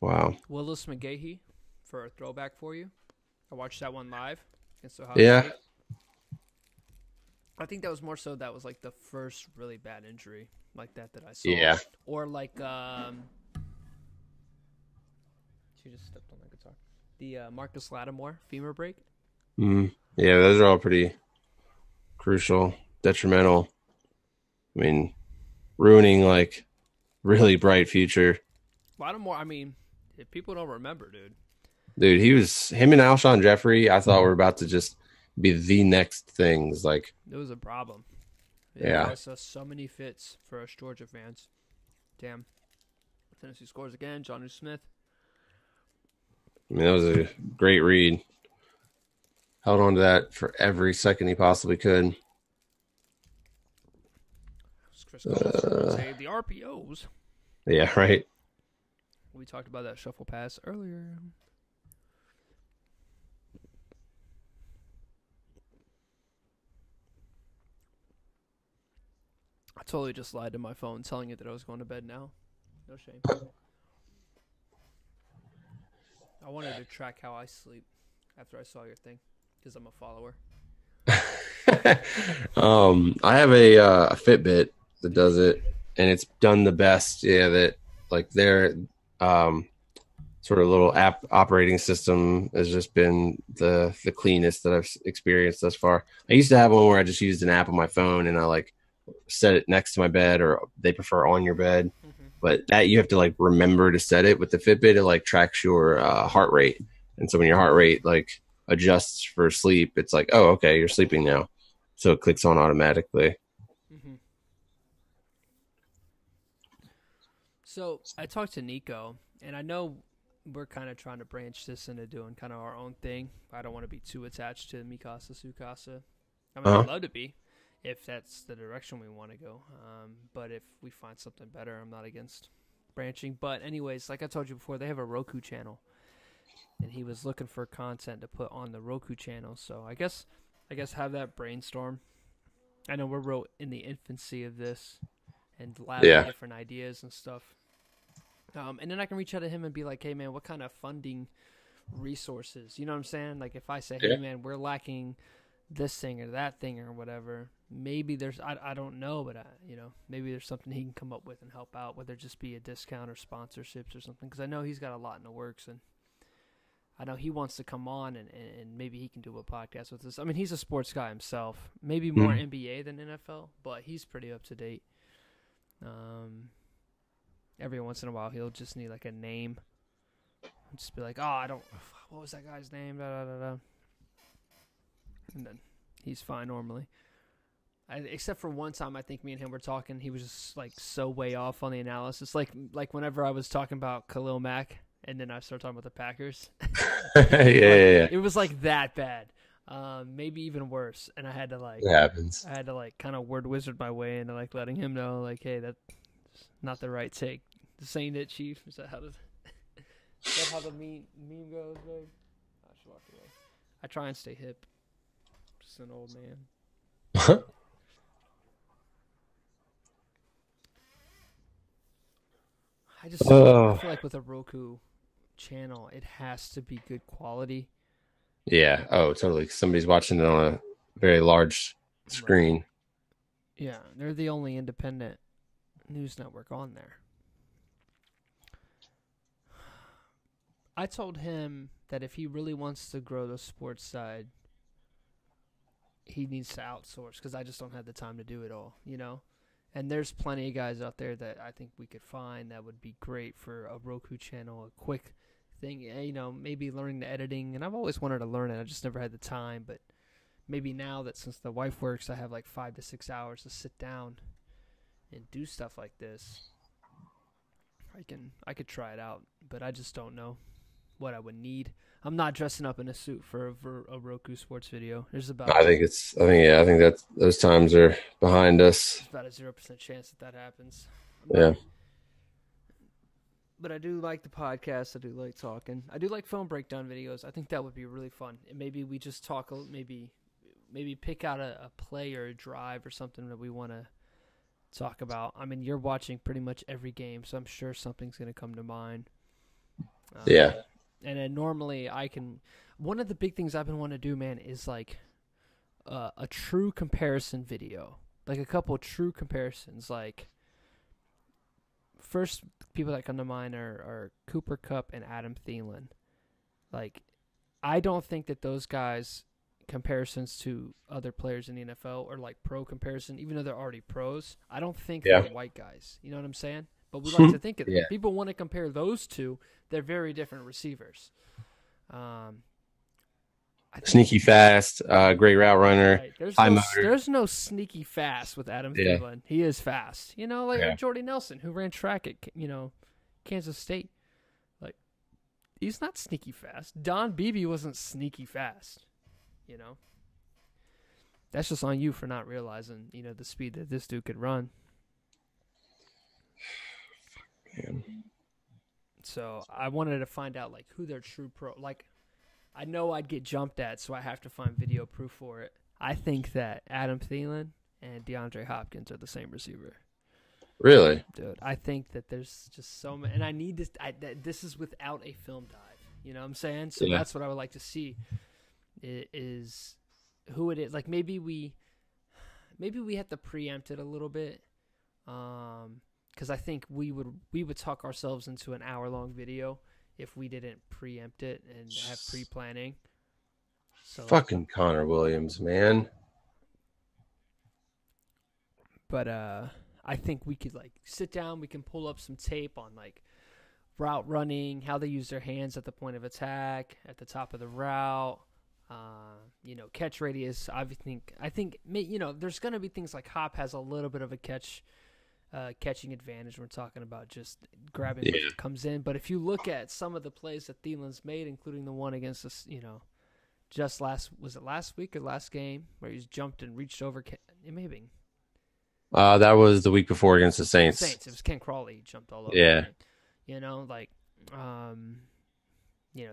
Wow. Willis McGahee for a throwback for you. I watched that one live against Ohio Yeah. State. I think that was more so that was like the first really bad injury like that I saw. Yeah. Or like she just stepped on the guitar. The Marcus Lattimore femur break. Yeah, those are all pretty crucial, detrimental. I mean, ruining like really bright future. Lattimore, I mean, if people don't remember, dude, him and Alshon Jeffrey, I thought were about to just be the next things. Like, it was a problem. Yeah. I saw so many fits for us Georgia fans. Damn. Tennessee scores again. Jonnu Smith. I mean, that was a great read. Held on to that for every second he possibly could. Chris Collins say the RPOs. Yeah, right. We talked about that shuffle pass earlier. I totally just lied to my phone telling it that I was going to bed now. No shame. I wanted to track how I sleep after I saw your thing because I'm a follower. I have a Fitbit that does it, and it's done the best. Yeah, that like sort of little app operating system has just been the cleanest that I've experienced thus far. I used to have one where I just used an app on my phone and I like set it next to my bed, or they prefer on your bed. But that you have to like remember to set it. With the Fitbit, it like tracks your heart rate, and so when your heart rate like adjusts for sleep, it's like, oh, okay, you're sleeping now, so it clicks on automatically. Mm-hmm. So I talked to Nico, and I know we're kind of trying to branch this into doing kind of our own thing. I don't want to be too attached to Mikasa Sukasa. I mean, I'd love to be, if that's the direction we want to go. But if we find something better, I'm not against branching. But anyways, like I told you before, they have a Roku channel, and he was looking for content to put on the Roku channel. So I guess have that brainstorm. I know we're real in the infancy of this and labbing different ideas and stuff. And then I can reach out to him and be like, hey, man, what kind of funding resources? You know what I'm saying? Like if I say, hey, man, we're lacking this thing or that thing or whatever, maybe there's, I don't know, but, maybe there's something he can come up with and help out, whether it just be a discount or sponsorships or something. Because I know he's got a lot in the works, and I know he wants to come on and maybe he can do a podcast with us. I mean, he's a sports guy himself, maybe more NBA than NFL, but he's pretty up to date. Every once in a while, he'll just need like a name. Just be like, what was that guy's name? Da, da, da, da. And then he's fine normally. Except for one time, I think me and him were talking. He was just like so way off on the analysis. Like whenever I was talking about Khalil Mack, and then I started talking about the Packers. Yeah. It was like that bad. Maybe even worse. And I had to like, It happens. I had to like kind of word wizard my way into like letting him know like, hey, that's not the right take. Saying it, Chief. Is that how the meme goes, babe? I should walk away. I try and stay hip. Just an old man. I feel like with a Roku channel, it has to be good quality. Yeah. Oh, totally. Somebody's watching it on a very large screen. Right. Yeah, they're the only independent news network on there. I told him that if he really wants to grow the sports side, he needs to outsource, because I just don't have the time to do it all, And there's plenty of guys out there that I think we could find that would be great for a Roku channel, a quick thing, maybe learning the editing. And I've always wanted to learn it. I just never had the time. But maybe now that since the wife works, I have like 5 to 6 hours to sit down and do stuff like this. I could try it out, but I just don't know what I would need. I'm not dressing up in a suit for a Roku sports video. I think that those times are behind us. There's about a 0% chance that happens. Yeah. But I do like the podcast. I do like talking. I do like film breakdown videos. I think that would be really fun. And maybe we just talk, maybe pick out a play or a drive or something that we want to talk about. I mean, you're watching pretty much every game, so I'm sure something's going to come to mind. Yeah. And then normally one of the big things I've been wanting to do, man, is like a true comparison video. Like a couple of true comparisons. Like, first people that come to mind are Cooper Kupp and Adam Thielen. Like, I don't think that those guys, comparisons to other players in the NFL, or like pro comparison, even though they're already pros, I don't think they're white guys. You know what I'm saying? But we like to think of it. People want to compare those two. They're very different receivers. Sneaky fast, great route runner. Right. There's no sneaky fast with Adam Thielen. He is fast. Like Jordy Nelson, who ran track at Kansas State. Like, he's not sneaky fast. Don Beebe wasn't sneaky fast. That's just on you for not realizing the speed that this dude could run. Man. So I wanted to find out like who their true pro. Like, I know I'd get jumped at, so I have to find video proof for it. I think that Adam Thielen and DeAndre Hopkins are the same receiver. Really, dude? I think that there's just so many, and I need this. This is without a film dive. You know what I'm saying? So that's what I would like to see. Is who it is. Like maybe we have to preempt it a little bit. Because I think we would talk ourselves into an hour-long video if we didn't preempt it and have pre-planning. So, Fucking Connor Williams, man. but I think we could like sit down. We can pull up some tape on like route running, how they use their hands at the point of attack, at the top of the route. Catch radius. I think there's going to be things like Hop has a little bit of a catching advantage. We're talking about just grabbing what comes in. But if you look at some of the plays that Thielen's made, including the one against us, just last week or last game where he's jumped and reached over. It may have been. That was the week before against the Saints. It was Ken Crawley. He jumped all over. Yeah.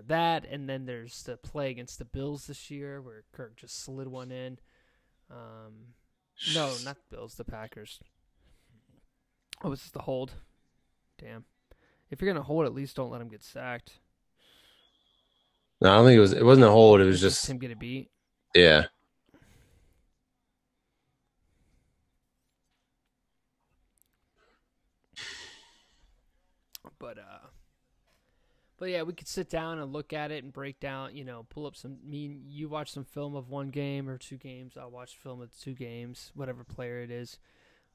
That, and then there's the play against the Bills this year where Kirk just slid one in. No, not the Bills, the Packers. Oh, was this the hold? Damn. If you're going to hold, at least don't let him get sacked. No, I don't think it wasn't a hold. It was just him get a beat. Yeah. But yeah, we could sit down and look at it and break down, pull up you watch some film of one game or two games. I'll watch film of 2 games, whatever player it is,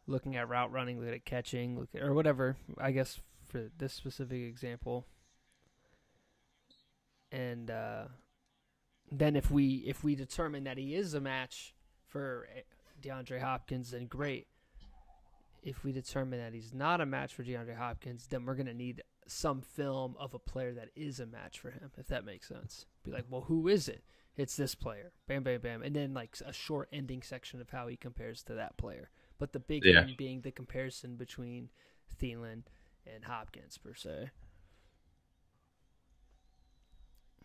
looking at route running, looking at catching, or whatever, I guess, for this specific example. And then if we determine that he is a match for DeAndre Hopkins, then great. If we determine that he's not a match for DeAndre Hopkins, then we're going to need some film of a player that is a match for him, if that makes sense. Be like, well, who is it? It's this player. Bam, bam, bam. And then like a short ending section of how he compares to that player. But the big thing being the comparison between Thielen and Hopkins, per se.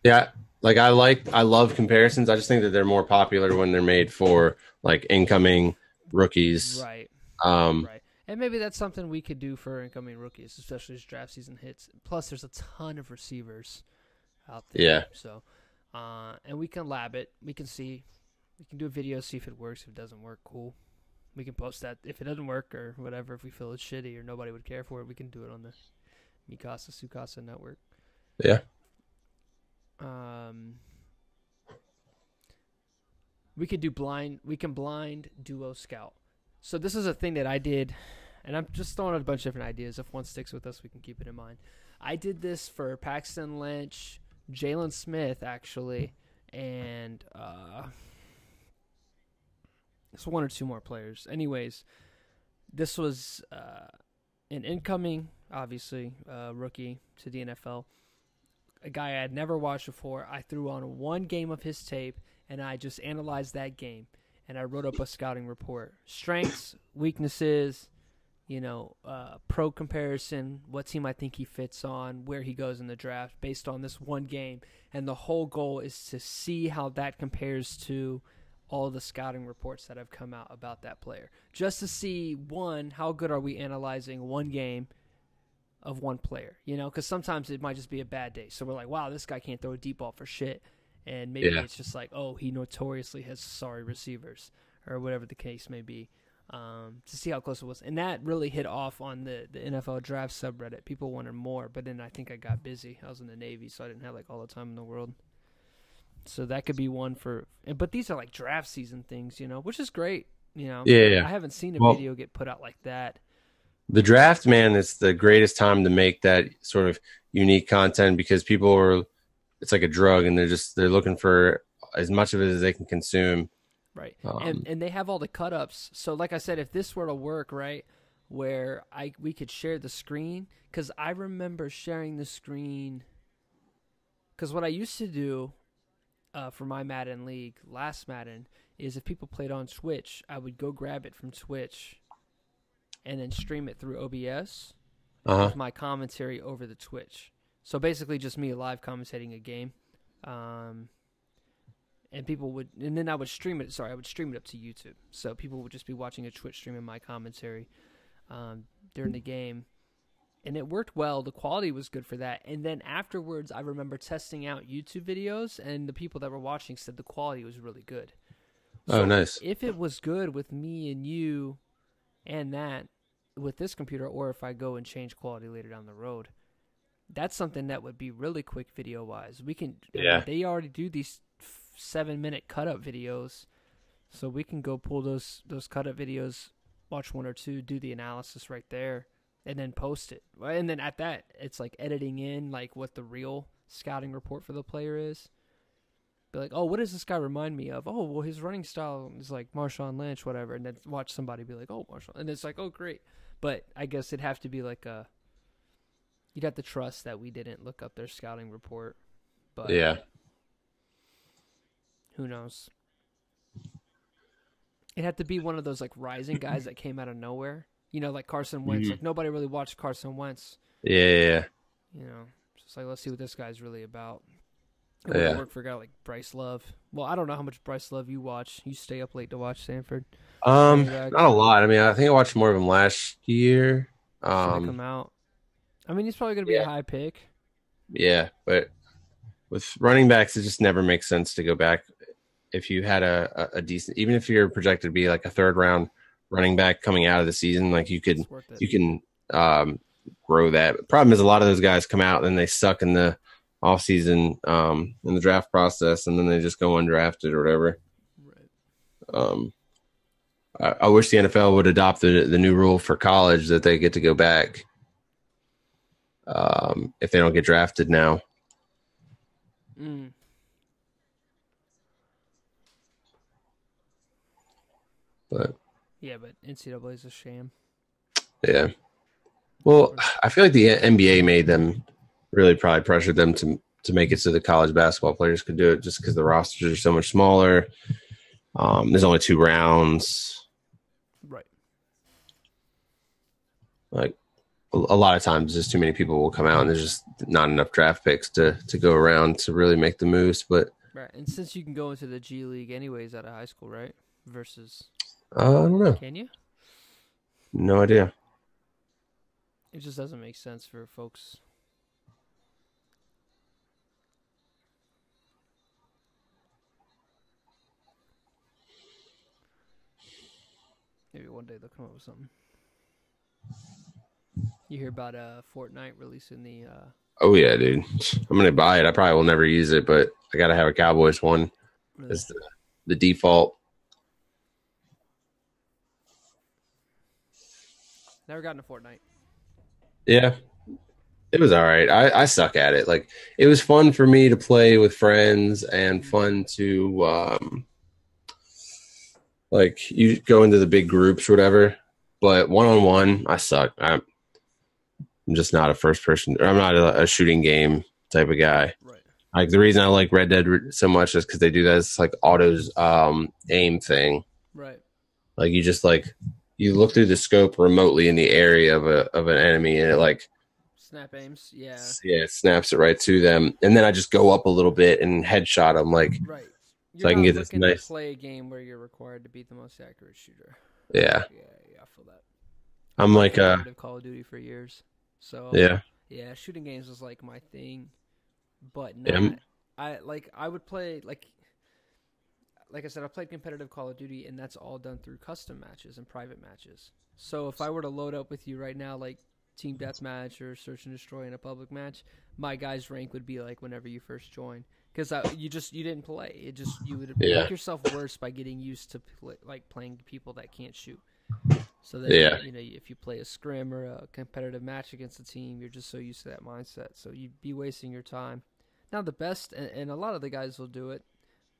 Yeah, like I love comparisons. I just think that they're more popular when they're made for like incoming rookies. Right. Right. And maybe that's something we could do for incoming rookies, especially as draft season hits. Plus, there's a ton of receivers out there. Yeah. So, and we can lab it. We can see. We can do a video, see if it works. If it doesn't work, cool. We can post that. If it doesn't work or whatever, if we feel it's shitty or nobody would care for it, we can do it on the Mikasa Sukasa network. Yeah. We could do blind duo scout. So this is a thing that I did, and I'm just throwing out a bunch of different ideas. If one sticks with us, we can keep it in mind. I did this for Paxton Lynch, Jalen Smith, actually, and it's 1 or 2 more players. Anyways, this was an incoming, obviously, rookie to the NFL, a guy I had never watched before. I threw on 1 game of his tape, and I just analyzed that game. And I wrote up a scouting report. Strengths, weaknesses, pro comparison, what team I think he fits on, where he goes in the draft based on this 1 game. And the whole goal is to see how that compares to all the scouting reports that have come out about that player. Just to see, 1, how good are we analyzing 1 game of 1 player? Because sometimes it might just be a bad day. So we're like, wow, this guy can't throw a deep ball for shit. And maybe it's just like, oh, he notoriously has sorry receivers or whatever the case may be, to see how close it was. And that really hit off on the NFL draft subreddit. People wanted more, but then I think I got busy. I was in the Navy, so I didn't have like all the time in the world. So that could be one for – but these are like draft season things, which is great. Yeah. I haven't seen a video get put out like that. The draft, man, is the greatest time to make that sort of unique content because people are – it's like a drug, and they're looking for as much of it as they can consume. Right. And they have all the cut-ups. So like I said, if this were to work, right, where we could share the screen, because I remember sharing the screen, because what I used to do for my Madden League, last Madden, is if people played on Twitch, I would go grab it from Twitch and then stream it through OBS with my commentary over the Twitch. So basically just me live commentating a game. And then I would stream it. Sorry, I would stream it up to YouTube. So people would just be watching a Twitch stream of my commentary during the game. And it worked well. The quality was good for that. And then afterwards, I remember testing out YouTube videos, and the people that were watching said the quality was really good. So nice. If it was good with me and you and that with this computer, or if I go and change quality later down the road, That's something that would be really quick video wise. We can. I Yeah. mean, they already do these 7-minute cut up videos, so we can go pull those cut up videos, watch one or two, do the analysis right there, and then post it. And then at that, it's like editing in like what the real scouting report for the player is. Be like, oh, what does this guy remind me of? Oh, well, his running style is like Marshawn Lynch, whatever. And then watch somebody be like, oh, Marshawn. And it's like, oh, great. But I guess it'd have to be like you'd have to trust that we didn't look up their scouting report. But Yeah. who knows? It'd have to be one of those like rising guys that came out of nowhere. You know, like Carson Wentz. Like nobody really watched Carson Wentz. Yeah. You know, just like, let's see what this guy's really about. Yeah. Work for a guy like Bryce Love. Well, I don't know how much Bryce Love you watch. You stay up late to watch Stanford. Not a lot. I mean, I think I watched more of him last year. Should they come out? I mean, he's probably going to be a high pick. Yeah, but with running backs, it just never makes sense to go back. If you had a decent, even if you're projected to be like a 3rd round running back coming out of the season, like you can grow that. Problem is, a lot of those guys come out and then they suck in the offseason in the draft process, and then they just go undrafted or whatever. Right. I wish the NFL would adopt the new rule for college that they get to go back if they don't get drafted now. But NCAA is a sham. Yeah. Well, I feel like the NBA made them really probably pressured them to make it so the college basketball players could do it just because the rosters are so much smaller. There's only 2 rounds. Right. Like a lot of times just too many people will come out and there's just not enough draft picks to go around to really make the moves. But right. And since you can go into the G League anyways out of high school, right? Versus I don't know. Can you? No idea. It just doesn't make sense for folks. Maybe one day they'll come up with something. You hear about Fortnite releasing the Oh yeah, dude. I'm gonna buy it. I probably will never use it, but I gotta have a Cowboys one as the default. Never gotten a Fortnite. Yeah. It was all right. I suck at it. Like, it was fun for me to play with friends and fun to like you go into the big groups or whatever. But 1-on-1, I suck. I'm just not a first person. I'm not a shooting game type of guy. Right. Like, the reason I like Red Dead so much is because they do that. It's like auto's aim thing. Right. Like, you just like you look through the scope remotely in the area of an enemy, and it like snap aims. Yeah. Yeah, it snaps it right to them, and then I just go up a little bit and headshot them, like right. You're so I can get this nice. To play a game where you're required to be the most accurate shooter. Yeah. Yeah, I feel that. I'm like Call of Duty for years, so yeah, shooting games was like my thing, but not. I would play like I said, I played competitive Call of Duty, and that's all done through custom matches and private matches. So if I were to load up with you right now, like Team Deathmatch or Search and Destroy in a public match, my guy's rank would be like whenever you first join, because you didn't play. You would make yourself worse by getting used to playing people that can't shoot. So that if you play a scrim or a competitive match against a team, you're just so used to that mindset. So you'd be wasting your time. Now the best, and a lot of the guys will do it,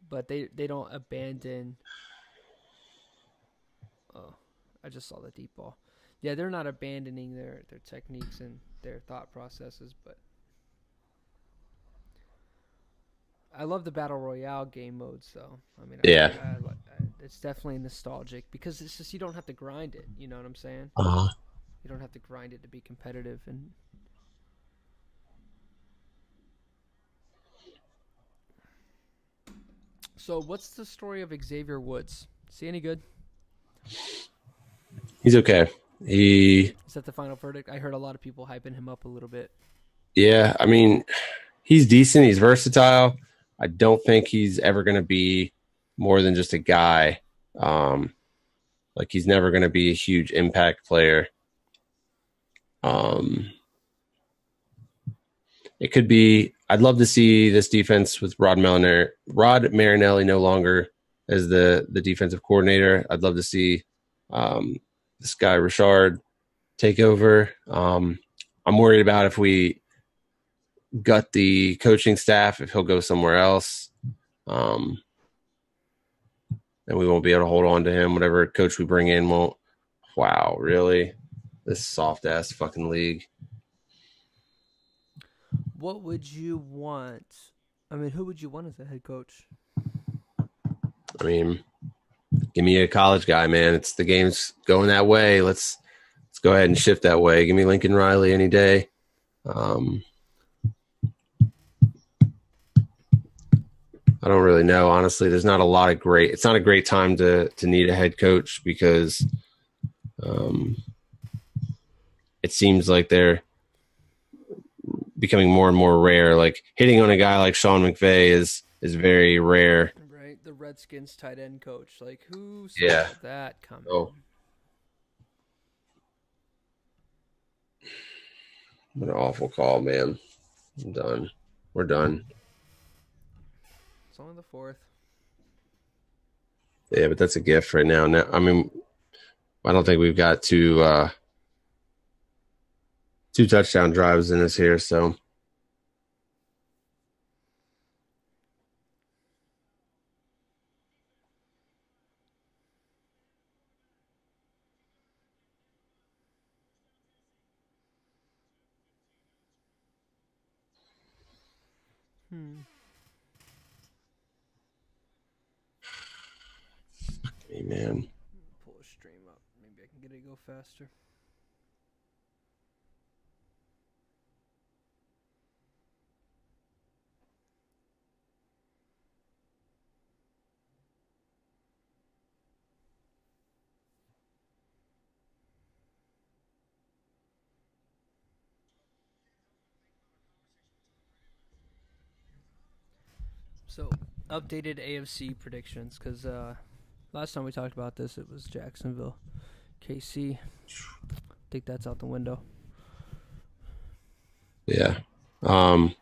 but they don't abandon. Oh, I just saw the deep ball. Yeah, they're not abandoning their techniques and their thought processes, but I love the Battle Royale game modes, though. I mean, it's definitely nostalgic because it's just you don't have to grind it. You know what I'm saying? Uh-huh. You don't have to grind it to be competitive. And so, what's the story of Xavier Woods? Is he any good? He's okay. Is that the final verdict? I heard a lot of people hyping him up a little bit. Yeah, I mean, he's decent. He's versatile. I don't think he's ever going to be more than just a guy. Like, he's never going to be a huge impact player. it could be. I'd love to see this defense with Rod Marinelli no longer as the defensive coordinator. I'd love to see this guy Richard take over. I'm worried about if we gut the coaching staff, if he'll go somewhere else. And we won't be able to hold on to him. Whatever coach we bring in won't. Wow, really? This soft-ass fucking league. What would you want? I mean, who would you want as a head coach? I mean, give me a college guy, man. It's the game's going that way. Let's go ahead and shift that way. Give me Lincoln Riley any day. I don't really know, honestly. There's not a lot of great. It's not a great time to need a head coach because it seems like they're becoming more and more rare. Like hitting on a guy like Sean McVay is very rare. Right, the Redskins tight end coach. Like who saw that coming? Oh. What an awful call, man. I'm done. We're done. It's only the 4th. Yeah, but that's a gift right now. I mean, I don't think we've got two touchdown drives in us here, so. Hey, man. Pull a stream up. Maybe I can get it to go faster. So, updated AFC predictions, because last time we talked about this, it was Jacksonville, KC. I think that's out the window. Yeah. I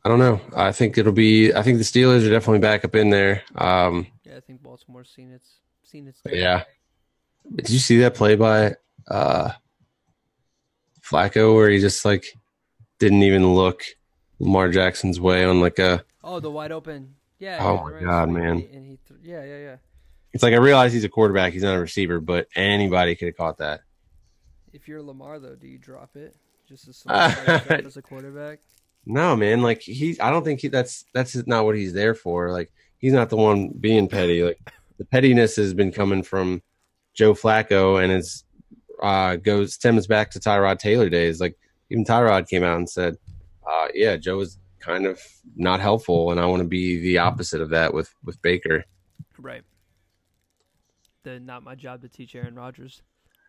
don't know. I think the Steelers are definitely back up in there. Yeah, I think Baltimore's seen its day. Yeah. Did you see that play by Flacco where he just like didn't even look Lamar Jackson's way on like a the wide open. Yeah. Oh my God, man. And yeah. It's like I realize he's a quarterback, he's not a receiver, but anybody could have caught that. If you're Lamar though, do you drop it just as a quarterback? No, man. Like I don't think that's not what he's there for. Like he's not the one being petty. Like the pettiness has been coming from Joe Flacco, and stems back to Tyrod Taylor days. Like even Tyrod came out and said, "Yeah, Joe is kind of not helpful, and I want to be the opposite of that with Baker." Right. Not my job to teach Aaron Rodgers.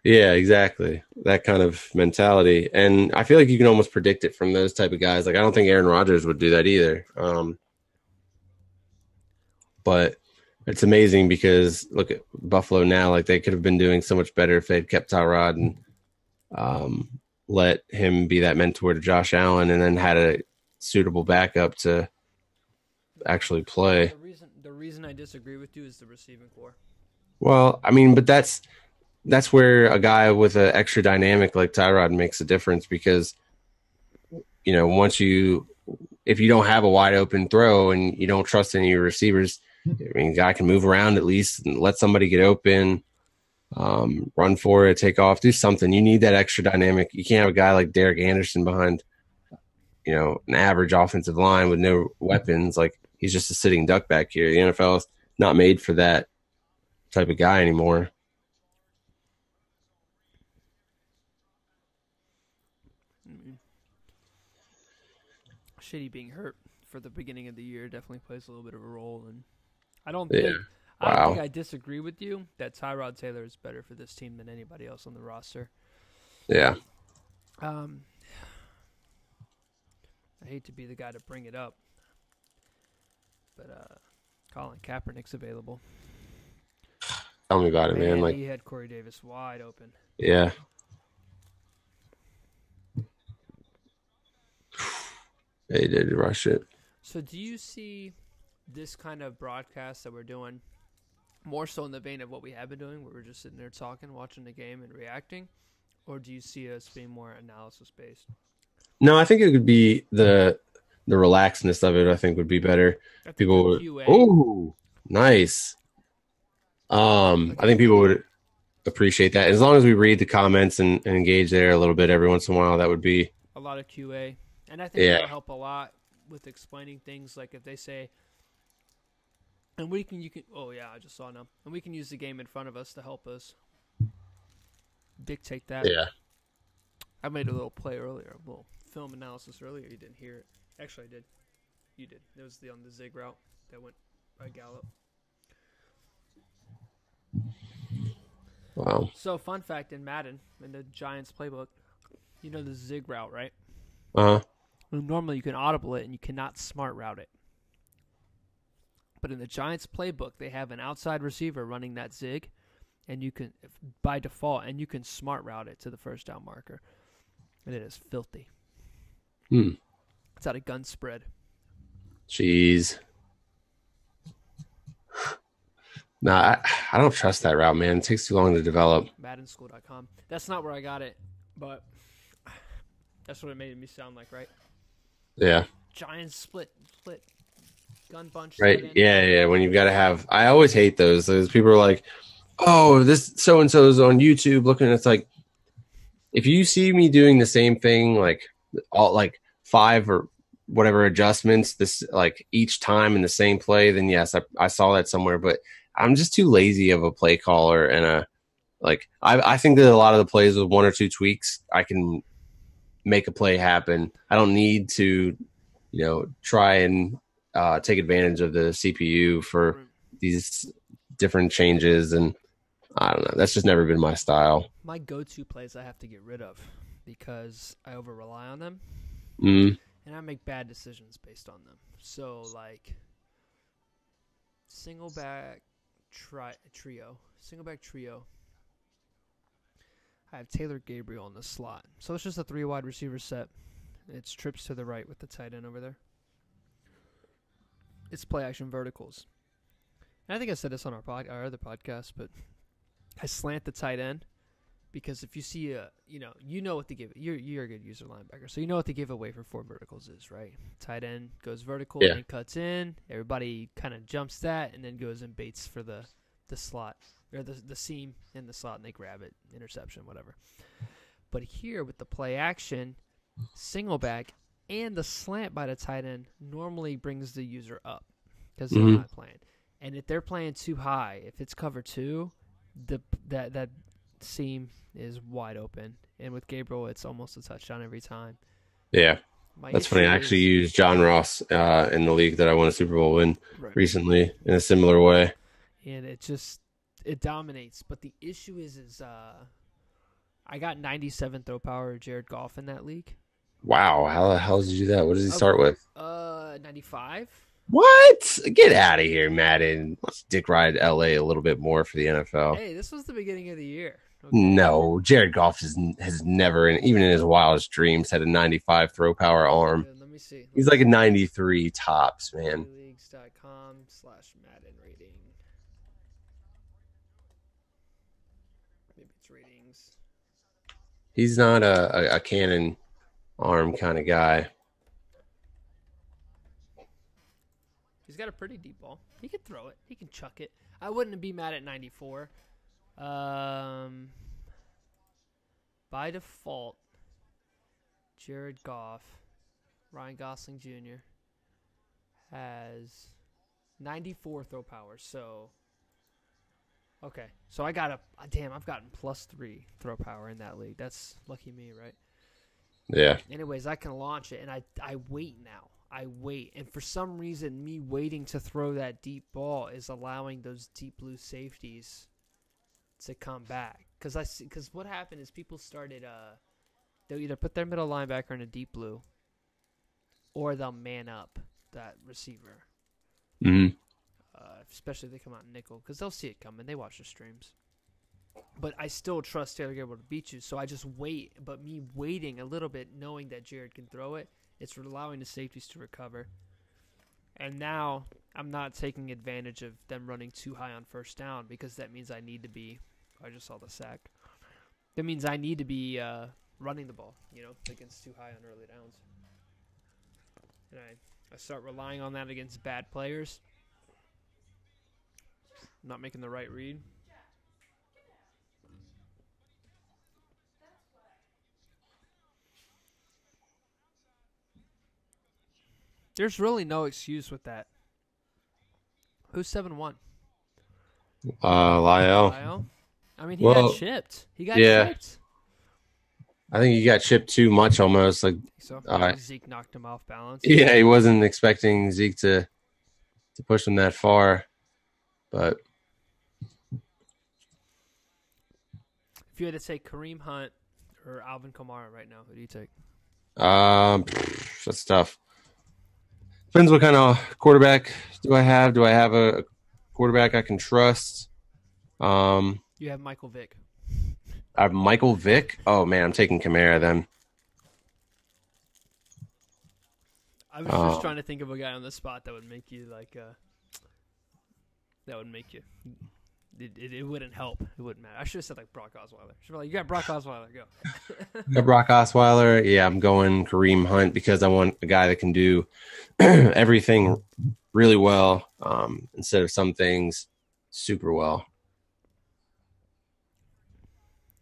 Yeah, exactly. That kind of mentality. And I feel like you can almost predict it from those type of guys. Like, I don't think Aaron Rodgers would do that either. But it's amazing because look at Buffalo now. Like, they could have been doing so much better if they'd kept Tyrod and let him be that mentor to Josh Allen and then had a suitable backup to actually play. The reason I disagree with you is the receiving core. Well, I mean, but that's where a guy with an extra dynamic like Tyrod makes a difference because, you know, if you don't have a wide open throw and you don't trust any of your receivers, I mean, a guy can move around at least and let somebody get open, run for it, take off, do something. You need that extra dynamic. You can't have a guy like Derek Anderson behind, you know, an average offensive line with no weapons. Like he's just a sitting duck back here. The NFL is not made for that type of guy anymore. Shitty being hurt for the beginning of the year definitely plays a little bit of a role, and I don't Yeah. think Wow. I disagree with you that Tyrod Taylor is better for this team than anybody else on the roster. Yeah. I hate to be the guy to bring it up, but Colin Kaepernick's available. Tell me about it, man. Like, he had Corey Davis wide open. yeah. They did rush it. So do you see this kind of broadcast that we're doing more so in the vein of what we have been doing, where we're just sitting there talking, watching the game, and reacting? Or do you see us being more analysis-based? No, I think it would be the relaxedness of it. I think would be better. I think People the would. QA. Oh, nice. I think people would appreciate that as long as we read the comments and engage there a little bit every once in a while. That would be A lot of QA. And I think Yeah. that'll help a lot with explaining things. Like if they say, and you can, oh yeah, I just saw now. And we can use the game in front of us to help us dictate that. yeah. I made a little play earlier, a little film analysis earlier. You didn't hear it. Actually, I did. You did. It was on the zig route that went by Gallup. Wow. So, fun fact in Madden, in the Giants playbook, you know the zig route, right? Uh huh. Normally you can audible it and you cannot smart route it. But in the Giants playbook, they have an outside receiver running that zig, and you can, by default, and you can smart route it to the first down marker. And it is filthy. It's out of gun spread. Jeez. Nah, I don't trust that route, man. It takes too long to develop. MaddenSchool.com. That's not where I got it, but that's what it made me sound like, right? Yeah. Giants split, gun bunch. Right. Yeah. When you've got to have, I always hate those. Those people are like, oh, this so and so is on YouTube looking. It's like, if you see me doing the same thing, like all like 5 or whatever adjustments, this like each time in the same play, then yes, I saw that somewhere. But I'm just too lazy of a play caller and I think that a lot of the plays with 1 or 2 tweaks, I can make a play happen. I don't need to, try and take advantage of the CPU for these different changes. And I don't know. That's just never been my style. My go-to plays I have to get rid of because I over-rely on them. And I make bad decisions based on them. So, like, single back trio. I have Taylor Gabriel in the slot. So it's just a 3 wide receiver set. It's trips to the right with the tight end over there. It's play action verticals. And I think I said this on our other podcast, but I slant the tight end because if you see you know what to give. You're a good user linebacker, so you know what to give away for 4 verticals is, right? Tight end goes vertical and cuts in. Everybody kind of jumps that and then goes and baits for the slot or the seam in the slot, and they grab it, interception, whatever. But here with the play action, single back and the slant by the tight end normally brings the user up because they're not playing. And if they're playing too high, if it's cover 2, that seam is wide open. And with Gabriel, it's almost a touchdown every time. Yeah. That's funny. I actually used John Ross in the league that I won a Super Bowl in recently in a similar way. And it dominates. But the issue is I got 97 throw power Jared Goff in that league. Wow. How the hell did you do that? What does he start with? 95. What? Get out of here, Madden. Let's dick ride LA a little bit more for the NFL. Hey, this was the beginning of the year. Okay. No, Jared Goff has never, even in his wildest dreams, had a 95 throw power arm. Let me see. He's like a 93 tops, man. Leagues.com/Madden rating. Maybe it's ratings. He's not a cannon arm kind of guy. He's got a pretty deep ball. He can throw it. He can chuck it. I wouldn't be mad at 94. By default, Jared Goff, Ryan Gosling Jr. has 94 throw power. So, okay. So I've gotten +3 throw power in that league. That's lucky me, right? Yeah. Anyways, I can launch it, and I wait now. I wait, and for some reason, me waiting to throw that deep ball is allowing those deep blue safeties to come back. Because what happened is people started they'll either put their middle linebacker in a deep blue, or they'll man up that receiver. Mm-hmm. Especially if they come out in nickel, because they'll see it coming. They watch the streams. But I still trust Taylor Gabriel to beat you, so I just wait. But me waiting a little bit, knowing that Jared can throw it, it's allowing the safeties to recover. And now I'm not taking advantage of them running too high on first down because that means I need to be – I just saw the sack. That means I need to be running the ball, against too high on early downs. And I start relying on that against bad players. Not making the right read. There's really no excuse with that. Who's 7-1? Lyle. I mean, he got chipped. He got chipped. I think he got chipped too much almost. Like so. Zeke knocked him off balance. Yeah, he wasn't expecting Zeke to push him that far. But if you had to take Kareem Hunt or Alvin Kamara right now, who do you take? That's tough. Depends what kind of quarterback do I have. Do I have a quarterback I can trust? You have Michael Vick. I have Michael Vick? Oh, man, I'm taking Kamara then. I was just trying to think of a guy on the spot that would make you it wouldn't help. It wouldn't matter. I should have said Brock Osweiler. Should be like, you got Brock Osweiler, go. Got Brock Osweiler. Yeah, I'm going Kareem Hunt because I want a guy that can do everything really well instead of some things super well.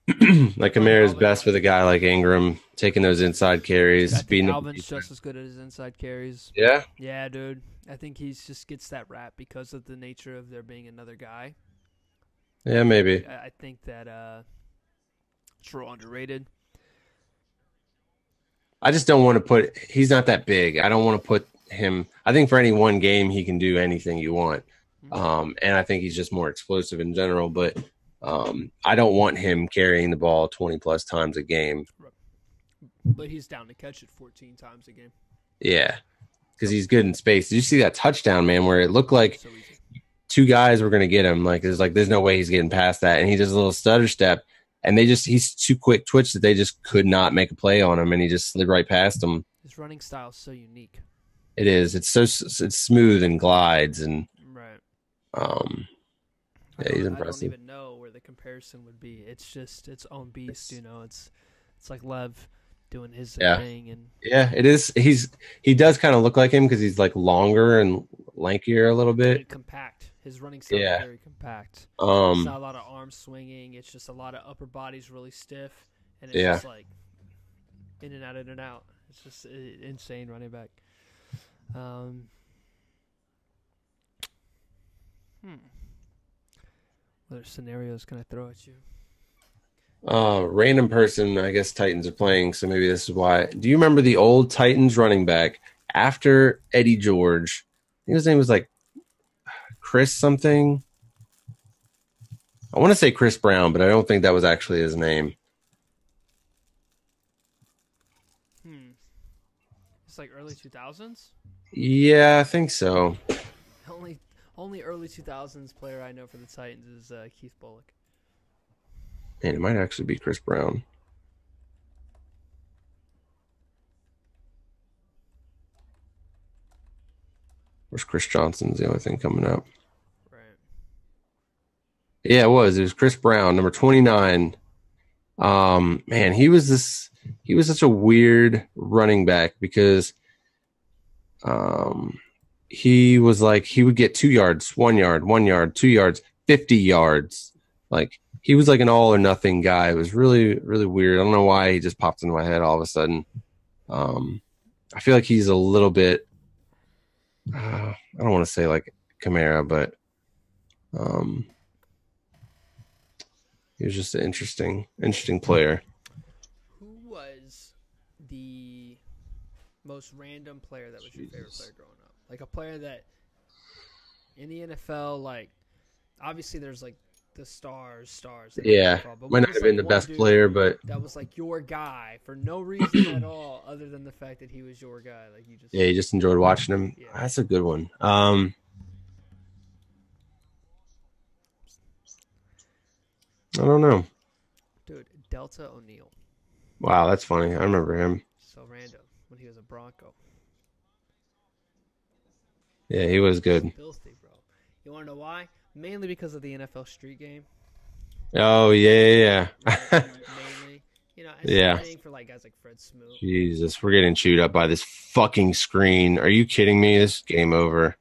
Like Kamara is best with a guy like Ingram taking those inside carries. I think Alvin's just as good at his inside carries. Yeah? Yeah, dude. I think he just gets that rap because of the nature of there being another guy. Yeah, maybe. I think that it's real underrated. I just don't want to put – he's not that big. I don't want to put him – I think for any one game he can do anything you want. And I think he's just more explosive in general. But I don't want him carrying the ball 20-plus times a game. But he's down to catch it 14 times a game. Yeah, because he's good in space. Did you see that touchdown, man, where it looked like two guys were going to get him? There's no way he's getting past that. And he does a little stutter step. And he's too quick twitch that they just could not make a play on him. And he just slid right past them. His running style is so unique. It is. It's smooth and glides. And right. Yeah, he's impressive. I don't even know where the comparison would be. It's just its own beast, It's like Lev doing his thing, and it is. He does kind of look like him because he's like longer and lankier a little bit. Compact. His running style is very compact. It's not a lot of arm swinging. It's just a lot of upper body's really stiff, and it's just like in and out, in and out. It's just insane running back. What other scenarios can I throw at you? Random person, I guess Titans are playing, so maybe this is why. Do you remember the old Titans running back after Eddie George? I think his name was like Chris something. I want to say Chris Brown, but I don't think that was actually his name. It's like early 2000s? Yeah, I think so. Only early 2000s player I know for the Titans is Keith Bullock. And it might actually be Chris Brown. Where's Chris Johnson's the only thing coming up. Right. Yeah, it was. It was Chris Brown, number 29. Man, he was such a weird running back because he was like, he would get 2 yards, 1 yard, 1 yard, 2 yards, 50 yards. Like, he was like an all or nothing guy. It was really, really weird. I don't know why he just popped into my head all of a sudden. I feel like he's a little bit, I don't want to say like Kamara, but he was just an interesting player. Who was the most random player that was your favorite player growing up? Like a player that in the NFL, like obviously there's like the stars. Yeah, might not have been the best player, but that was like your guy for no reason at all, other than the fact that he was your guy. Like you just enjoyed watching him. Yeah. That's a good one. I don't know. Dude, Delta O'Neal. Wow, that's funny. I remember him. So random when he was a Bronco. Yeah, he was good. Filthy, bro. You want to know why? Mainly because of the NFL Street Game. Oh, yeah. Mainly. Yeah. Playing for like guys like Fred Smoot. Jesus, we're getting chewed up by this fucking screen. Are you kidding me? This is game over.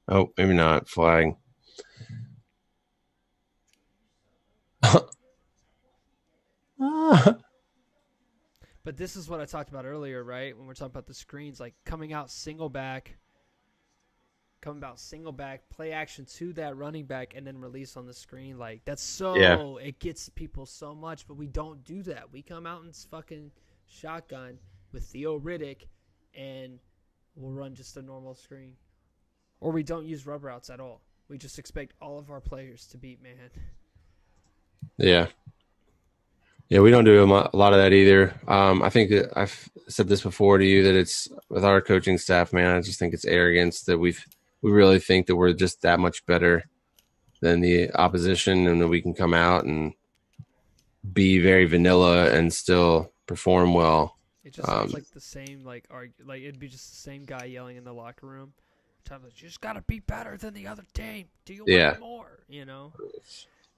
Oh, maybe not. Flag. But this is what I talked about earlier, right? When we're talking about the screens, like coming out single back, play action to that running back, and then release on the screen. Like it gets people so much, but we don't do that. We come out and fucking shotgun with Theo Riddick, and we'll run just a normal screen, or we don't use rub routes at all. We just expect all of our players to beat man. Yeah. Yeah, we don't do a lot of that either. I think that I've said this before to you that it's with our coaching staff, man. I just think it's arrogance that we really think that we're just that much better than the opposition, and that we can come out and be very vanilla and still perform well. It just sounds like the same like it'd be just the same guy yelling in the locker room. You just gotta be better than the other team. Do you want more?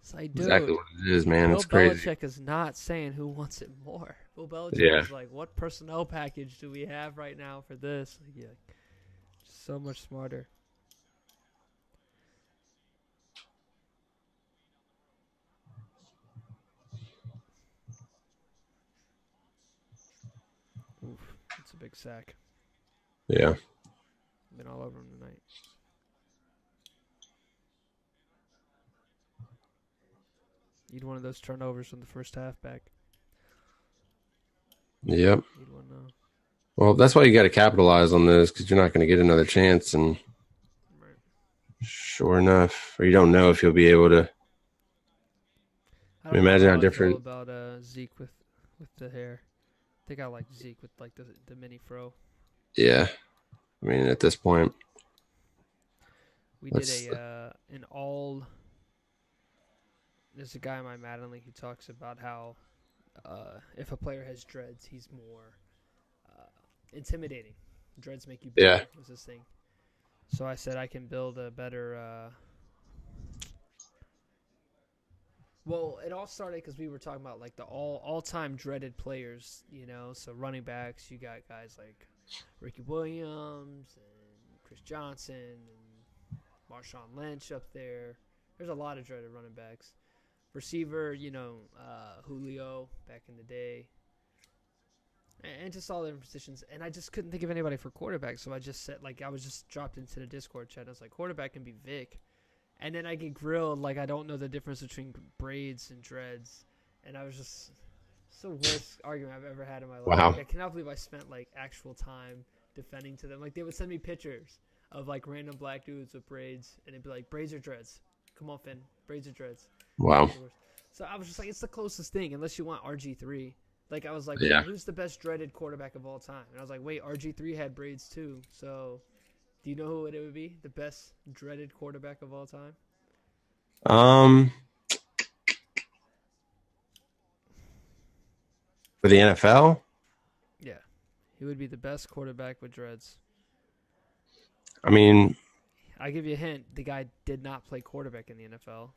It's like, dude, exactly what it is, man. Bill It's crazy. Belichick is not saying who wants it more. Bill Belichick is like, what personnel package do we have right now for this? So much smarter. Oof, that's a big sack. Yeah. Been all over him tonight. Need one of those turnovers from the first half back. Yep. Need one now. Well, that's why you got to capitalize on this, because you're not going to get another chance. And sure enough, or you don't know if you'll be able to. Imagine how different. About Zeke with the hair. I think I like Zeke with like the mini fro. Yeah, I mean at this point, we did an all. There's a guy in my Madden league who talks about how if a player has dreads, he's more intimidating. Dreads make you better. Yeah. Was this thing. So I said I can build a better. Well, it all started because we were talking about like the all-time dreaded players, So running backs, you got guys like Ricky Williams and Chris Johnson and Marshawn Lynch up there. There's a lot of dreaded running backs. Receiver, Julio back in the day. And just all the different positions. And I just couldn't think of anybody for quarterback, so I just said, I was just dropped into the Discord chat. I was like, quarterback can be Vic. And then I get grilled, I don't know the difference between braids and dreads. And I was just, it's the worst argument I've ever had in my life. Wow. I cannot believe I spent, actual time defending to them. They would send me pictures of, random black dudes with braids. And they'd be like, braids or dreads? Come on, Finn. Braids or dreads? Wow. So I was just like, it's the closest thing, unless you want RG3. I was like, who's the best dreaded quarterback of all time? And I was like, wait, RG3 had braids too. So do you know who it would be? The best dreaded quarterback of all time? For the NFL? Yeah. He would be the best quarterback with dreads. I mean, I'll give you a hint. The guy did not play quarterback in the NFL.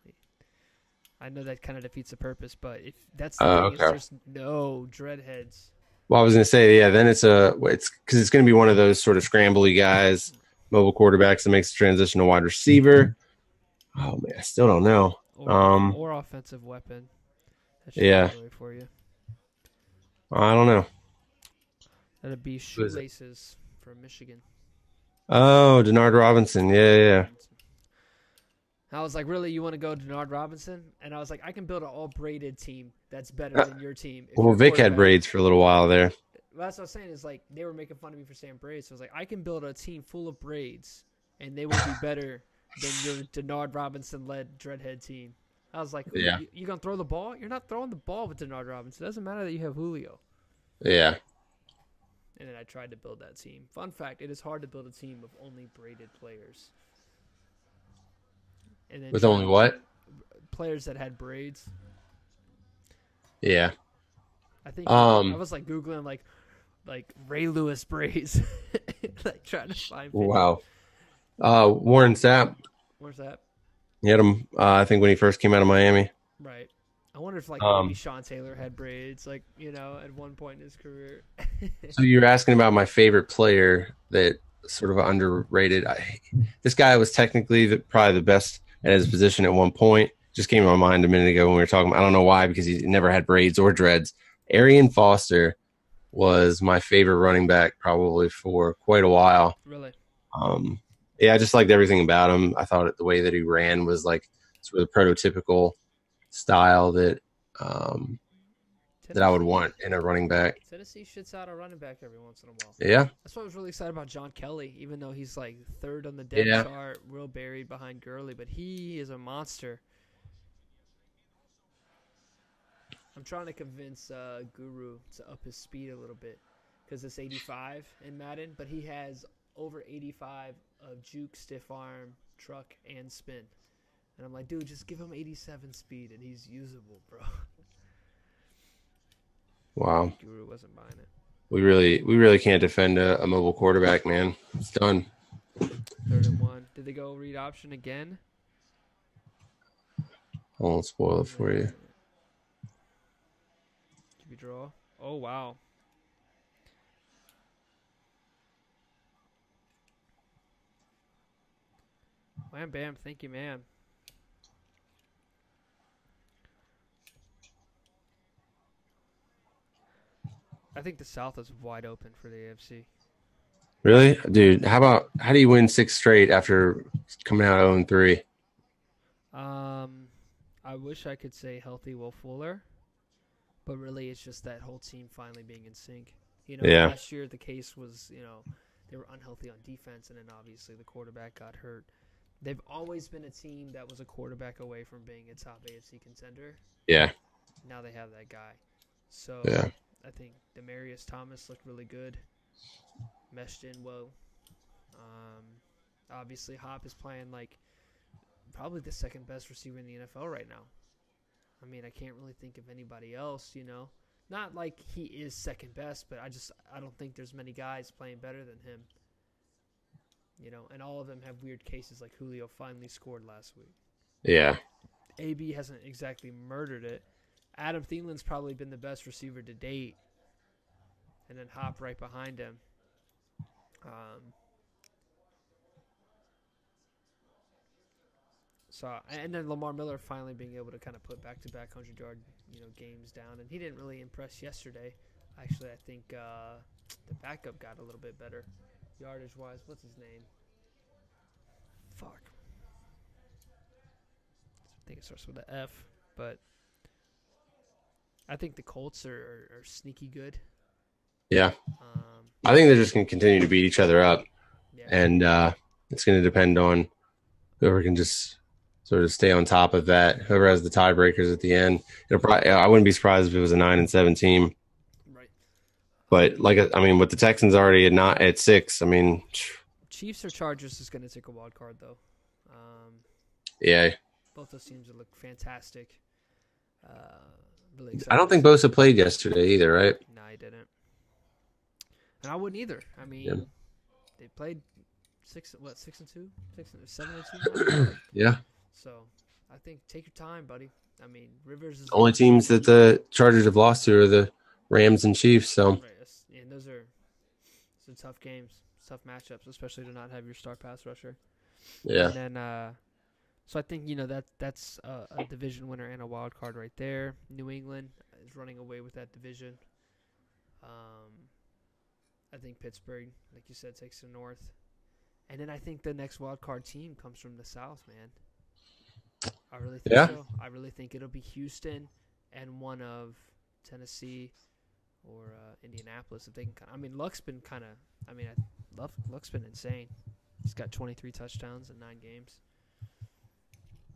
I know that kind of defeats the purpose, but if that's the thing, there's no dreadheads. Well, I was going to say, then it's because it's going to be one of those sort of scrambly guys, mobile quarterbacks that makes the transition to wide receiver. Oh man, I still don't know. Or offensive weapon. That should be really for you. I don't know. That'd be Shoelaces from Michigan. Oh, Denard Robinson. Yeah. I was like, really, you want to go Denard Robinson? And I was like, I can build an all-braided team that's better than your team. Well, Vic had braids for a little while there. Well, that's what I was saying is, they were making fun of me for saying braids. So I was like, I can build a team full of braids, and they will be better than your Denard Robinson-led dreadhead team. I was like, you going to throw the ball? You're not throwing the ball with Denard Robinson. It doesn't matter that you have Julio. Yeah. And then I tried to build that team. Fun fact, it is hard to build a team of only braided players. And then with only what? Players that had braids. Yeah. I think I Um. was like Googling like Ray Lewis braids, like trying to find pictures. Wow. Warren Sapp. Where's that? He had him. I think when he first came out of Miami. Right. I wonder if like maybe Um. Sean Taylor had braids, like at one point in his career. So you're asking about my favorite player that sort of underrated. This guy was technically probably the best at his position at one point. Just came to my mind a minute ago when we were talking. I don't know why, because he never had braids or dreads. Arian Foster was my favorite running back probably for quite a while. Really? Yeah, I just liked everything about him. I thought the way that he ran was like sort of the prototypical style that I would want in a running back. Tennessee shits out a running back every once in a while. Yeah. That's why I was really excited about John Kelly, even though he's like third on the depth chart, real buried behind Gurley, but he is a monster. I'm trying to convince Guru to up his speed a little bit because it's 85 in Madden, but he has over 85 of juke, stiff arm, truck, and spin. And I'm like, dude, just give him 87 speed and he's usable, bro. Wow. Guru wasn't buying it. We really can't defend a mobile quarterback, man. It's done. 3rd and 1. Did they go read option again? I won't spoil it for you. Did we draw? Oh, wow. Wham, bam. Thank you, man. I think the South is wide open for the AFC. Really? Dude, how do you win 6 straight after coming out 0-3? I wish I could say healthy Will Fuller, but really it's just that whole team finally being in sync. Last year the case was, they were unhealthy on defense, and then obviously the quarterback got hurt. They've always been a team that was a quarterback away from being a top AFC contender. Yeah. Now they have that guy. So yeah. I think Demaryius Thomas looked really good. Meshed in well. Obviously, Hop is playing like probably the second best receiver in the NFL right now. I mean, I can't really think of anybody else, Not like he is second best, but I don't think there's many guys playing better than him. And all of them have weird cases, like Julio finally scored last week. Yeah. AB hasn't exactly murdered it. Adam Thielen's probably been the best receiver to date. And then Hop right behind him. And then Lamar Miller finally being able to kind of put back-to-back 100-yard, games down. And he didn't really impress yesterday. Actually, I think the backup got a little bit better yardage-wise. What's his name? Fuck. I think it starts with an F. But I think the Colts are sneaky good. Yeah. I think they're just going to continue to beat each other up. Yeah. And it's going to depend on whoever can just sort of stay on top of that. Whoever has the tiebreakers at the end. I wouldn't be surprised if it was a 9-7 team. Right. But with the Texans already at 6, Chiefs or Chargers is going to take a wild card though. Yeah. Both those teams look fantastic. Really excited. I don't think Bosa played yesterday either, right? No, he didn't. And I wouldn't either. I mean, they played 6-2, 7-2. Yeah. So I think take your time, buddy. I mean, Rivers is only teams that the Chargers have lost to are the Rams and Chiefs. So, right. And those are tough games, tough matchups, especially to not have your star pass rusher. Yeah. And then, so I think that's a division winner and a wild card right there. New England is running away with that division. I think Pittsburgh, like you said, takes the North. And then I think the next wild card team comes from the South, man. I really think so. I really think it'll be Houston and one of Tennessee or Indianapolis if they can. Luck's been Luck's been insane. He's got 23 touchdowns in 9 games.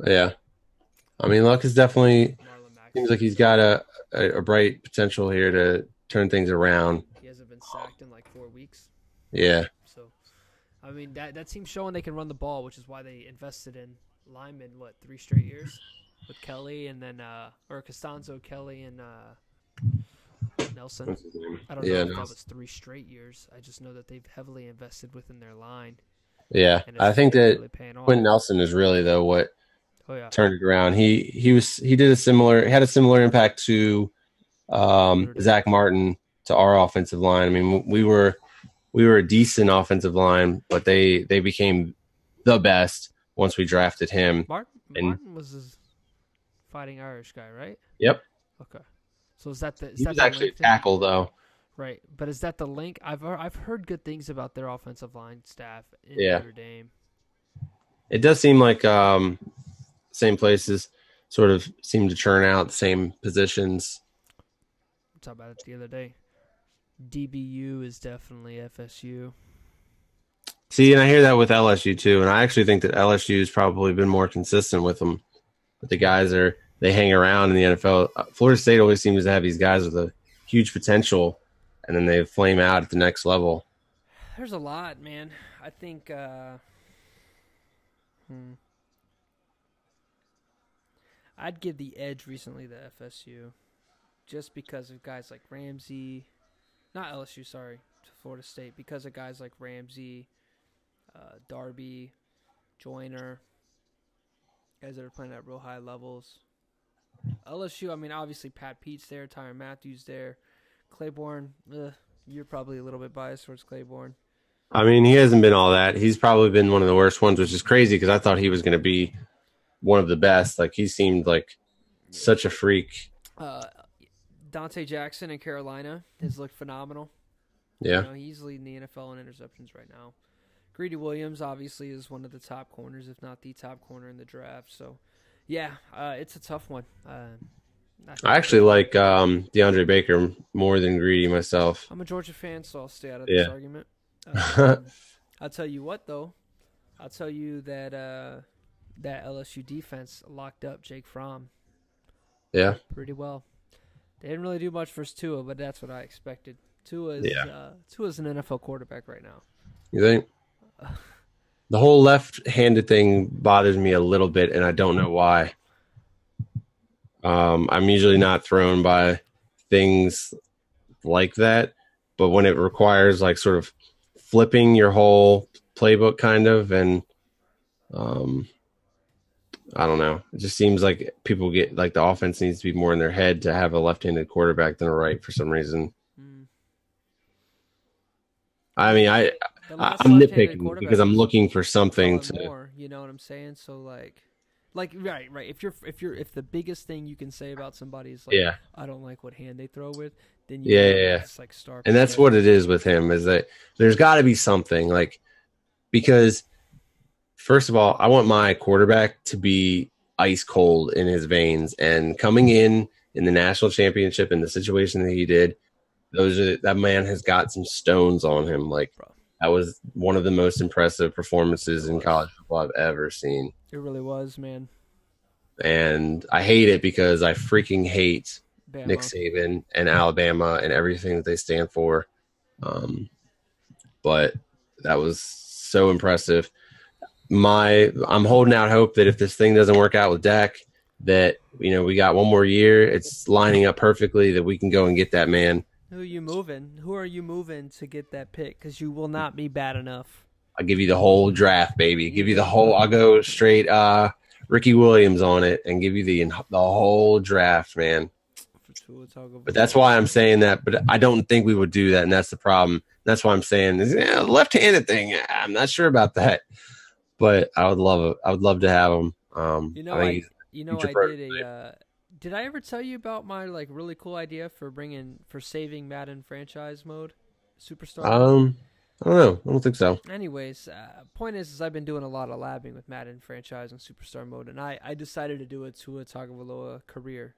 Yeah. Luck is definitely seems like he's got a bright potential here to turn things around. He hasn't been sacked in like 4 weeks. Yeah. So, that team's showing they can run the ball, which is why they invested in linemen, 3 straight years? with Kelly and then or Costanzo, Kelly, and Nelson. What's his name? I don't know Yeah, if that Nelson. was 3 straight years. I just know that they've heavily invested within their line, Yeah, and I it's think that really paying off. Quentin Nelson is really though what Oh yeah, turned it around. He had a similar impact to Zach Martin to our offensive line. I mean, we were a decent offensive line, but they became the best once we drafted him. Martin was his Fighting Irish guy, right? Yep. Okay. So is that the He was actually a tackle though. Right, but is that the link? I've heard good things about their offensive line staff in Yeah. Notre Dame. It does seem like same places sort of seem to churn out the same positions. We talked about it the other day. DBU is definitely FSU. See, and I hear that with LSU too, and I actually think that LSU has probably been more consistent with them. But the guys they hang around in the NFL. Florida State always seems to have these guys with a huge potential, and then they flame out at the next level. There's a lot, man. I think I'd give the edge recently to FSU just because of guys like Ramsey. Not LSU, sorry, to Florida State. Because of guys like Ramsey, Darby, Joyner, guys that are playing at real high levels. LSU, I mean, obviously Pat Pete's there, Tyron Matthews there. Claiborne, you're probably a little bit biased towards Claiborne. I mean, he hasn't been all that. He's probably been one of the worst ones, which is crazy because I thought he was going to be one of the best. Like, he seemed like such a freak. Dante Jackson in Carolina has looked phenomenal. Yeah. You know, he's leading the NFL in interceptions right now. Greedy Williams obviously is one of the top corners, if not the top corner in the draft. So, yeah, it's a tough one. I actually like DeAndre Baker more than Greedy myself. I'm a Georgia fan, so I'll stay out of this argument. I'll tell you what, though. I'll tell you that that LSU defense locked up Jake Fromm. Yeah. Pretty well. They didn't really do much for Tua, but that's what I expected. Tua's an NFL quarterback right now. You think? The whole left-handed thing bothers me a little bit, and I don't know why. I'm usually not thrown by things like that, but when it requires like sort of flipping your whole playbook kind of, and I don't know. It just seems like people get like the offense needs to be more in their head to have a left-handed quarterback than a right for some reason. I mean, I'm nitpicking because I'm looking for something to. More, you know what I'm saying? So like right. If the biggest thing you can say about somebody is like, I don't like what hand they throw with, then it's like star. And that's what it is with him, is that there's got to be something like, because first of all, I want my quarterback to be ice cold in his veins, and coming in the national championship in the situation that he did. That man has got some stones on him. Like, that was one of the most impressive performances in college football I've ever seen. It really was, man. And I hate it because I freaking hate Bama. Nick Saban and Alabama and everything that they stand for. But that was so impressive. I'm holding out hope that if this thing doesn't work out with Dak, that, you know, we got one more year. It's lining up perfectly that we can go and get that man. Who are you moving to get that pick? Because you will not be bad enough. I'll give you the whole draft, baby. I'll go straight Ricky Williams on it and give you the whole draft, man. But that's why I'm saying that. But I don't think we would do that, and that's the problem. That's why I'm saying the left-handed thing. I'm not sure about that, but I would love to have him. I Did I ever tell you about my like really cool idea for saving Madden franchise mode, Superstar? I don't know. I don't think so. Anyways, point is I've been doing a lot of labbing with Madden franchise and Superstar mode, and I decided to do a Tua Tagovailoa career.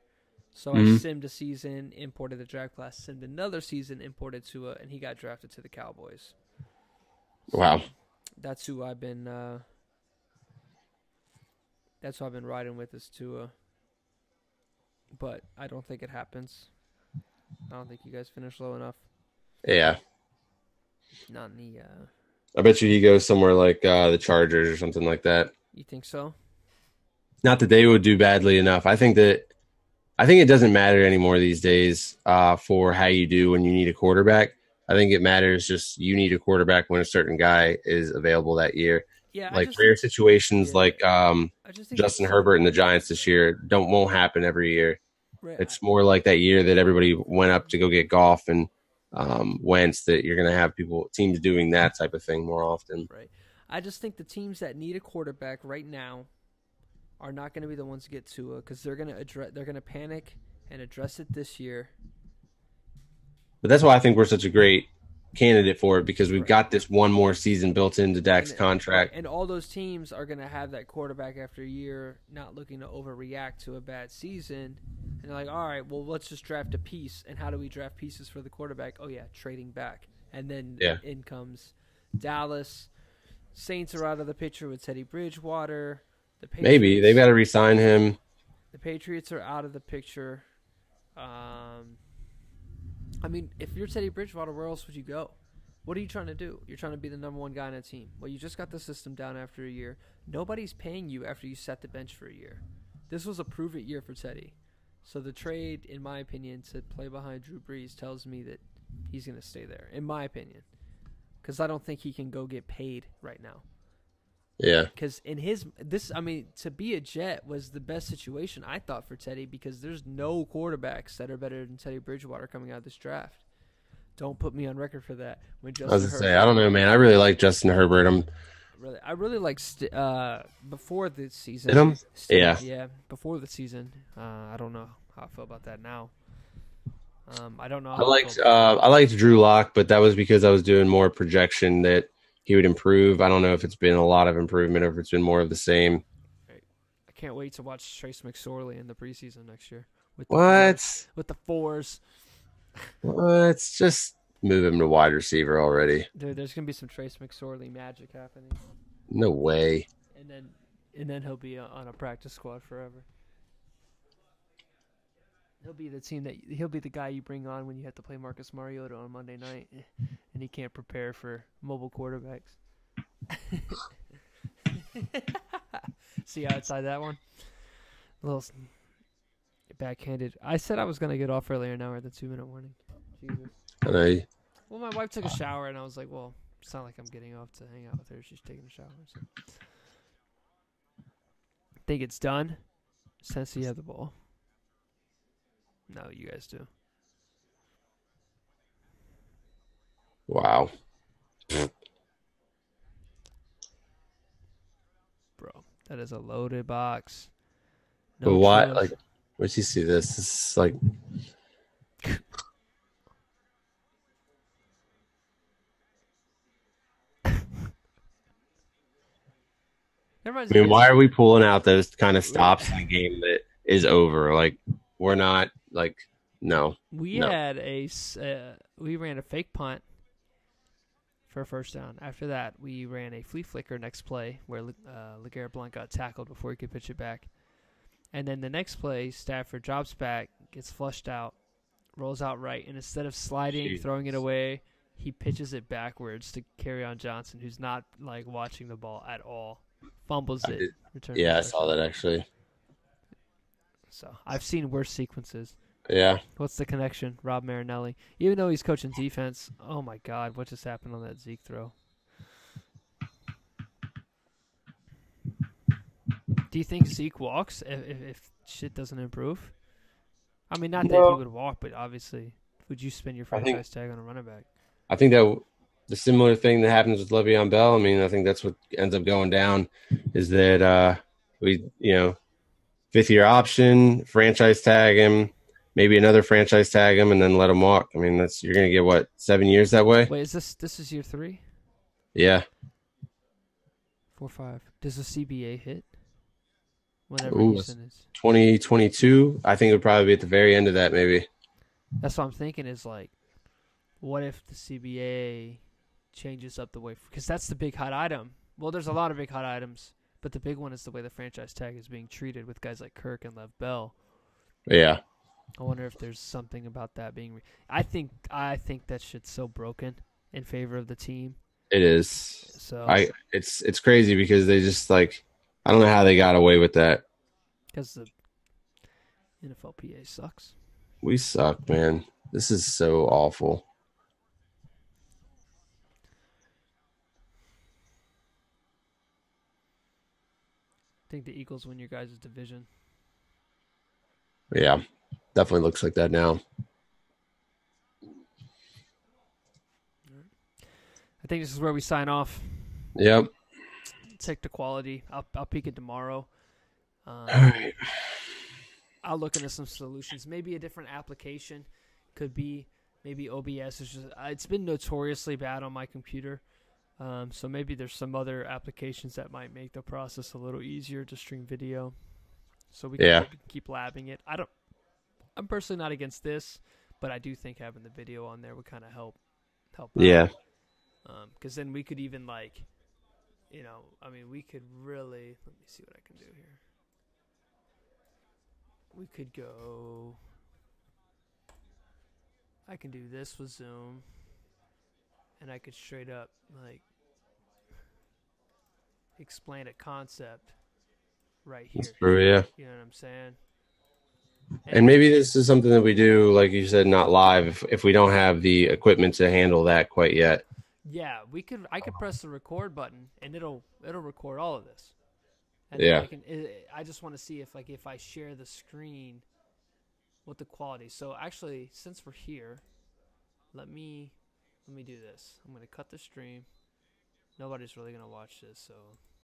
So I simmed a season, imported the draft class, simmed another season, imported Tua, and he got drafted to the Cowboys. Wow. That's who I've been. That's who I've been riding with, is Tua. But I don't think it happens. I don't think you guys finish low enough. Yeah. Not in the. I bet you he goes somewhere like the Chargers or something like that. You think so? Not that they would do badly enough. I think it doesn't matter anymore these days for how you do when you need a quarterback. I think it matters just you need a quarterback when a certain guy is available that year. Yeah, Like rare situations yeah, like I just think Justin Herbert and the Giants this year won't happen every year. right, It's more like that year that everybody went up to go get golf and Wentz, that you're going to have teams doing that type of thing more often. right. I just think the teams that need a quarterback right now are not going to be the ones to get Tua because they're going to panic and address it this year. But that's why I think we're such a great candidate for it, because we've Right. got this one more season built into Dak's contract. And all those teams are going to have that quarterback after a year not looking to overreact to a bad season. And they're like, all right, well, let's just draft a piece. And how do we draft pieces for the quarterback? Oh, yeah, trading back. And then in comes Dallas. Saints are out of the picture with Teddy Bridgewater. Maybe they've got to re-sign him. The Patriots are out of the picture. I mean, if you're Teddy Bridgewater, where else would you go? What are you trying to do? You're trying to be the number one guy on a team. Well, you just got the system down after a year. Nobody's paying you after you set the bench for a year. This was a prove-it year for Teddy. So the trade, in my opinion, to play behind Drew Brees tells me that he's going to stay there, in my opinion. Because I don't think he can go get paid right now. Yeah. Because to be a Jet was the best situation, I thought, for Teddy, because there's no quarterbacks that are better than Teddy Bridgewater coming out of this draft. Don't put me on record for that. I was going to say, I don't know, man. I really like Justin Herbert. I really like before the season. Yeah, before the season. I don't know how I feel about that now. I don't know. I liked Drew Lock, but that was because I was doing more projection that he would improve. I don't know if it's been a lot of improvement or if it's been more of the same. Right. I can't wait to watch Trace McSorley in the preseason next year. With the fours. Let's just move him to wide receiver already. Dude, there's gonna be some Trace McSorley magic happening. No way. And then he'll be on a practice squad forever. He'll be the guy you bring on when you have to play Marcus Mariota on Monday night, and he can't prepare for mobile quarterbacks. See outside that one, a little backhanded. I said I was gonna get off earlier. Now we're at the 2-minute warning. Jesus. Well, my wife took a shower, and I was like, well, it's not like I'm getting off to hang out with her. She's taking a shower. So. Think it's done. Tennessee have the ball. No, you guys do. Wow. Bro, that is a loaded box. No, but why? Like, where'd you see this? This is like. I mean, why are we pulling out those kind of stops in a game that is over? Like, we're not like, no. We ran a fake punt for a first down. After that, we ran a flea flicker next play where LeGarrette Blount got tackled before he could pitch it back. And then the next play, Stafford drops back, gets flushed out, rolls out right, and instead of sliding, throwing it away, he pitches it backwards to Kerryon Johnson, who's not like watching the ball at all. Fumbles it. Yeah, I saw that actually. So I've seen worse sequences. Yeah. What's the connection? Rob Marinelli. Even though he's coaching defense, oh my God, what just happened on that Zeke throw? Do you think Zeke walks if shit doesn't improve? I mean, not that he would walk, but obviously, would you spend your franchise tag on a running back? I think that the similar thing that happens with Le'Veon Bell, I mean, I think that's what ends up going down is that fifth-year option, franchise tag him, maybe another franchise tag him, and then let him walk. I mean, you're going to get, what, 7 years that way? Wait, this is year 3? Yeah. 4, 5. Does the CBA hit? Whenever Houston is 2022, I think it would probably be at the very end of that, maybe. That's what I'm thinking is like, what if the CBA changes up the way? Because that's the big hot item. Well, there's a lot of big hot items, but the big one is the way the franchise tag is being treated with guys like Kirk and Lev Bell. Yeah. I wonder if there's something about that being. I think that shit's so broken in favor of the team. It is. So it's crazy because they just like. I don't know how they got away with that. because the NFLPA sucks. We suck, man. This is so awful. I think the Eagles win your guys' division. Yeah, definitely looks like that now. I think this is where we sign off. Yep. Check the quality. I'll peek it tomorrow. All right. I'll look into some solutions. Maybe a different application could be. Maybe OBS is just. It's been notoriously bad on my computer. So maybe there's some other applications that might make the process a little easier to stream video. So we can keep labbing it. I'm personally not against this, but I do think having the video on there would kind of help out. Yeah. Because then we could even we could really. Let me see what I can do here. We could go. I can do this with Zoom, and I could straight up explain a concept right here. That's true, yeah. You know what I'm saying? And maybe this is something that we do, like you said, not live if we don't have the equipment to handle that quite yet. Yeah, I could press the record button and it'll record all of this. And yeah. I just want to see if I share the screen, what the quality. So actually, since we're here, let me do this. I'm gonna cut the stream. Nobody's really gonna watch this, so